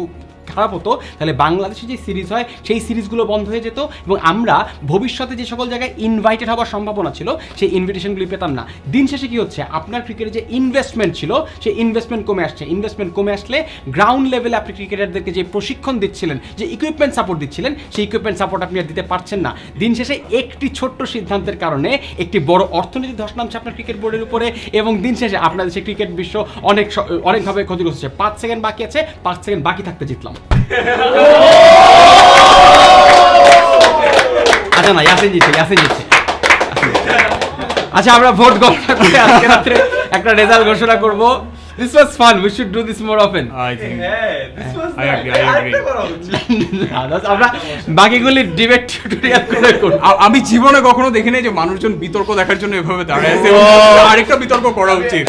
খারাপ হতো তাহলে বাংলাদেশে যে সিরিজ হয় সেই সিরিজগুলো বন্ধ হয়ে যেত এবং আমরা ভবিষ্যতে যে সকল জায়গায় ইনভাইটেড হওয়ার সম্ভাবনা ছিল সেই ইনভিটেশনগুলি পেতাম না। দিন শেষে কি হচ্ছে, আপনার ক্রিকেটে যে ইনভেস্টমেন্ট ছিল সেই ইনভেস্টমেন্ট কমে আসছে। ইনভেস্টমেন্ট কমে আসলে গ্রাউন্ড লেভেলে আপনি ক্রিকেটারদেরকে যে প্রশিক্ষণ দিচ্ছিলেন, যে ইকুইপমেন্ট সাপোর্ট দিচ্ছিলেন, সেই ইকুইপমেন্ট সাপোর্ট আপনি আর দিতে পারছেন না। দিন শেষে একটি ছোট্ট সিদ্ধান্তের কারণে একটি বড় অর্থনৈতিক ধস নামছে আপনার ক্রিকেট বোর্ডের উপরে এবং দিন শেষে আপনার দেশে ক্রিকেট বিশ্ব অনেকভাবে ক্ষতিগ্রস্ত হচ্ছে। 5 সেকেন্ড বাকি আছে, 5 সেকেন্ড বাকি থাকতে জিতলাম। আচ্ছা না, ইয়াসিন জিতছে। আচ্ছা আমরা ভোট গণনা করে আজকে রাত্রে একটা রেজাল্ট ঘোষণা করব। This was fun. We should do this more often. I think I agree. আমরা বাকিগুলি ডিবেট টিউটোরিয়াল করে করব। আমি জীবনে কখনো দেখিনি যে মানুষজন বিতর্ক দেখার জন্য এভাবে দাঁড়ায় আছে। আরেকটা বিতর্ক করা উচিত।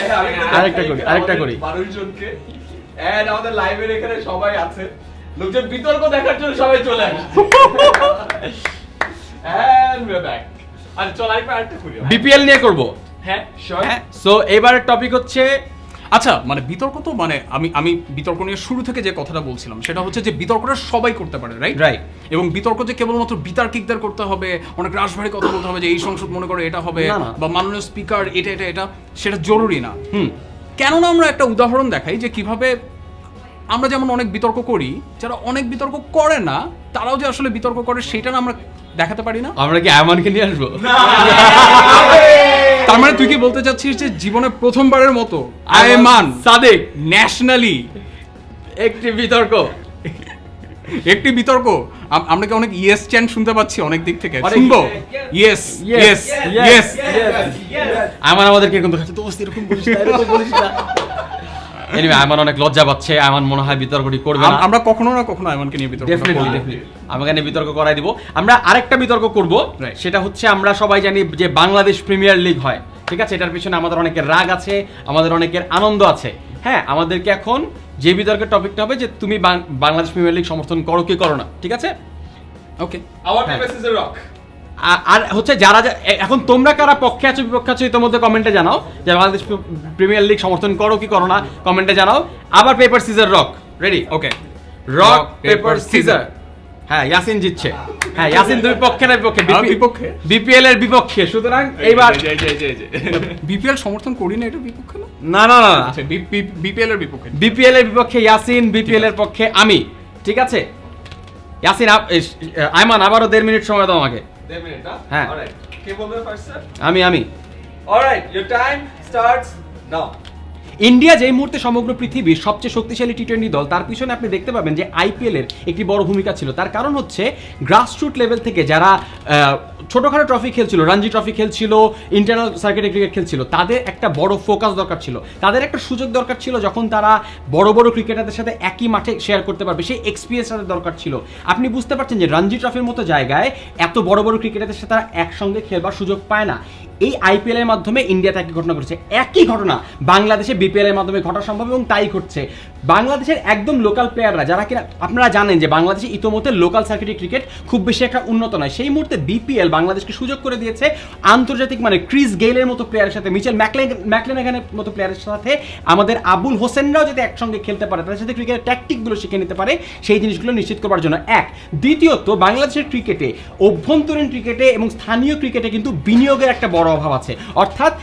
আরেকটা করি। মানুষজনকে এন্ড আমাদের লাইভের এখানে সবাই আছে, লোকজন বিতর্ক দেখার জন্য সবাই চলে আসে। And we are back. আর চল আরেকটা করি। বিপিএল নিয়ে করব। হ্যাঁ শিওর। সো এবারের টপিক হচ্ছে, আচ্ছা মানে বিতর্ক তো মানে আমি বিতর্ক নিয়ে শুরু থেকে যে কথাটা বলছিলাম সেটা হচ্ছে যে বিতর্কটা সবাই করতে পারে, রাইট? এবং বিতর্ক যে কেবলমাত্র বিতার্কিকদের করতে হবে, অনেক রাশভারী কথা বলতে হবে যে এই সংসদ মনে করে এটা হবে বা মাননীয় স্পিকার এটা সেটা জরুরি না। কেননা আমরা একটা উদাহরণ দেখাই যে কিভাবে আমরা যেমন অনেক বিতর্ক করি, যারা অনেক বিতর্ক করে না তারাও যে আসলে বিতর্ক করে সেটা না আমরা দেখাতে পারি না। আমরা কি আয়মানকে নিয়ে আসবো? তার মানে তুই কি বলতে চাচ্ছিস যে জীবনে প্রথমবারের মতো আয়মান সাদেক ন্যাশনালি একটি বিতর্ক আমরা কি অনেক ইয়েস চ্যান্ট শুনতে পাচ্ছি অনেক দিক থেকে অনেক- শুনবো ইয়েস ইয়েস ইয়েস আমার আমাদেরকে এরকম দেখাচ্ছে দোস্ত এরকম বলিস না এরকম বলিস না এনিওয়ে আমার অনেক লজ্জা পাচ্ছে আমার মনে হয় বিতর্কটি করবে না আমরা কখনো না কখনো আয়মানকে নিয়ে বিতর্ক ডেফিনেটলি আমাকে নিয়ে বিতর্ক করাই দিব আমরা আরেকটা বিতর্ক করব Right. সেটা হচ্ছে আমরা সবাই জানি যে বাংলাদেশ প্রিমিয়ার লিগ হয় ঠিক আছে এটার পিছনে আমাদের অনেকের রাগ আছে আমাদের অনেকের আনন্দ আছে হ্যাঁ আমাদেরকে এখন যে বিতর্কের টপিকটা হবে যে তুমি বাংলাদেশ প্রিমিয়ার লিগ সমর্থন করো কি করো না ঠিক আছে ওকে Our paper scissors rock. আর হচ্ছে যারা এখন তোমরা কারা পক্ষে আছো বিপক্ষে আছো ইতিমধ্যে কমেন্টে জানাও যে বাংলাদেশ প্রিমিয়ার লিগ সমর্থন করো কি করো না কমেন্টে জানাও আবার paper scissor rock ready okay rock paper caesar হ্যাঁ ইয়াসিন জিতছে হ্যাঁ ইয়াসিন তুমি পক্ষে না বিপক্ষে বিপক্ষে। বিপিএল এর বিপক্ষে সুতরাং এইবার বিপিএল সমর্থন করি না এটা বিপক্ষে না না না না আচ্ছা বিপিএল এর বিপক্ষে বিপিএল এর বিপক্ষে ইয়াসিন বিপিএল এর পক্ষে আমি ঠিক আছে ইয়াসিন আয়মান আবারও 1.5 মিনিট সময় দাও আমাকে 1.5 minute, huh? হ্যাঁ। All right. কে বলবে first, sir? আমি All right, your time starts now. India যেই মুহূর্তে সমগ্র পৃথিবীর সবচেয়ে শক্তিশালী টি-20 দল তার পিছনে আপনি দেখতে পাবেন যে আইপিএল এর একটি বড় ভূমিকা ছিল তার কারণ হচ্ছে গ্রাসরুট লেভেল থেকে যারা ছোটখাটো ট্রফি খেলছিল রঞ্জি ট্রফি খেলছিল ইন্টারন্যাশনাল সার্কিটে ক্রিকেট খেলছিল তাদের একটা বড় ফোকাস দরকার ছিল তাদের একটা সুযোগ দরকার ছিল যখন তারা বড় বড় ক্রিকেটারদের সাথে একই মাঠে শেয়ার করতে পারবে সেই এক্সপিরিয়েন্স তাদের দরকার ছিল আপনি বুঝতে পারছেন যে রঞ্জি ট্রফির মতো জায়গায় এত বড় বড় ক্রিকেটারদের সাথে তারা একসঙ্গে খেলবার সুযোগ পায় না এই আইপিএল এর মাধ্যমে ইন্ডিয়াতে একই ঘটনা ঘটেছে একই ঘটনা বাংলাদেশে বিপিএল এর মাধ্যমে ঘটা সম্ভব এবং তাই ঘটছে বাংলাদেশের একদম লোকাল প্লেয়াররা যারা কিনা আপনারা জানেন যে বাংলাদেশে ইতোমধ্যে লোকাল সার্কিটে ক্রিকেট খুব বেশি একটা উন্নত নয় সেই মুহূর্তে বিপিএল বাংলাদেশকে সুযোগ করে দিয়েছে আন্তর্জাতিক মানে ক্রিস গেইলের মতো প্লেয়ারের সাথে মিচেল ম্যাকলেনাগানের মতো প্লেয়ারের সাথে আমাদের আবুল হোসেনরাও যদি একসঙ্গে খেলতে পারে তাদের সাথে ক্রিকেটের ট্যাকটিকগুলো শিখে নিতে পারে সেই জিনিসগুলো নিশ্চিত করার জন্য এক দ্বিতীয়ত বাংলাদেশের ক্রিকেটে অভ্যন্তরীণ ক্রিকেটে এবং স্থানীয় ক্রিকেটে কিন্তু বিনিয়োগের একটা বড় অভাব আছে অর্থাৎ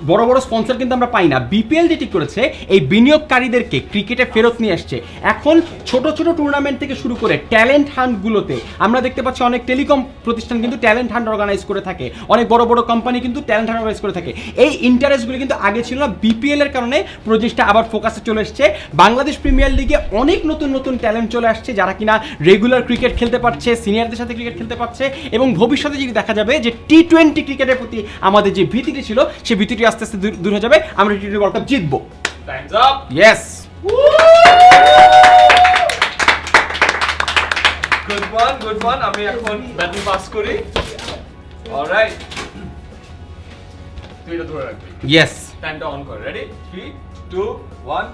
বড় বড় স্পন্সর কিন্তু আমরা পাই না বিপিএল যেটি করেছে এই বিনিয়োগকারীদেরকে ক্রিকেটে ফেরত নিয়ে আসছে এখন ছোট ছোট টুর্নামেন্ট থেকে শুরু করে ট্যালেন্ট হান্টগুলোতে আমরা দেখতে পাচ্ছি অনেক টেলিকম প্রতিষ্ঠান কিন্তু ট্যালেন্ট হান্ট অর্গানাইজ করে থাকে অনেক বড় বড় কোম্পানি কিন্তু ট্যালেন্ট হান্ট অর্গানাইজ করে থাকে এই ইন্টারেস্টগুলো কিন্তু আগে ছিল না বিপিএল এর কারণে প্রজেক্টটা আবার ফোকাসে চলে এসছে বাংলাদেশ প্রিমিয়ার লিগে অনেক নতুন নতুন ট্যালেন্ট চলে আসছে যারা কিনা রেগুলার ক্রিকেট খেলতে পারছে সিনিয়রদের সাথে ক্রিকেট খেলতে পারছে এবং ভবিষ্যতে যদি দেখা যাবে যে টি-20 ক্রিকেটের প্রতি আমাদের যে ভীতিটি ছিল সেই ভীতিটি আস্তে আস্তে দূর হয়ে যাবে আমরা টি-20 ওয়ার্ল্ড কাপ জিতবো Time's up. Yes Good one. আমি এখন ব্যাটন পাস করি। All right. তুই এটা ধরে রাখবি। ইয়েস টাইমটা অন কর। রেডি? 3 2 1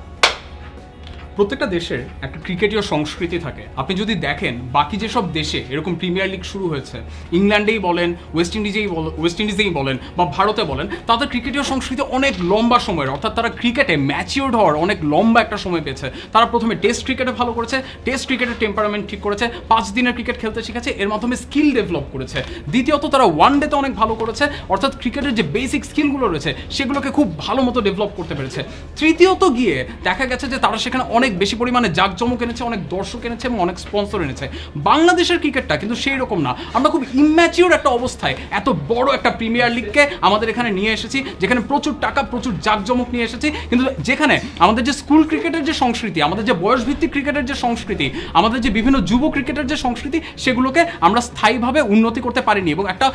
প্রত্যেকটা দেশের একটা ক্রিকেটীয় সংস্কৃতি থাকে আপনি যদি দেখেন বাকি যেসব দেশে এরকম প্রিমিয়ার লিগ শুরু হয়েছে ইংল্যান্ডেই বলেন ওয়েস্ট ইন্ডিজেই বলেন বা ভারতে বলেন তাদের ক্রিকেটীয় সংস্কৃতি অনেক লম্বা সময়ের অর্থাৎ তারা ক্রিকেটে ম্যাচিওর্ড হওয়ার অনেক লম্বা একটা সময় পেয়েছে তারা প্রথমে টেস্ট ক্রিকেটে ভালো করেছে টেস্ট ক্রিকেটের টেম্পারামেন্ট ঠিক করেছে 5 দিনের ক্রিকেট খেলতে শিখেছে এর মাধ্যমে স্কিল ডেভেলপ করেছে দ্বিতীয়ত তারা ওয়ান ডেতে অনেক ভালো করেছে অর্থাৎ ক্রিকেটের যে বেসিক স্কিলগুলো রয়েছে সেগুলোকে খুব ভালো মতো ডেভেলপ করতে পেরেছে তৃতীয়ত গিয়ে দেখা গেছে যে তারা সেখানে অনেক বেশি পরিমাণে জাঁকজমক এনেছে অনেক দর্শক এনেছে এবং অনেক স্পন্সর এনেছে বাংলাদেশের ক্রিকেটটা কিন্তু সেই রকম না আমরা খুব ইম্যাচিওর একটা অবস্থায় এত বড় একটা প্রিমিয়ার লিগকে আমাদের এখানে নিয়ে এসেছি যেখানে প্রচুর টাকা প্রচুর জাঁকজমক নিয়ে এসেছি কিন্তু যেখানে আমাদের যে স্কুল ক্রিকেটের যে সংস্কৃতি আমাদের যে বয়সভিত্তিক ক্রিকেটের যে সংস্কৃতি আমাদের যে বিভিন্ন যুব ক্রিকেটের যে সংস্কৃতি সেগুলোকে আমরা স্থায়ীভাবে উন্নতি করতে পারিনি এবং একটা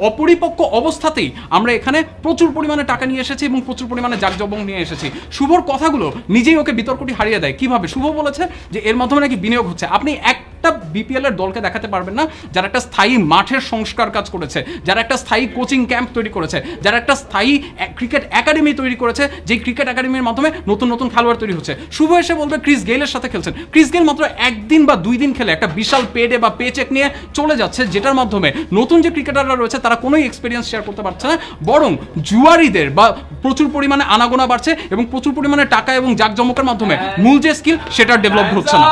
অপরিপক্ক অবস্থাতেই আমরা এখানে প্রচুর পরিমাণে টাকা নিয়ে এসেছি এবং প্রচুর পরিমাণে জাঁকজমক নিয়ে এসেছি শুভর কথাগুলো নিজেই ওকে বিতর্কটি হারিয়ে দেয় কিভাবে শুভ বলেছে যে এর মাধ্যমে নাকি বিনিয়োগ হচ্ছে আপনি একটা বিপিএল এর দলকে দেখাতে পারবেন না যারা একটা স্থায়ী মাঠের সংস্কার কাজ করেছে যারা একটা স্থায়ী কোচিং ক্যাম্প তৈরি করেছে যারা একটা স্থায়ী ক্রিকেট একাডেমি তৈরি করেছে যে ক্রিকেট একাডেমির মাধ্যমে নতুন নতুন খেলোয়াড় তৈরি হচ্ছে শুভ এসে বলবে ক্রিস গেইলের সাথে খেলছেন ক্রিস গেইল মাত্র একদিন বা 2 দিন খেলে একটা বিশাল পেডে বা পে চেক নিয়ে চলে যাচ্ছে যেটার মাধ্যমে নতুন যে ক্রিকেটাররা রয়েছে তারা কোনোই এক্সপিরিয়েন্স শেয়ার করতে পারছে না বরং জুয়ারিদের বা প্রচুর পরিমাণে আনাগোনা বাড়ছে এবং প্রচুর পরিমাণে টাকা এবং জাঁকজমকের মাধ্যমে মূল যে স্কিল সেটা ডেভেলপ হচ্ছে না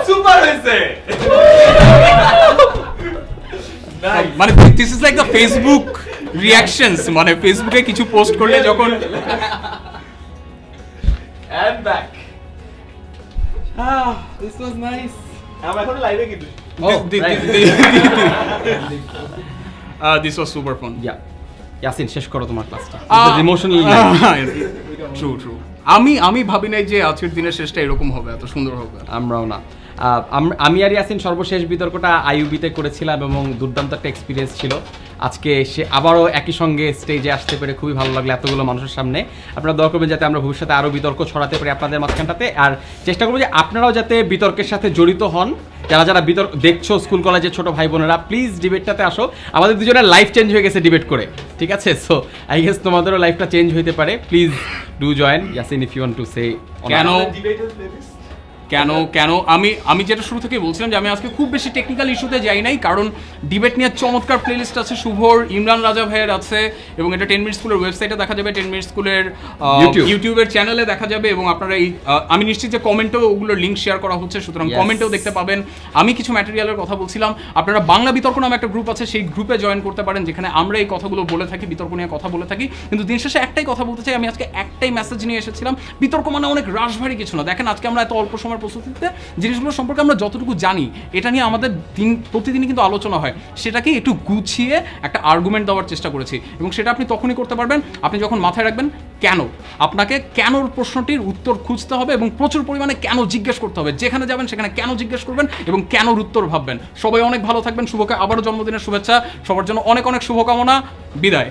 সুপার হয়েছে মানে this is like the Facebook reactions মানে ফেসবুকে কিছু পোস্ট করলে যখন and back this was nice আমরা এখন লাইভে কিন্তু this was super fun. Yasin শেষ করো তোমার ক্লাসটা, ইমোশনাল। True true. আমি ভাবি নাই যে আজকের দিনের শেষটা এরকম হবে, এত সুন্দর হবে। আমরাও না। আমি আর ইয়াসিন সর্বশেষ বিতর্কটা আইইউবিতে করেছিলাম এবং দুর্দান্ত একটা এক্সপিরিয়েন্স ছিল। আজকে সে আবারও একই সঙ্গে স্টেজে আসতে পেরে খুবই ভালো লাগলো এতগুলো মানুষের সামনে। আপনারা দোয়া করবেন যাতে আমরা ভবিষ্যতে আরও বিতর্ক ছড়াতে পারি আপনাদের মাঝখানটাতে, আর চেষ্টা করবো যে আপনারাও যাতে বিতর্কের সাথে জড়িত হন। যারা যারা বিতর্ক দেখছো স্কুল কলেজের ছোট ভাই বোনেরা, প্লিজ ডিবেটটাতে আসো। আমাদের দুজনের লাইফ চেঞ্জ হয়ে গেছে ডিবেট করে, ঠিক আছে? সো আই গেস তোমাদেরও লাইফটা চেঞ্জ হইতে পারে। Please do join. Yasin, if you want to say. কেন আমি যেটা শুরু থেকে বলছিলাম যে আমি আজকে খুব বেশি টেকনিক্যাল ইস্যুতে যাই নাই, কারণ ডিবেট নিয়ে চমৎকার প্লেলিস্ট আছে শুভর, ইমরান রাজা ভাইয়ের আছে, এবং এটা 10 মিনিট স্কুলের ওয়েবসাইটে দেখা যাবে, 10 মিনিট স্কুলের ইউটিউবের চ্যানেলে দেখা যাবে, এবং আপনারা এই আমি নিশ্চিত যে কমেন্টেও ওগুলোর লিঙ্ক শেয়ার করা হচ্ছে, সুতরাং কমেন্টেও দেখতে পাবেন। আমি কিছু ম্যাটেরিয়ালের কথা বলছিলাম, আপনারা বাংলা বিতর্ক নামে একটা গ্রুপ আছে, সেই গ্রুপে জয়েন করতে পারেন, যেখানে আমরা এই কথাগুলো বলে থাকি, বিতর্ক নিয়ে কথা বলে থাকি। কিন্তু দিন শেষে একটাই কথা বলতে চাই, আমি আজকে একটাই মেসেজ নিয়ে এসেছিলাম, বিতর্ক মানে অনেক রাশভারী কিছু না। দেখেন আজকে আমরা এত অল্প সময়ের প্রস্তুতিতে জিনিসগুলো সম্পর্কে আমরা যতটুকু জানি, এটা নিয়ে আমাদের প্রতিদিনই কিন্তু আলোচনা হয়, সেটাকে একটু গুছিয়ে একটা আর্গুমেন্ট দেওয়ার চেষ্টা করেছি, এবং সেটা আপনি তখনই করতে পারবেন আপনি যখন মাথায় রাখবেন কেন। আপনাকে কেনর প্রশ্নটির উত্তর খুঁজতে হবে এবং প্রচুর পরিমাণে কেন জিজ্ঞেস করতে হবে। যেখানে যাবেন সেখানে কেন জিজ্ঞেস করবেন এবং কেনর উত্তর ভাববেন। সবাই অনেক ভালো থাকবেন। শুভকে আবারও জন্মদিনের শুভেচ্ছা। সবার জন্য অনেক অনেক শুভকামনা। বিদায়।